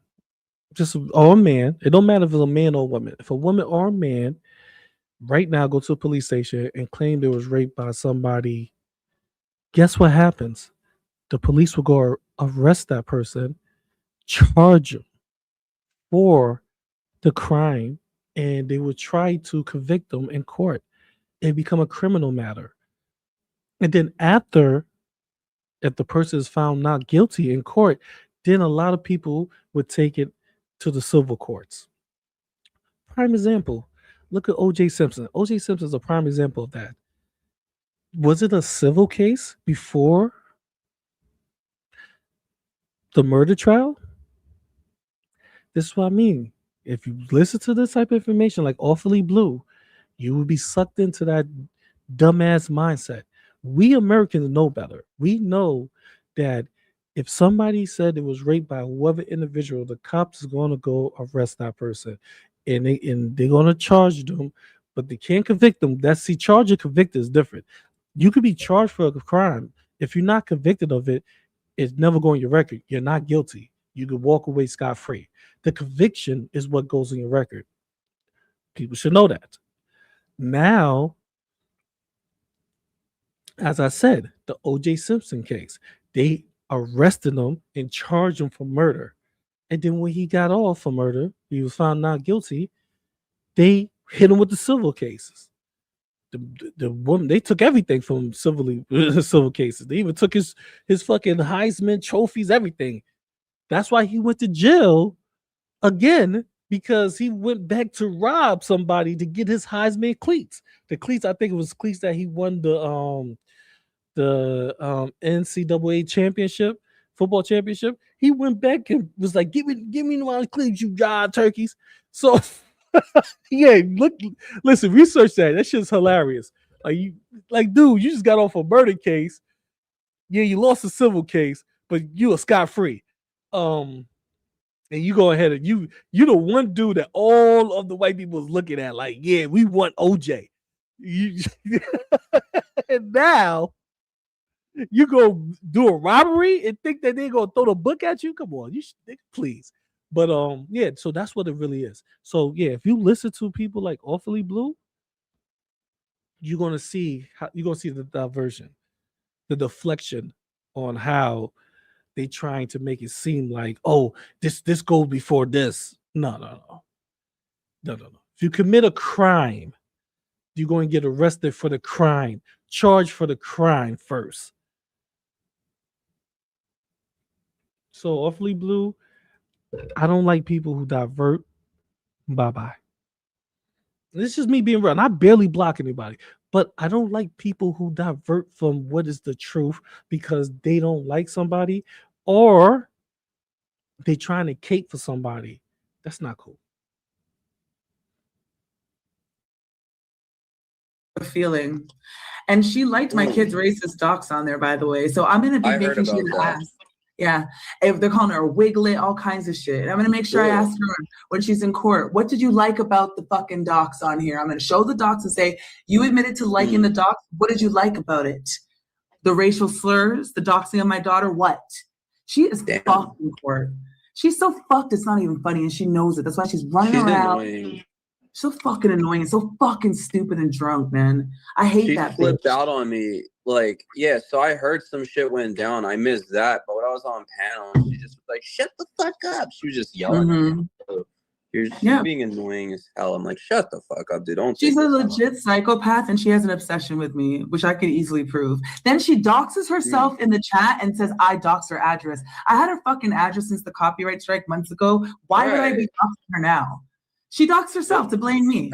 or a man, it don't matter if it's a man or a woman. If a woman or a man right now go to a police station and claim they was raped by somebody, guess what happens? The police will go arrest that person, charge them for the crime, and they will try to convict them in court and become a criminal matter. And then after, if the person is found not guilty in court, then a lot of people would take it to the civil courts. Prime example, look at O.J. Simpson. O.J. Simpson is a prime example of that. Was it a civil case before the murder trial? This is what I mean. If you listen to this type of information like Awfully Blue, you will be sucked into that dumbass mindset. We Americans know better. We know that if somebody said it was raped by whoever individual, the cops is going to go arrest that person, and they're going to charge them, but they can't convict them. Charge and convict is different. You could be charged for a crime. If you're not convicted of it, it's never going on your record. You're not guilty. You could walk away scot-free. The conviction is what goes in your record. People should know that. Now, as I said, the O.J. Simpson case, they arrested him and charged him for murder. And then when he got off for murder, he was found not guilty, they hit him with the civil cases. The woman, they took everything from civil cases. They even took his fucking Heisman trophies, everything. That's why he went to jail again, because he went back to rob somebody to get his Heisman cleats. The cleats, I think it was cleats that he won the NCAA championship, football championship. He went back and was like, give me my cleats, you jive turkeys. So yeah, listen, research that. That shit's hilarious. Dude, you just got off a murder case. Yeah, you lost a civil case, but you are scot-free. And you go ahead and you the one dude that all of the white people was looking at, like, yeah, we want OJ. And now you go do a robbery and think that they're gonna throw the book at you? Come on, please. But yeah, so that's what it really is. So yeah, if you listen to people like Awfully Blue, you're gonna see the diversion, the deflection on how they trying to make it seem like, oh, this goes before this. No. If you commit a crime, you're going to get arrested for the crime, charged for the crime first. So Awfully Blue, I don't like people who divert. Bye-bye. This is just me being real. And I barely block anybody, but I don't like people who divert from what is the truth because they don't like somebody, or they trying to cape for somebody. That's not cool. Feeling. And she liked my kids' racist docs on there, by the way. So I'm gonna be making sure to ask. Yeah, if they're calling her a wiglet, all kinds of shit. I'm gonna make sure I ask her when she's in court, what did you like about the fucking docs on here? I'm gonna show the docs and say, you admitted to liking the docs. What did you like about it? The racial slurs, the doxing of my daughter, what? She is fucked in court. She's so fucked, it's not even funny, and she knows it. That's why she's running around. Annoying. So fucking annoying and so fucking stupid and drunk, man. I hate that bitch. She flipped out on me. Like, yeah, so I heard some shit went down. I missed that. But when I was on panel, she just was like, shut the fuck up. She was just yelling at me. You're just Yeah. being annoying as hell. I'm like, shut the fuck up, dude. Don't She's take a this legit psychopath and she has an obsession with me, which I could easily prove. Then she doxes herself in the chat and says, I doxed her address. I had her fucking address since the copyright strike months ago. Why would I be doxing her now? She doxed herself to blame me.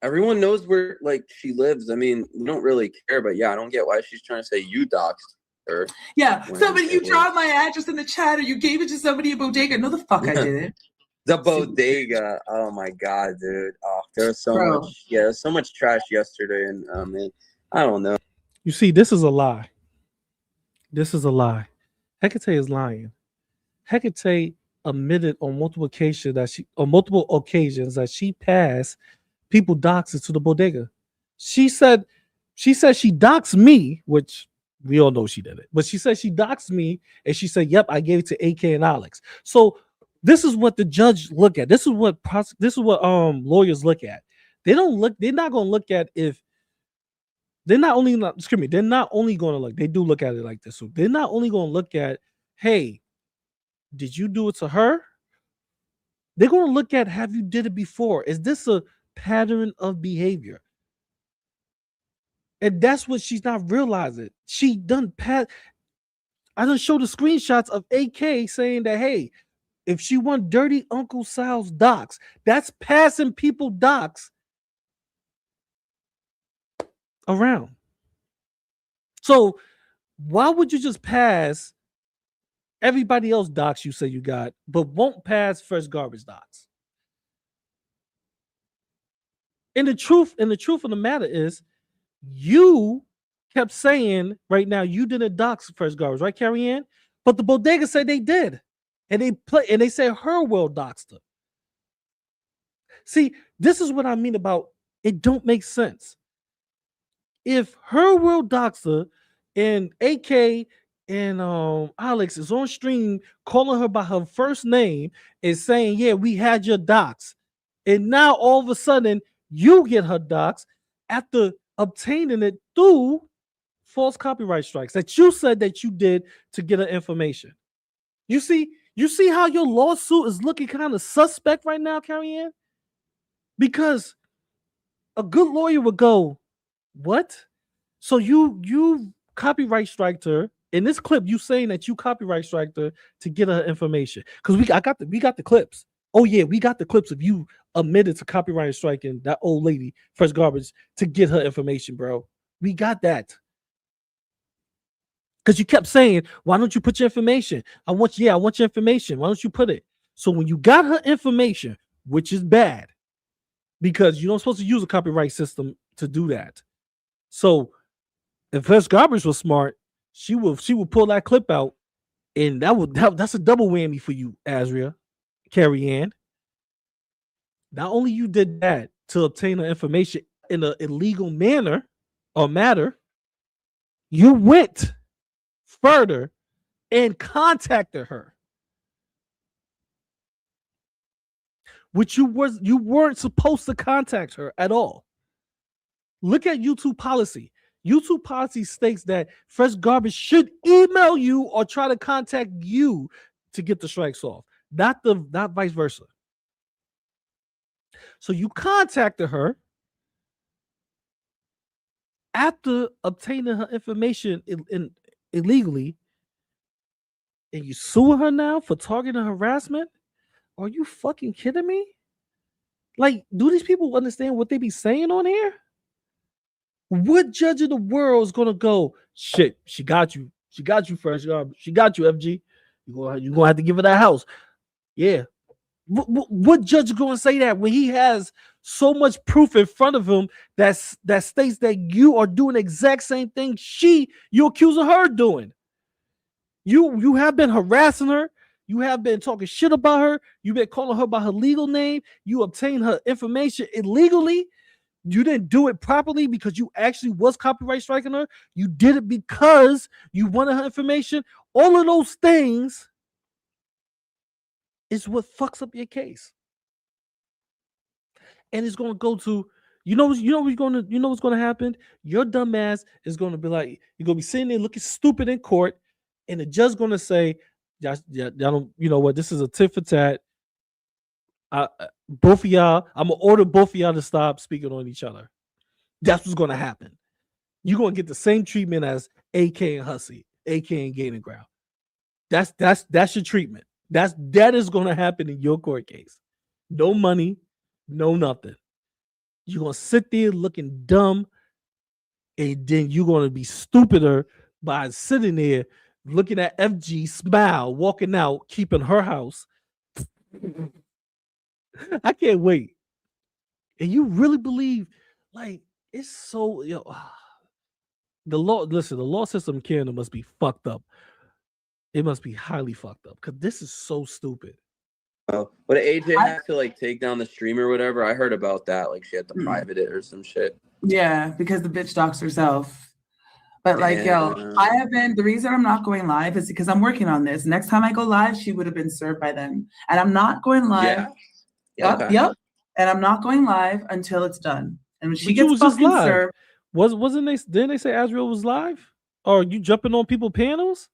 Everyone knows where like she lives. I mean, we don't really care, but yeah, I don't get why she's trying to say you doxed her. Yeah, when somebody, you it was- dropped my address in the chat or you gave it to somebody at Bodega. No, the fuck I didn't. The bodega. Oh my god, dude. Oh, there's so Bro. much. Yeah, there's so much trash yesterday, and man, I don't know. You see, this is a lie. This is a lie. Hecate is lying. Hecate admitted on multiple occasions that she passed people doxes to the bodega. She said she doxed me, which we all know she did it, but she said she doxed me, and she said, "Yep, I gave it to AK and Alex." So this is what the judge look at. This is what lawyers look at. They're not going to look at if they're not only going to look. They do look at it like this. So they're not only going to look at, hey, did you do it to her? They're going to look at, have you did it before? Is this a pattern of behavior? And that's what she's not realizing. She done I done show the screenshots of AK saying that, hey, if she want dirty Uncle Sal's docs, that's passing people docs around. So why would you just pass everybody else docs you say you got, but won't pass Fresh Garbage docs? And the truth of the matter is, you kept saying right now you didn't dox Fresh Garbage, right, Carrie Ann? But the bodega said they did. And they said her will doxed her. See, this is what I mean about it don't make sense. If her will doxed her and AK and Alex is on stream calling her by her first name and saying, yeah, we had your docs. And now all of a sudden you get her docs after obtaining it through false copyright strikes that you said that you did to get her information. You see how your lawsuit is looking kind of suspect right now, Carrie Ann? Because a good lawyer would go, what? So you copyright striked her. In this clip, you saying that you copyright striked her to get her information. Because we got the clips. Oh yeah, we got the clips of you admitted to copyright striking that old lady, Fresh Garbage, to get her information, bro. We got that. Because you kept saying, why don't you put your information? I want your information. Why don't you put it? So when you got her information, which is bad, because you're not supposed to use a copyright system to do that. So if Fresh Garbage was smart, she would pull that clip out, and that's a double whammy for you, Azria, Carrie Ann. Not only you did that to obtain the information in an illegal manner or matter, you went further and contacted her, which you weren't supposed to contact her at all. Look at YouTube policy. YouTube policy states that Fresh Garbage should email you or try to contact you to get the strikes off, not vice versa. So you contacted her after obtaining her information illegally, and you suing her now for targeting harassment? Are you fucking kidding me? Like, do these people understand what they be saying on here? What judge in the world is gonna go, shit, she got you. She got you, Fresh Garbage. She got you, FG. You're gonna have to give her that house. Yeah. What judge is gonna say that when he has so much proof in front of him that states that you are doing the exact same thing you're accusing her of doing? You have been harassing her. You have been talking shit about her. You've been calling her by her legal name. You obtained her information illegally. You didn't do it properly because you actually was copyright striking her. You did it because you wanted her information. All of those things is what fucks up your case. And it's gonna go to, what's gonna happen? Your dumb ass is gonna be like, you're gonna be sitting there looking stupid in court, and the judge's gonna say, y'all don't, you know what, this is a tit for tat. Both of y'all, I'm gonna order both of y'all to stop speaking on each other. That's what's gonna happen. You're gonna get the same treatment as AK and Hussy, AK and Gaining Ground. That's your treatment. That is gonna happen in your court case. No money, no nothing. You're gonna sit there looking dumb, and then you're gonna be stupider by sitting there looking at FG smile, walking out, keeping her house. I can't wait. And you really believe, like, it's so, the law system in Canada must be fucked up. It must be highly fucked up because this is so stupid. Oh, but AJ had to like take down the stream or whatever. I heard about that. Like she had to private it or some shit. Yeah, because the bitch doxed herself. But like, Damn. I have been, the reason I'm not going live is because I'm working on this. Next time I go live, she would have been served by then. And I'm not going live. Yeah. Yep. And I'm not going live until it's done. And when she gets fucking served. Didn't they say Azrael was live? Or you jumping on people panels?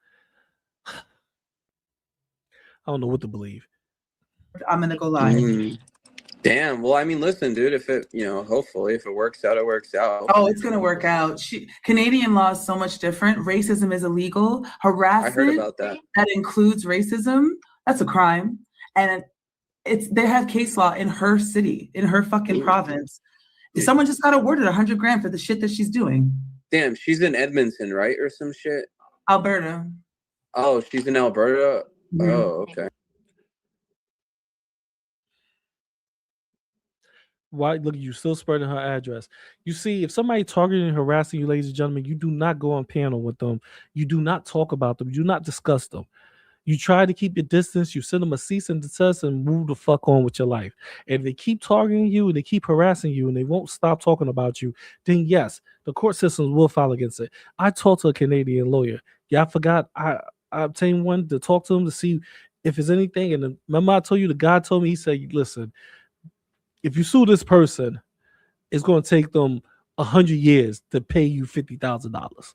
I don't know what to believe. I'm gonna go live. Damn. Well, I mean, listen, dude, if it, hopefully if it works out, it works out. Oh, it's gonna work out. Canadian law is so much different. Racism is illegal. Harassment, I heard about that. That includes racism. That's a crime. And they have case law in her city, in her fucking province. Someone just got awarded $100,000 for the shit that she's doing. Damn, she's in Edmonton, right, or some shit. Alberta. Oh, she's in Alberta. Mm-hmm. Oh, okay. Why? Look, you still spreading her address. You see, if somebody targeting and harassing you, ladies and gentlemen, you do not go on panel with them. You do not talk about them. You do not discuss them. You try to keep your distance. You send them a cease and desist and move the fuck on with your life. And if they keep targeting you and they keep harassing you and they won't stop talking about you, then yes, the court systems will file against it. I talked to a Canadian lawyer. Yeah, I forgot. I obtained one to talk to him to see if there's anything. And remember I told you the guy told me, he said, listen, if you sue this person, it's going to take them 100 years to pay you $50,000.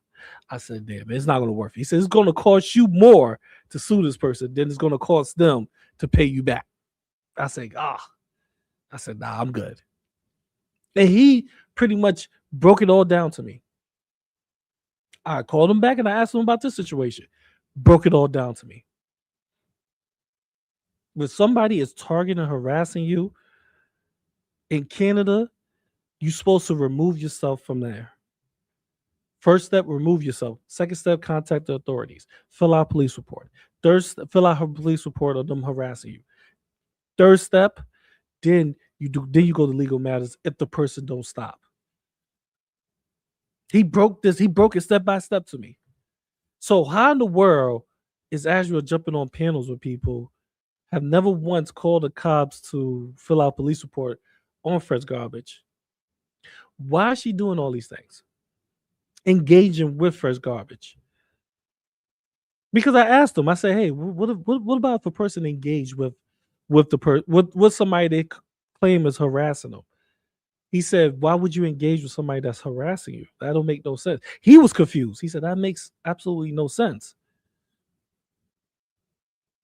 I said, damn, it's not going to work. He said, it's going to cost you more to sue this person than it's going to cost them to pay you back. I said, nah, I'm good. And he pretty much broke it all down to me. I called him back and I asked him about this situation. Broke it all down to me. When somebody is targeting and harassing you in Canada, you're supposed to remove yourself from there. First step, remove yourself. Second step, contact the authorities. Fill out a police report. Third step, fill out a police report of them harassing you. Third step, then you go to legal matters if the person don't stop. He broke it step by step to me. So how in the world is Azrael jumping on panels with people, have never once called the cops to fill out a police report on Fred's Garbage? Why is she doing all these things? Engaging with Fresh Garbage. Because I asked him, I said, hey, what about if a person engaged with somebody they claim is harassing them? He said, why would you engage with somebody that's harassing you? That don't make no sense. He was confused. He said, that makes absolutely no sense.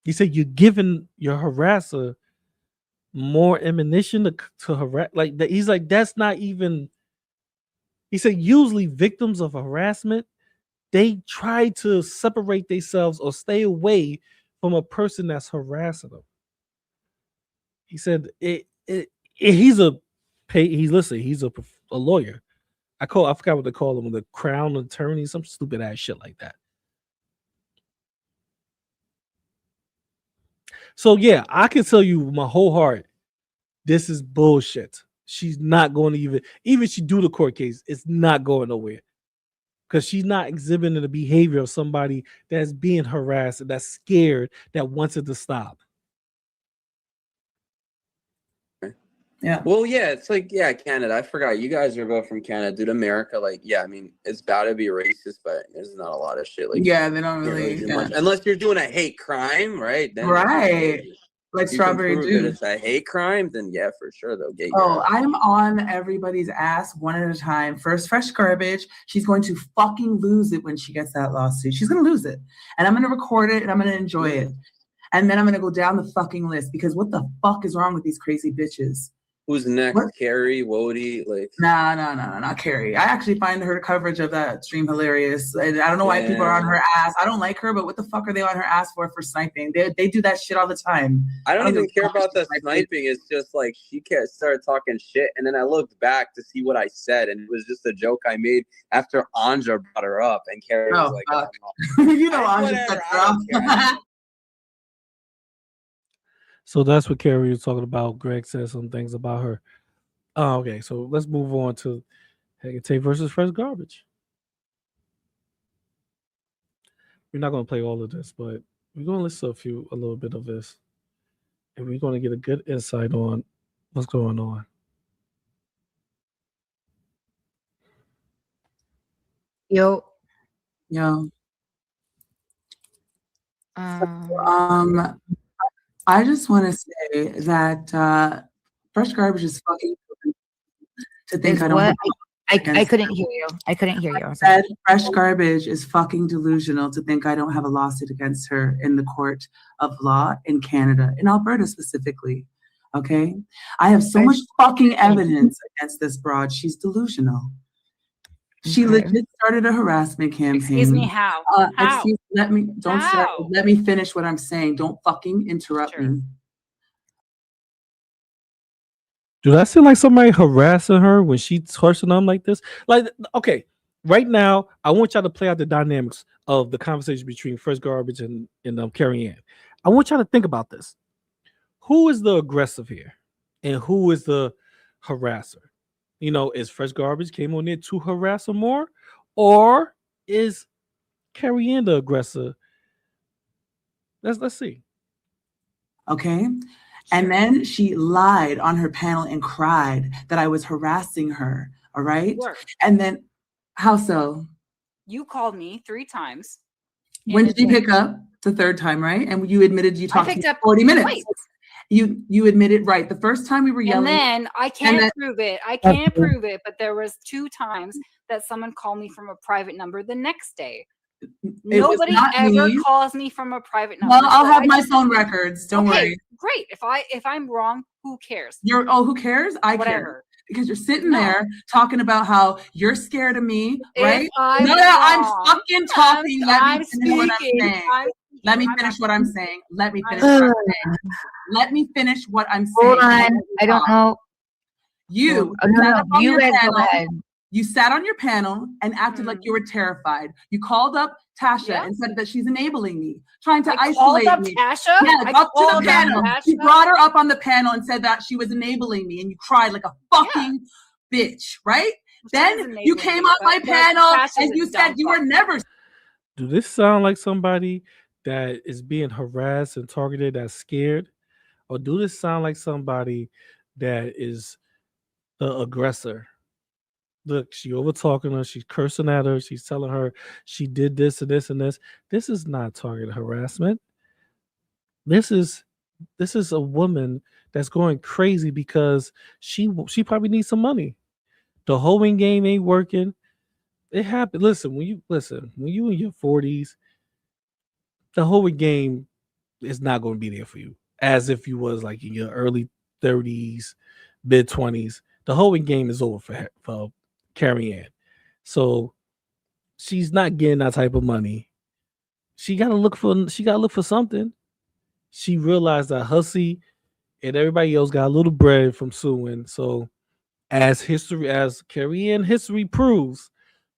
He said, you're giving your harasser more ammunition to harass. Like that. He's like, that's not even. He said, usually victims of harassment, they try to separate themselves or stay away from a person that's harassing them. He said, he's a lawyer. I forgot what they call him, the crown attorney, some stupid ass shit like that. So yeah, I can tell you with my whole heart, this is bullshit. She's not going to even she do the court case, it's not going nowhere. Because she's not exhibiting the behavior of somebody that's being harassed and that's scared, that wants it to stop. Yeah. Well, yeah, it's like, yeah, Canada. I forgot you guys are both from Canada. Dude, America, like, yeah, I mean, it's bad to be racist, but there's not a lot of shit. Like, yeah, they don't really do much. Unless you're doing a hate crime, right? Then right. Like strawberry juice. It's a hate crime, then yeah, for sure they'll get you. Oh, I'm on everybody's ass one at a time. First, Fresh Garbage. She's going to fucking lose it when she gets that lawsuit. She's going to lose it. And I'm going to record it and I'm going to enjoy it. And then I'm gonna go down the fucking list because what the fuck is wrong with these crazy bitches? Who's next? What? Carrie, Wody, like. No, not Carrie. I actually find her coverage of that stream hilarious. And I don't know why people are on her ass. I don't like her, but what the fuck are they on her ass for sniping? They do that shit all the time. I don't even give a care fuck about if the she's sniping. It's just like she started talking shit, and then I looked back to see what I said, and it was just a joke I made after Anja brought her up, and Carrie was like, fuck. You know, Anja set her up. So that's what Carrie was talking about. Greg said some things about her. Oh, okay. So let's move on to Hecate versus Fresh Garbage. We're not going to play all of this, but we're going to listen to a little bit of this, and we're going to get a good insight on what's going on. Yo. I just want to say that Fresh Garbage is fucking to think I don't what? have I couldn't hear you. I couldn't hear you. I said Fresh Garbage is fucking delusional to think I don't have a lawsuit against her in the court of law in Canada, in Alberta specifically. Okay? I have so much fucking evidence against this broad. She's delusional. She legit started a harassment campaign. Excuse me, how? How? Let me finish what I'm saying. Don't fucking interrupt me. Do that seem like somebody harassing her when she's cursing them like this? Like, okay, right now, I want y'all to play out the dynamics of the conversation between Fresh Garbage and Carrie Ann. I want y'all to think about this. Who is the aggressive here? And who is the harasser? You know, is Fresh Garbage came on there to harass her more? Or is Carrie Ann the aggressor? Let's see. Okay. And then she lied on her panel and cried that I was harassing her. All right. And then how so? You called me 3 times. When did you pick up? The third time, right? And you admitted you talked I picked for up 40 minutes. twice. You admitted, right? The first time we were yelling. And then I can't prove it. I can't prove it, but there was 2 times that someone called me from a private number the next day. Nobody ever calls me from a private number. Well, I'll have my phone records. Don't worry. Great. If I'm wrong, who cares? Who cares? I care. Because you're sitting there talking about how you're scared of me, right? I'm fucking talking. Let me finish what I'm saying. Let me finish what I'm saying. Let me finish what I'm saying. Let me finish what I'm saying. Hold on. I don't know. You sat on your panel and acted like you were terrified. You called up Tasha and said that she's enabling me, trying to isolate me. Tasha? Yeah, up to the panel. You brought her up on the panel and said that she was enabling me, and you cried like a fucking bitch, right? Then you came on my panel and you said you were never. Do this sound like somebody that is being harassed and targeted that's scared? Or do this sound like somebody that is the aggressor? Look, she over talking her, she's cursing at her, she's telling her she did this and this and this. This is not targeted harassment. This is a woman that's going crazy because she probably needs some money. The hoeing game ain't working. It happened. Listen, when you in your 40s, the hoeing game is not going to be there for you. As if you was like in your early 30s, mid 20s. The hoeing game is over for Carrie Ann. So she's not getting that type of money. She gotta look for something. She realized that Hussy and everybody else got a little bread from suing. So as Carrie Ann history proves,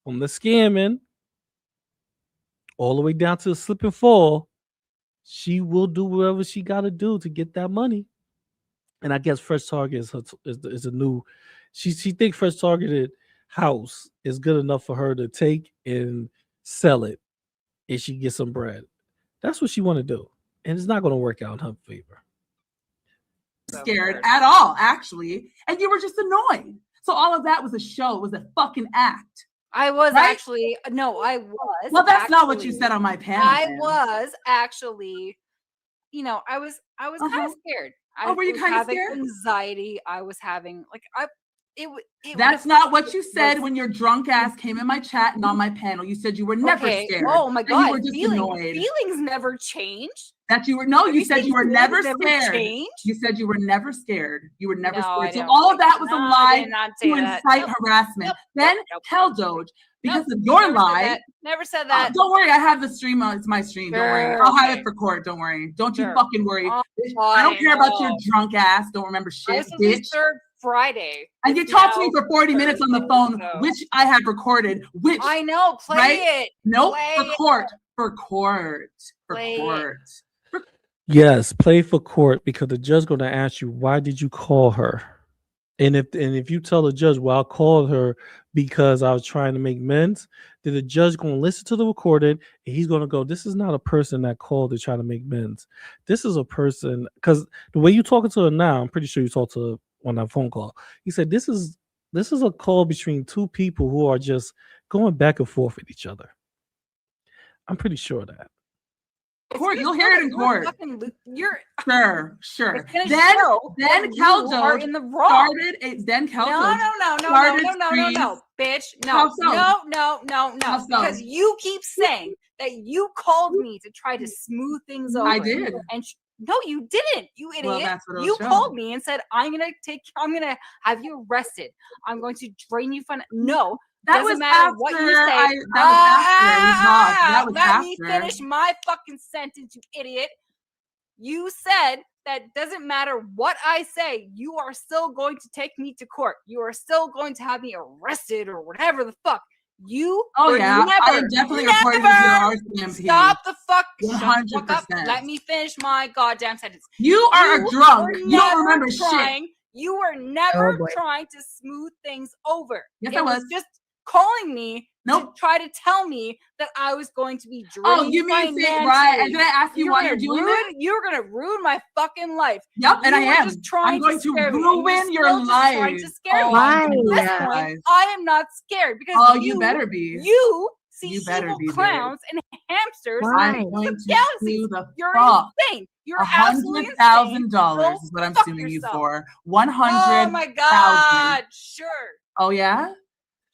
from the scamming all the way down to the slip and fall, she will do whatever she gotta do to get that money. And I guess Fresh Target is a new. She thinks Fresh Targeted house is good enough for her to take and sell it and she gets some bread. That's what she want to do, and it's not going to work out in her favor. Scared at all, actually, and you were just annoyed. So all of that was a show. It was a fucking act. I was actually Well, that's not what you said on my panel. I was actually, I was kind of scared. Were you kind of scared? Anxiety. I was having That's not what you said when your drunk ass came in my chat and on my panel. You said you were never scared. Oh my that god, you were just annoyed. Feelings never change. That you were no, you said you were never never scared. change? You said you were never scared. You were never No, I scared. So don't. all of that was a No, I lie did not say to that. incite Nope. harassment. Nope. Then Nope. tell Doge because of your Never said lie. that. Never said that. Don't worry, I have the stream on. It's my stream. Don't worry. Sure, I'll have okay. it for court. Don't worry. Don't Sure. you fucking worry. Oh, I don't care about your no. drunk ass. Don't remember I shit, was supposed to be bitch. third Friday. And you It's talked to me now for 40 minutes on the phone, so. which I have recorded. Which I know. Play right? it. Nope. Play For court. For court. For Play court. Yes, play for court because the judge going to ask you, why did you call her? And if you tell the judge, well, I called her because I was trying to make amends, then the judge going to listen to the recording and he's going to go, this is not a person that called to try to make amends. This is a person, because the way you talking to her now, I'm pretty sure you talked to her on that phone call. He said, this is a call between two people who are just going back and forth with each other. I'm pretty sure of that. Court, you'll hear it in court. You're Sure. Then Keldo are in the wrong. Then Keldo No, bitch. How so? No. How so? Because you keep saying that you called me to try to smooth things over. I did. And no, you didn't. You idiot. Well, that's what it'll You show. called me and said, I'm gonna have you arrested. I'm going to drain you from no. That Doesn't was matter what you say. Let me finish my fucking sentence, you idiot. You said that doesn't matter what I say, you are still going to take me to court. You are still going to have me arrested or whatever the fuck. You were I am definitely reporting this to the RCMP. Stop the fuck. 100%. Let me finish my goddamn sentence. You are a drunk. You don't remember shit. You were never trying to smooth things over. It was just calling me to try to tell me that I was going to be drained. Oh, you mean right? And did I ask you why you're doing that? You're gonna ruin my fucking life. Yep, and I am. I'm going to ruin your life. Trying to scare me. At this point, I am not scared because you better be. You see you better evil be, clowns and hamsters. I'm going to sue the You're fuck. insane. You're absolutely insane. $100,000 is what I'm suing you for. $100,000. Oh my god! Sure. Oh yeah.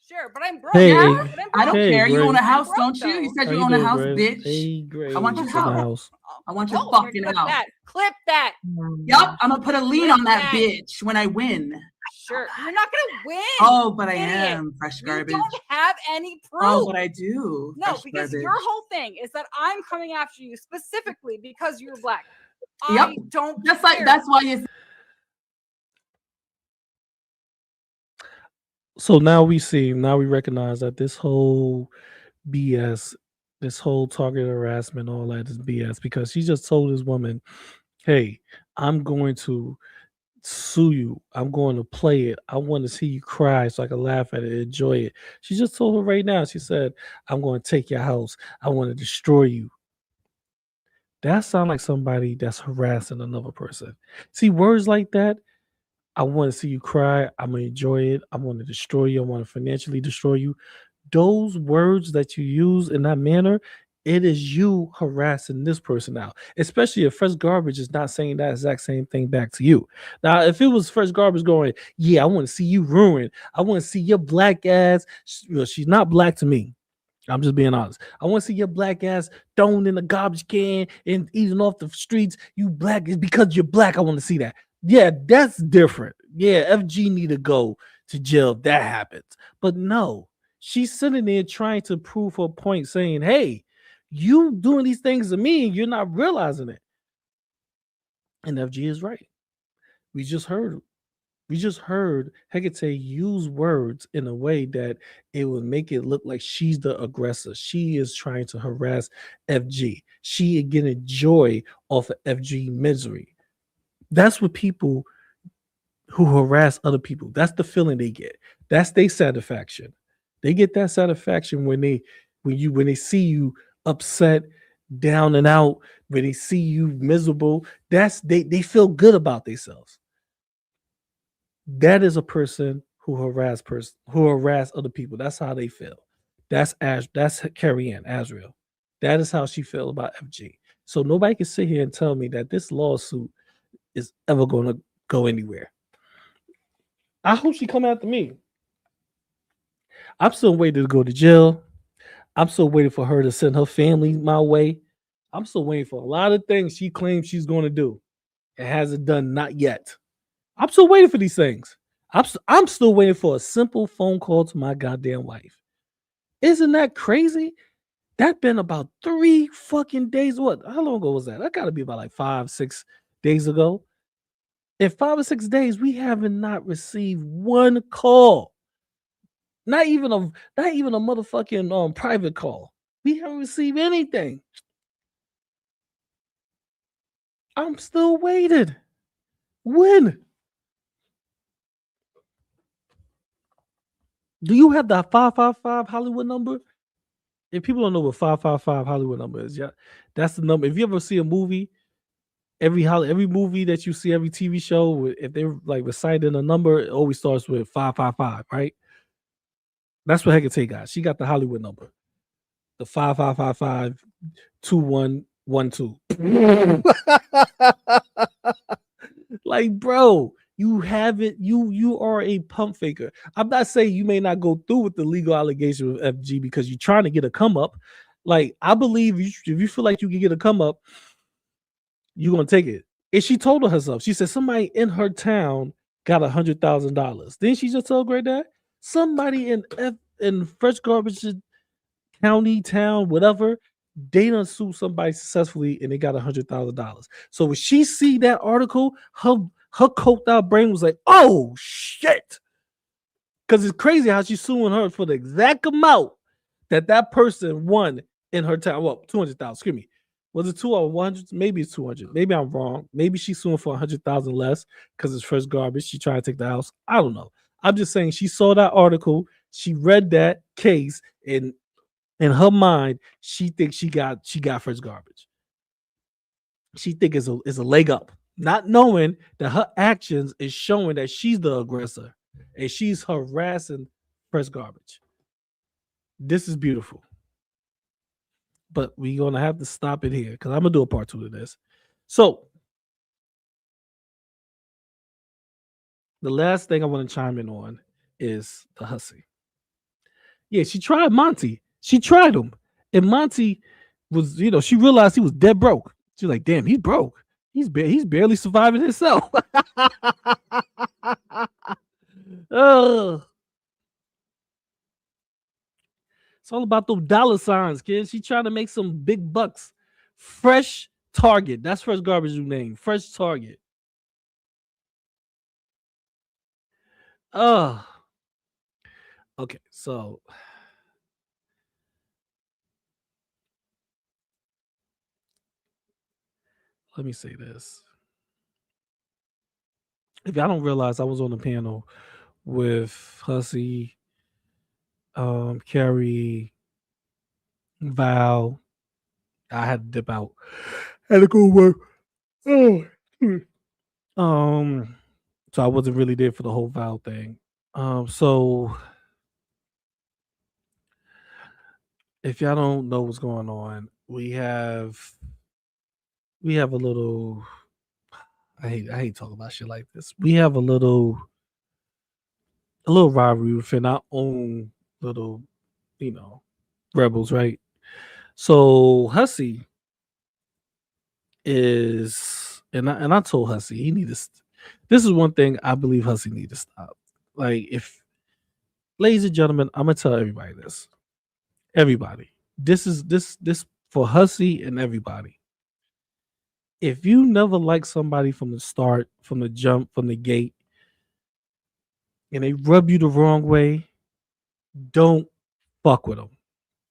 Sure, but I'm broke. Hey, Yeah, I don't care. Greg. You own a house, don't you? You said How you you own a doing, house, Greg? bitch. Hey, Greg. I want your What's in the house. I want your fucking clip house. That. Clip that. Yup, I'm gonna put a lien Clip on that that. bitch when I win. Sure, you're not gonna win. Oh, but I idiot. am fresh garbage. You don't have any proof. Oh, but I do. No, Fresh because garbage. your whole thing is that I'm coming after you specifically because you're black. Yep. I don't. Just like care. that's why you. So now we recognize that this whole BS, this whole targeted harassment, all that is BS because she just told this woman, hey, I'm going to sue you. I'm going to play it. I want to see you cry so I can laugh at it, enjoy it. She just told her right now, she said, I'm going to take your house. I want to destroy you. That sounds like somebody that's harassing another person. See, words like that, I want to see you cry. I'm going to enjoy it. I want to destroy you. I want to financially destroy you. Those words that you use in that manner, it is you harassing this person out. Especially if Fresh Garbage is not saying that exact same thing back to you. Now, if it was Fresh Garbage going, yeah, I want to see you ruined. I want to see your black ass. She's not black to me. I'm just being honest. I want to see your black ass thrown in a garbage can and eating off the streets. You black is because you're black. I want to see that. Yeah, that's different. Yeah, FG need to go to jail if that happens. But no, she's sitting there trying to prove her point, saying, hey, you doing these things to me and you're not realizing it. And FG is right. We just heard Hecate use words in a way that it would make it look like she's the aggressor. She is trying to harass FG. She is getting joy off of FG misery. That's what people who harass other people, that's the feeling they get. That's their satisfaction. They get that satisfaction when they see you upset, down and out, when they see you miserable. That's they feel good about themselves. That is a person who harass other people. That's how they feel. That's Carrie Ann Azrael. That is how she feel about FG. So nobody can sit here and tell me that this lawsuit is ever going to go anywhere. I hope she come after me. I'm still waiting to go to jail. I'm still waiting for her to send her family my way. I'm still waiting for a lot of things she claims she's going to do. It hasn't done, not yet. I'm still waiting for these things. I'm still waiting for a simple phone call to my goddamn wife. Isn't that crazy? That been about 3 fucking days. What? How long ago was that? That got to be about like 5-6 days ago. In 5 or 6 days, we haven't not received one call. Not even a motherfucking private call. We haven't received anything. I'm still waiting. When? Do you have the 555 Hollywood number? If people don't know what 555 Hollywood number is, yeah, that's the number. If you ever see a movie, every movie that you see, every TV show, if they're like reciting a number, it always starts with 555, right? That's what Hecate got. She got the Hollywood number, the 5555-2112. Like, bro, you have it. You are a pump faker. I'm not saying you may not go through with the legal allegation with FG because you're trying to get a come up. Like, I believe if you feel like you can get a come up, you're gonna take it. And she told herself, she said somebody in her town got $100,000. Didn't she just tell Greg that? Somebody in Fresh Garbage County, town, whatever, they done sued somebody successfully and they got $100,000. So when she see that article, her coked out brain was like, oh shit. Because it's crazy how she's suing her for the exact amount that person won in her town. Well, 200,000, excuse me. Was it 2 or 100? Maybe it's 200. Maybe I'm wrong. Maybe she's suing for 100,000 less because it's Fresh Garbage. She tried to take the house. I don't know. I'm just saying she saw that article. She read that case, and in her mind, she thinks she got Fresh Garbage. She thinks it's a leg up, not knowing that her actions is showing that she's the aggressor and she's harassing Fresh Garbage. This is beautiful. But we're gonna have to stop it here because I'm gonna do a part 2 of this. So the last thing I want to chime in on is the hussy. Yeah, she tried Monty. She tried him. And Monty was, she realized he was dead broke. She's like, damn, he's broke. He's barely surviving himself. It's all about those dollar signs, kids. She trying to make some big bucks. Fresh Target. That's Fresh Garbage name. Fresh Target. Okay, so let me say this. If y'all don't realize, I was on the panel with Hussy, Carrie, Val. I had to dip out. Had to go work. So I wasn't really there for the whole Val thing. So if y'all don't know what's going on, we have a little. I hate talking about shit like this. We have a little rivalry within our own little, rebels, right? So Hussy is, and I told Hussy he need to. This is one thing I believe Hussy need to stop. Like, if, ladies and gentlemen, I'm gonna tell everybody this. Everybody, this is this for Hussy and everybody. If you never like somebody from the start, from the jump, from the gate, and they rub you the wrong way, don't fuck with them.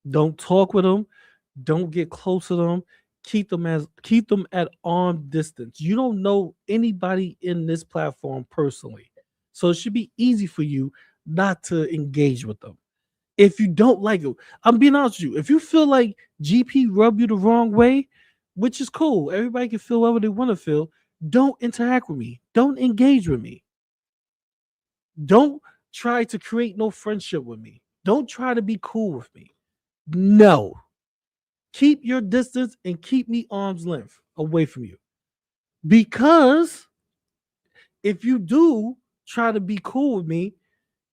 Don't talk with them. Don't get close to them. Keep them at arm distance. You don't know anybody in this platform personally, so it should be easy for you not to engage with them. If you don't like it, I'm being honest with you. If you feel like GP rubbed you the wrong way, which is cool, everybody can feel whatever they want to feel. Don't interact with me. Don't engage with me. Don't try to create no friendship with me. Don't try to be cool with me. No. Keep your distance and keep me arm's length away from you. Because if you do, try to be cool with me,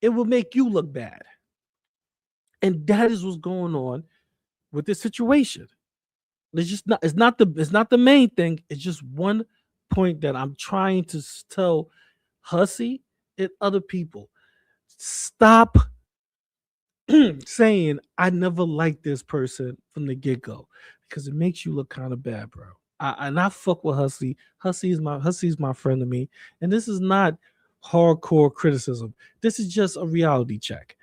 it will make you look bad. And that is what's going on with this situation. It's not the main thing. It's just one point that I'm trying to tell Hussy and other people. Stop saying I never liked this person from the get-go because it makes you look kind of bad, bro. I fuck with Hussy. Hussy's my friend to me. And this is not hardcore criticism. This is just a reality check.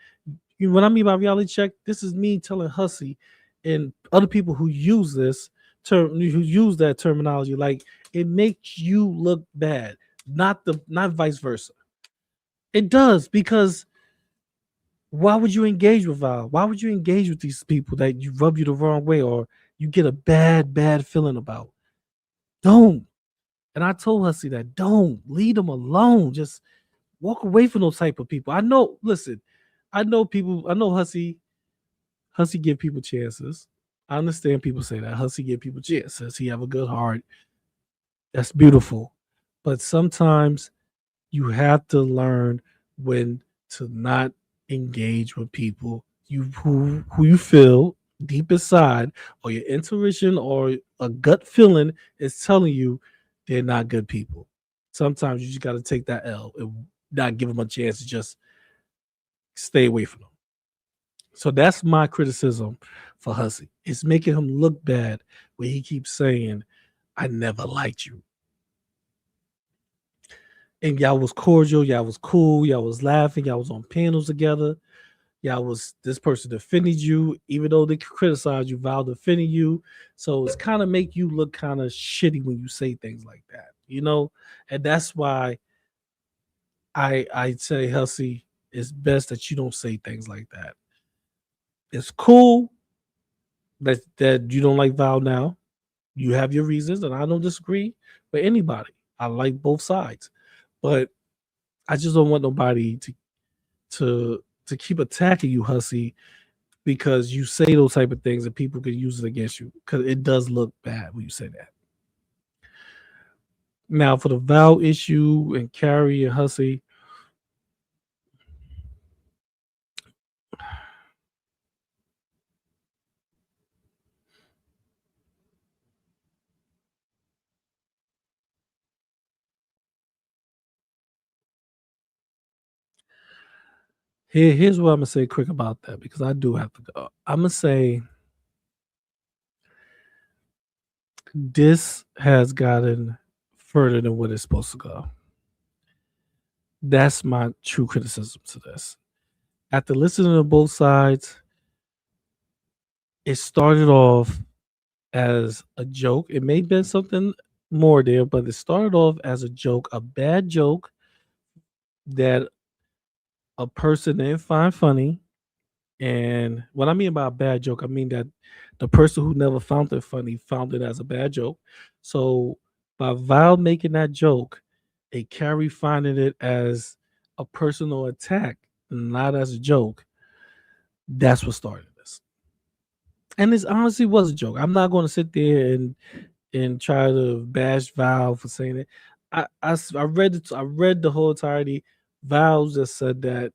What I mean by reality check, this is me telling Hussy and other people who use this term, who use that terminology, like it makes you look bad, not vice versa. It does, because why would you engage with Val? Why would you engage with these people that you rub you the wrong way or you get a bad feeling about? Don't. And I told Hussy that don't leave them alone. Just walk away from those type of people. I know. Listen, I know people. I know Hussy give people chances. I understand people say that Hussy give people chances. He have a good heart. That's beautiful. But sometimes you have to learn when to not engage with people who you feel deep inside, or your intuition or a gut feeling is telling you they're not good people. Sometimes you just got to take that L and not give them a chance to just stay away from them. So that's my criticism for Hussy. It's making him look bad when he keeps saying, I never liked you. And y'all was cordial, y'all was cool, y'all was laughing, y'all was on panels together. This person defended you, even though they criticized you, Val defending you. So it's kind of make you look kind of shitty when you say things like that, you know? And that's why I say, Hussy, it's best that you don't say things like that. It's cool that you don't like Val now. You have your reasons, and I don't disagree with anybody. I like both sides. But I just don't want nobody to keep attacking you, Hussy, because you say those type of things and people can use it against you, because it does look bad when you say that. Now, for the Val issue and Carrie and Hussy, here's what I'm gonna say quick about that, because I do have to go. I'm gonna say this has gotten further than what it's supposed to go. That's my true criticism to this. After listening to both sides, it started off as a joke. It may have been something more there, but it started off as a joke, a bad joke that a person didn't find funny. And what I mean by a bad joke, I mean that the person who never found it funny found it as a bad joke. So by Val making that joke, and Carrie finding it as a personal attack, not as a joke, that's what started this. And this honestly was a joke. I'm not going to sit there and try to bash Val for saying it. I read it. I read the whole entirety. Val just said that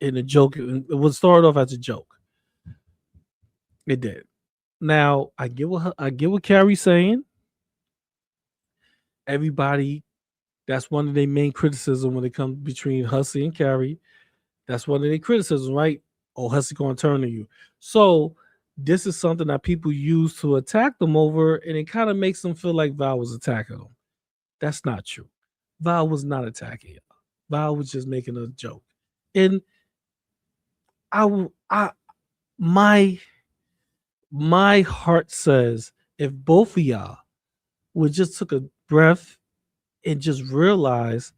in a joke. It was started off as a joke. It did. Now I get what Carrie's saying. Everybody, that's one of their main criticism when it comes between Hussy and Carrie. That's one of their criticisms, right? Oh, Hussy going to turn on you. So this is something that people use to attack them over, and it kind of makes them feel like Val was attacking them. That's not true. Val was not attacking you. Val was just making a joke. And my heart says, if both of y'all would just took a breath and just realize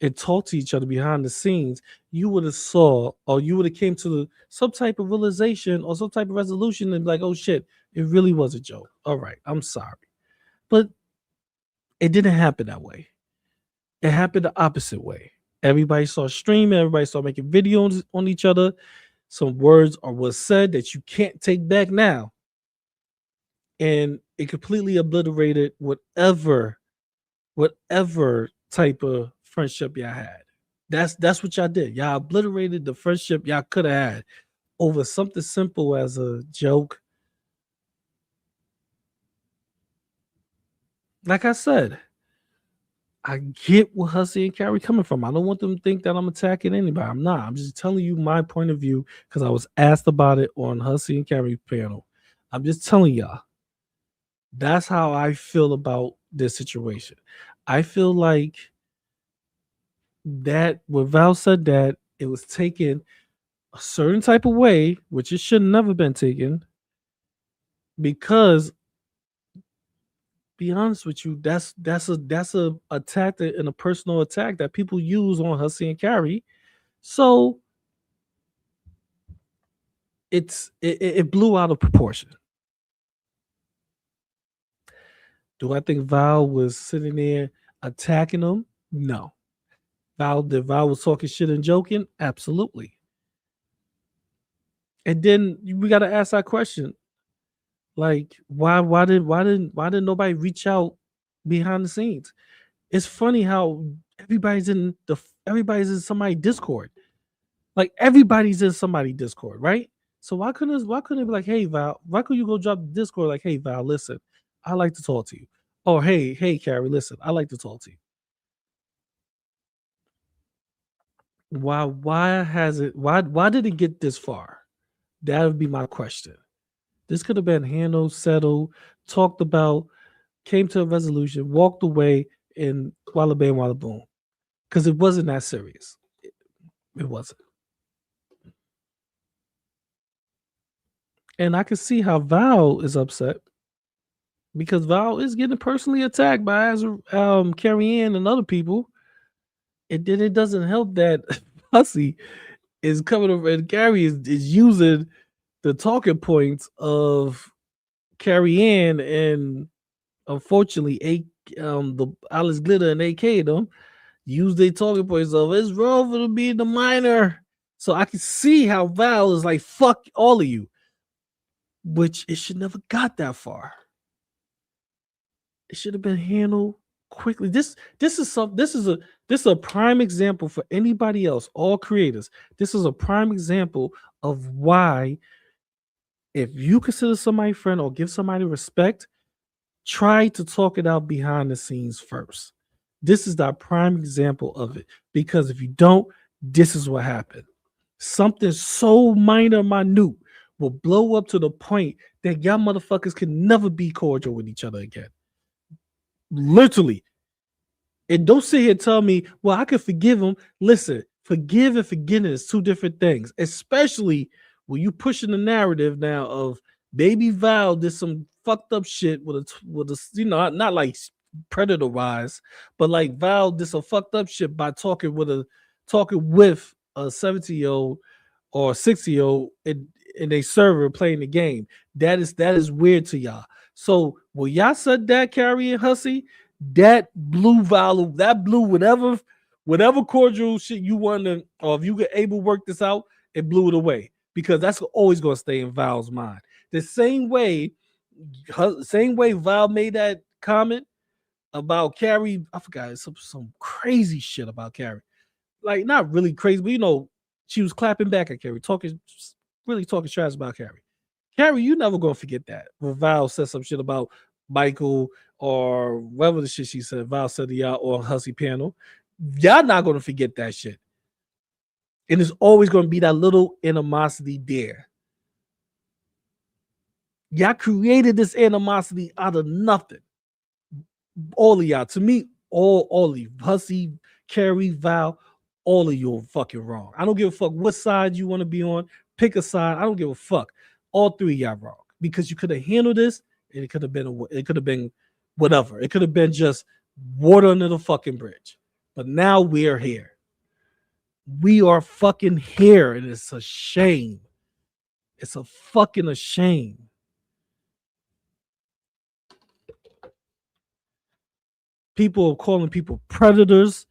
and talk to each other behind the scenes, you would have saw, or you would have came to some type of realization or some type of resolution and like, oh shit, it really was a joke. All right, I'm sorry. But it didn't happen that way. It happened the opposite way. Everybody started streaming, everybody started making videos on each other. Some words was said that you can't take back now. And it completely obliterated whatever type of friendship y'all had. That's what y'all did. Y'all obliterated the friendship y'all could have had over something simple as a joke. Like I said, I get where Hussy and Carrie coming from. I don't want them to think that I'm attacking anybody. I'm not. I'm just telling you my point of view because I was asked about it on Hussy and Carrie panel. I'm just telling y'all. That's how I feel about this situation. I feel like that when Val said that, it was taken a certain type of way, which it should never been taken, because be honest with you, that's a attack and a personal attack that people use on Hussy and Carrie. So it blew out of proportion. Do I think Val was sitting there attacking them? No. Val was talking shit and joking? Absolutely. And then we got to ask that question. Like, why didn't nobody reach out behind the scenes? It's funny how everybody's in somebody's Discord. Like everybody's in somebody's Discord, right? So why couldn't it be like, hey Val, why couldn't you go drop the Discord like, hey Val, listen, I like to talk to you. Or hey Carrie, listen, I like to talk to you. Why did it get this far? That would be my question. This could have been handled, settled, talked about, came to a resolution, walked away, and walla bang, walla boom. Because it wasn't that serious. It wasn't. And I can see how Val is upset because Val is getting personally attacked by Carrie Ann and other people. And then it doesn't help that Hussy is coming over and Carrie is using the talking points of Carrie Ann and unfortunately the Alice Glitter and AK them use their talking points of it's wrong for to be the minor. So I can see how Val is like fuck all of you. Which it should never got that far. It should have been handled quickly. This is a prime example for anybody else, all creators. This is a prime example of why, if you consider somebody a friend or give somebody respect, try to talk it out behind the scenes first. This is the prime example of it. Because if you don't, this is what happened. Something so minor, minute will blow up to the point that y'all motherfuckers can never be cordial with each other again. Literally. And don't sit here and tell me, well, I could forgive him. Listen, forgive and forgetting is two different things, especially when you pushing the narrative now of baby Val did some fucked up shit with a not like predator wise, but like Val did some fucked up shit by talking with a 70-year-old or 60-year-old in a server playing the game. That is weird to y'all. So when y'all said that, Carrie and Hussy, that blew Val, that blew whatever cordial shit you wanted, or if you could able to work this out, it blew it away. Because that's always gonna stay in Val's mind. The same way Val made that comment about Carrie, I forgot some crazy shit about Carrie. Like not really crazy, but she was clapping back at Carrie, really talking trash about Carrie. Carrie, you never gonna forget that. When Val said some shit about Michael or whatever the shit she said, Val said to y'all on Hussy panel. Y'all not gonna forget that shit. And there's always gonna be that little animosity there. Y'all created this animosity out of nothing. All of y'all, to me, all of you, Hussy, Carrie, Val, all of you are fucking wrong. I don't give a fuck what side you want to be on. Pick a side. I don't give a fuck. All three of y'all wrong because you could have handled this, and it could have been whatever. It could have been just water under the fucking bridge. But now we are here. We are fucking here, and it's a shame. It's a fucking shame. People are calling people predators.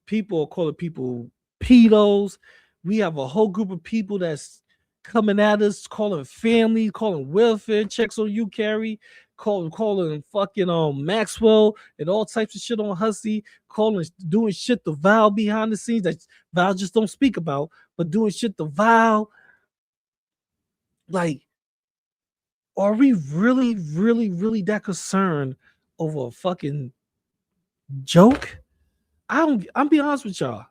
People are calling people pedos. We have a whole group of people that's coming at us, calling family, calling welfare checks on you, Carrie, calling fucking Maxwell and all types of shit on Hussy, doing shit to Val behind the scenes that Val just don't speak about, but doing shit to Val. Like, are we really, really, really that concerned over a fucking joke? I'm being honest with y'all.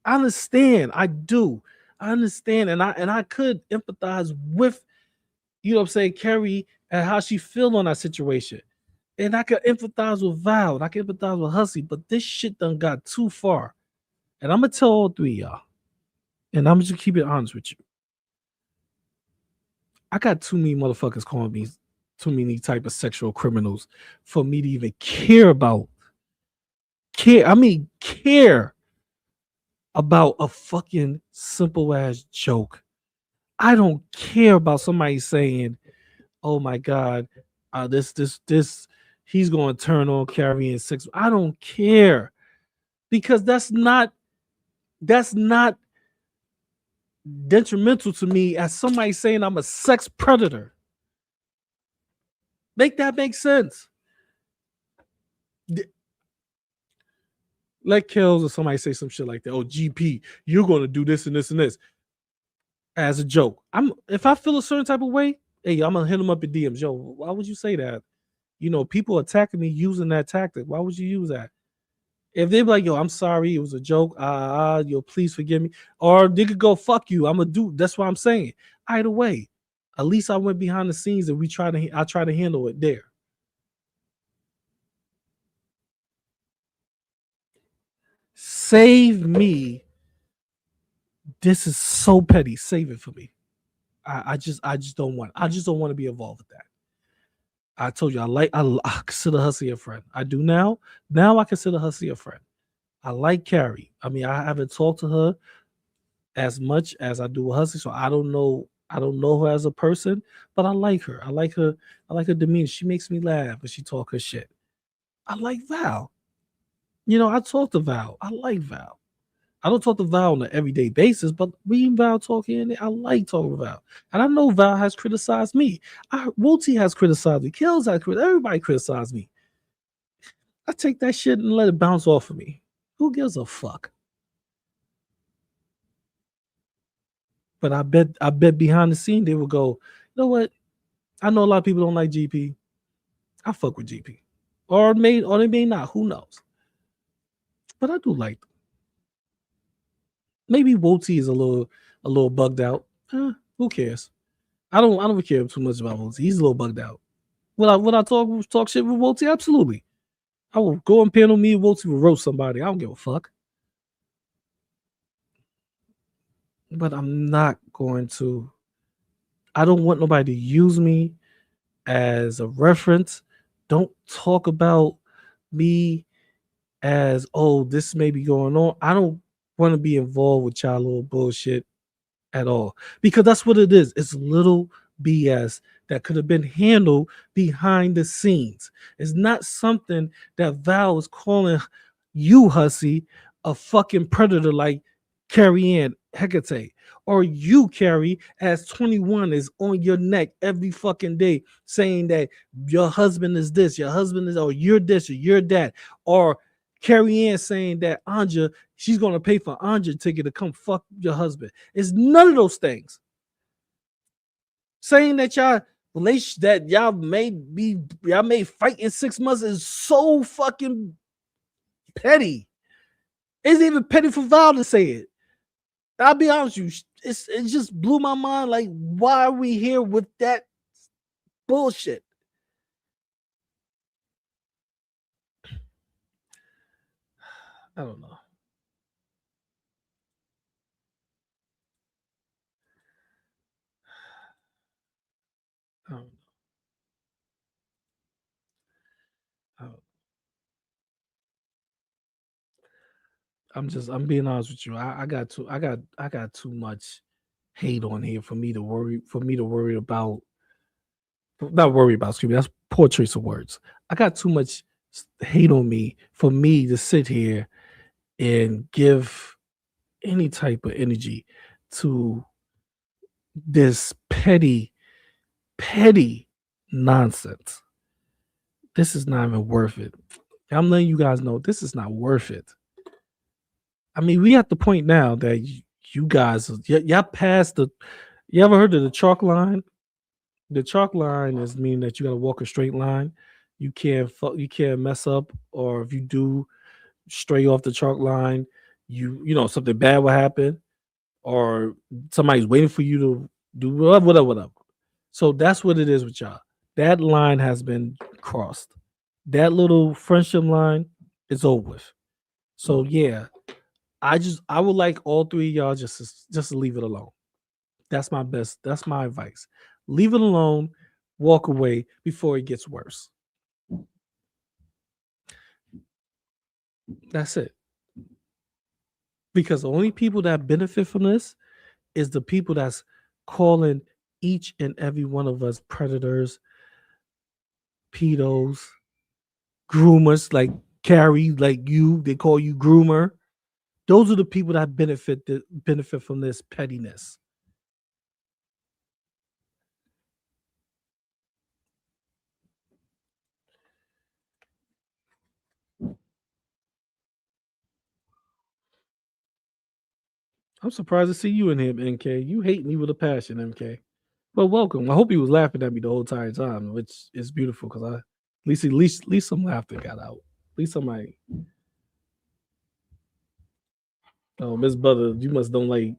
I understand. I do. I understand. And I could empathize with, you know what I'm saying, Carrie and how she feel on that situation. And I could empathize with Val. And I can empathize with Hussy. But this shit done got too far. And I'm going to tell all three y'all. And I'm just keep it honest with you. I got too many motherfuckers calling me too many type of sexual criminals for me to even care about about a fucking simple ass joke. I don't care about somebody saying, "Oh my God, this, he's going to turn on Carrie in 6." I don't care, because that's not detrimental to me as somebody saying I'm a sex predator. Make that make sense. Let Kells or somebody say some shit like that. Oh, GP, you're going to do this and this and this as a joke. If I feel a certain type of way, hey, I'm gonna hit them up in DMs. Yo, why would you say that? You know, people attacking me using that tactic. Why would you use that? If they be like, yo, I'm sorry, it was a joke. Yo, please forgive me. Or they could go, fuck you. I'm gonna do. That's what I'm saying. Either way, at least I went behind the scenes and I try to handle it there. Save me. This is so petty. Save it for me. I just don't want. I just don't want to be involved with that. I told you I consider Hussy a friend. I do now. Now I consider Hussy a friend. I like Carrie. I mean, I haven't talked to her as much as I do with Hussy, so I don't know her as a person, but I like her. I like her demeanor. She makes me laugh when she talk her shit. I like Val. You know, I talk to Val. I like Val. I don't talk to Val on an everyday basis, but me and Val talking, I like talking to Val. And I know Val has criticized me. Wooty has criticized me. Kills has criticized. Everybody criticized me. I take that shit and let it bounce off of me. Who gives a fuck? But I bet behind the scene they will go, you know what? I know a lot of people don't like GP. I fuck with GP. Or they may not. Who knows? But I do like them. Maybe Woti is a little bugged out. Who cares? I don't care too much about Woti. He's a little bugged out. Would I talk shit with Woti? Absolutely. I will go and panel me and Woti will roast somebody. I don't give a fuck. But I'm not going to. I don't want nobody to use me as a reference. Don't talk about me as, oh, this may be going on. I don't want to be involved with y'all little bullshit at all, because that's what it is. It's little BS that could have been handled behind the scenes. It's not something that Val is calling you, Hussy, a fucking predator like Carrie Ann Hecate, or you, Carrie, as 21 is on your neck every fucking day saying that your husband is this, your husband is, or you're this, or you're that, or Carrie Ann saying that Anja, she's going to pay for Anja ticket to come fuck your husband. It's none of those things. Saying that y'all may fight in 6 months is so fucking petty. It's even petty for Val to say it. I'll be honest with you. It just blew my mind. Like, why are we here with that bullshit? I don't know. I'm being honest with you. I got too much hate on here for me to worry about. Not worry about, excuse me. That's poor choice of words. I got too much hate on me for me to sit here and give any type of energy to this petty nonsense. This is not even worth it. I'm letting you guys know this is not worth it. I mean, we at the point now that you guys, y'all past the. You ever heard of the chalk line? The chalk line is meaning that you got to walk a straight line. You can't mess up, or if you do stray off the chalk line, you know something bad will happen, or somebody's waiting for you to do whatever. So that's what it is with y'all. That line has been crossed. That little friendship line is over with. So yeah, I would like all three of y'all just to leave it alone. That's my advice. Leave it alone, walk away before it gets worse. That's it. Because the only people that benefit from this is the people that's calling each and every one of us predators, pedos, groomers, like Carrie, like you, they call you groomer. Those are the people that benefit from this pettiness. I'm surprised to see you in here, MK. You hate me with a passion, MK. But welcome. I hope you was laughing at me the whole entire time, which is beautiful because at least some laughter got out. At least somebody. Oh, Miss Butter, you must don't like.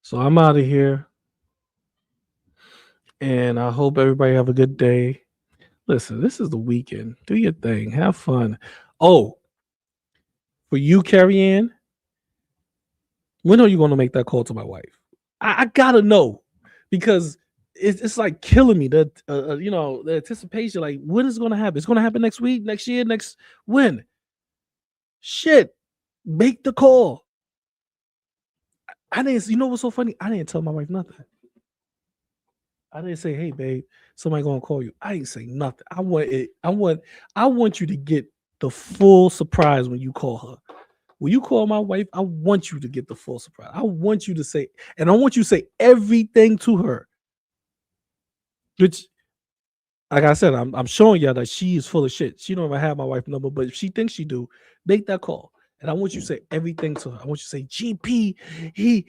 So I'm out of here. And I hope everybody have a good day. Listen, this is the weekend. Do your thing. Have fun. Oh, for you, Carrie Ann, when are you going to make that call to my wife? I gotta know because it's like killing me. The the anticipation. Like, when is it going to happen? It's going to happen next week, next year, next when? Shit, make the call. I didn't. You know what's so funny? I didn't tell my wife nothing. I didn't say, "Hey, babe, somebody gonna call you." I ain't say nothing. I want you to get the full surprise when you call her. When you call my wife, I want you to get the full surprise. I want you to say, and I want you to say everything to her. Which, like I said, I'm showing y'all that she is full of shit. She don't even have my wife's number, but if she thinks she do, make that call. And I want you to say everything to her. I want you to say, GP, he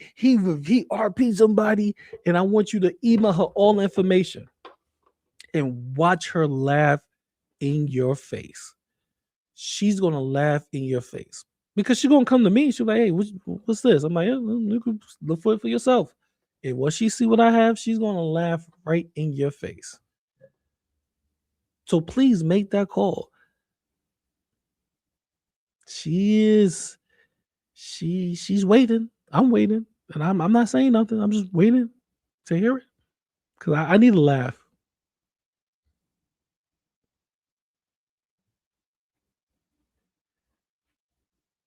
RP somebody, and I want you to email her all information and watch her laugh in your face. She's gonna laugh in your face because she's gonna come to me. She's like, "Hey, what's this?" I'm like, "You can look for it for yourself." And once she see what I have, she's gonna laugh right in your face. So please make that call. She's waiting. I'm waiting, and I'm not saying nothing. I'm just waiting to hear it because I need a laugh.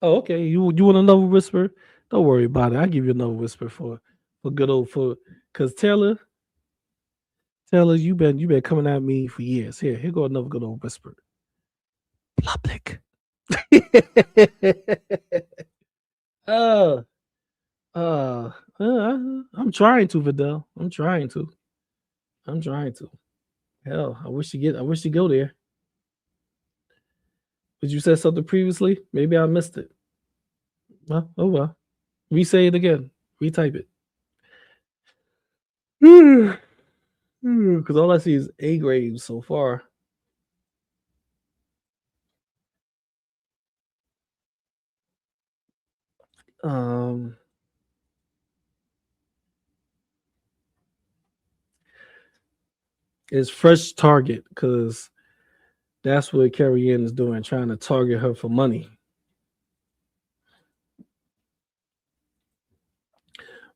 Oh, okay. You want another whisper? Don't worry about it. I'll give you another whisper for good old because Taylor, you've been coming at me for years. Here go another good old whisper. Public. I'm trying to, Vidal. I'm trying to. Hell, I wish you go there. But you said something previously. Maybe I missed it. Well, oh well. Re-say it again. Retype it. Because all I see is A grades so far. It's fresh target because that's what Carrie Ann is doing, trying to target her for money.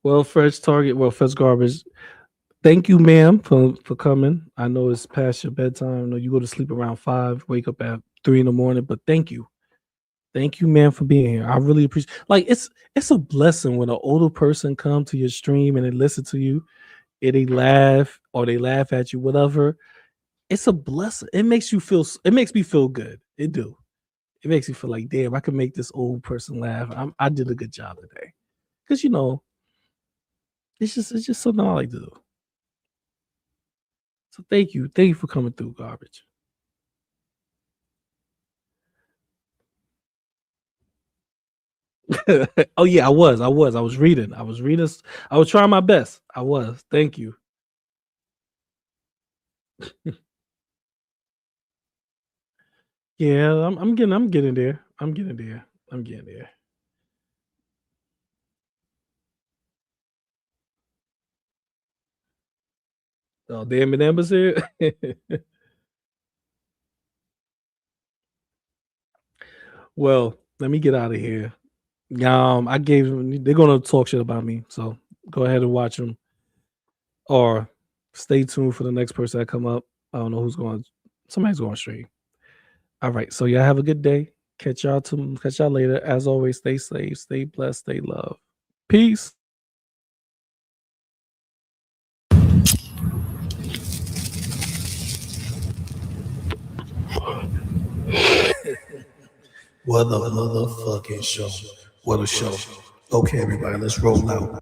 Well, fresh target. Well, fresh garbage. Thank you, ma'am, for coming. I know it's past your bedtime. I know you go to sleep around 5, wake up at 3 in the morning. But thank you, ma'am, for being here. I really appreciate. Like it's a blessing when an older person come to your stream and they listen to you. and they laugh or they laugh at you, whatever, it's a blessing. It makes me feel good. It do. It makes me feel like, damn, I can make this old person laugh. I did a good job today. Because it's just something I like to do. So thank you for coming through, Garbage. Oh yeah, I was reading. I was trying my best. I was. Thank you. Yeah, I'm getting there. I'm getting there. Oh, damn it, Amber's here. Well, let me get out of here. They're gonna talk shit about me, so go ahead and watch them, or stay tuned for the next person that come up. I don't know somebody's going straight. All right, so y'all have a good day. Catch y'all later. As always, stay safe, stay blessed, stay loved. Peace. What a motherfucking show. What a show. Okay, everybody, let's roll out.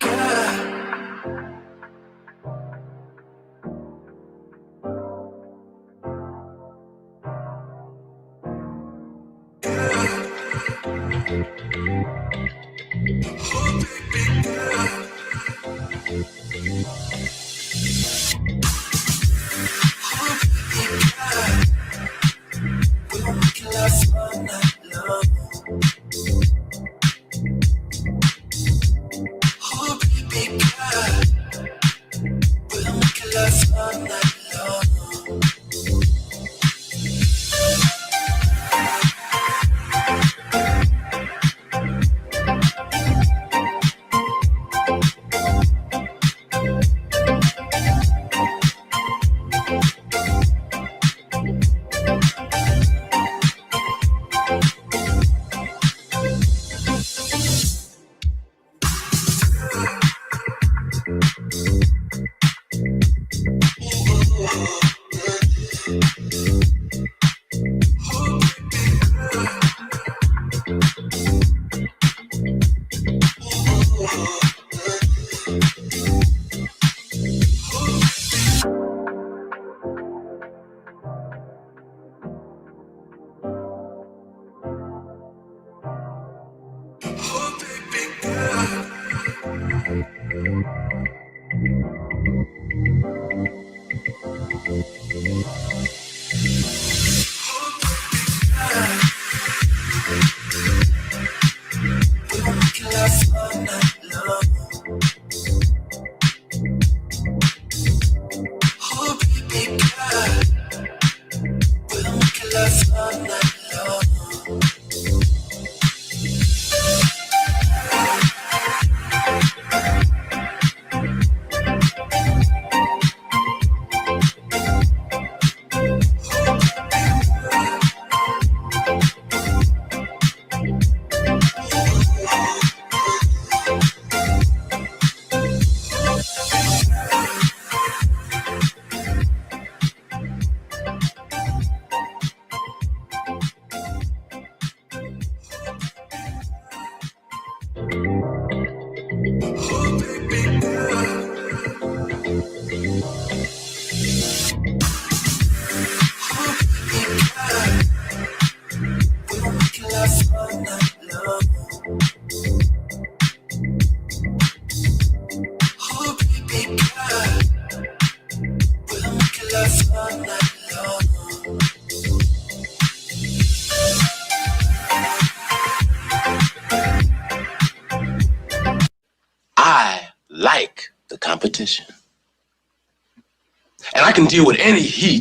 I like the competition. And I can deal with any heat.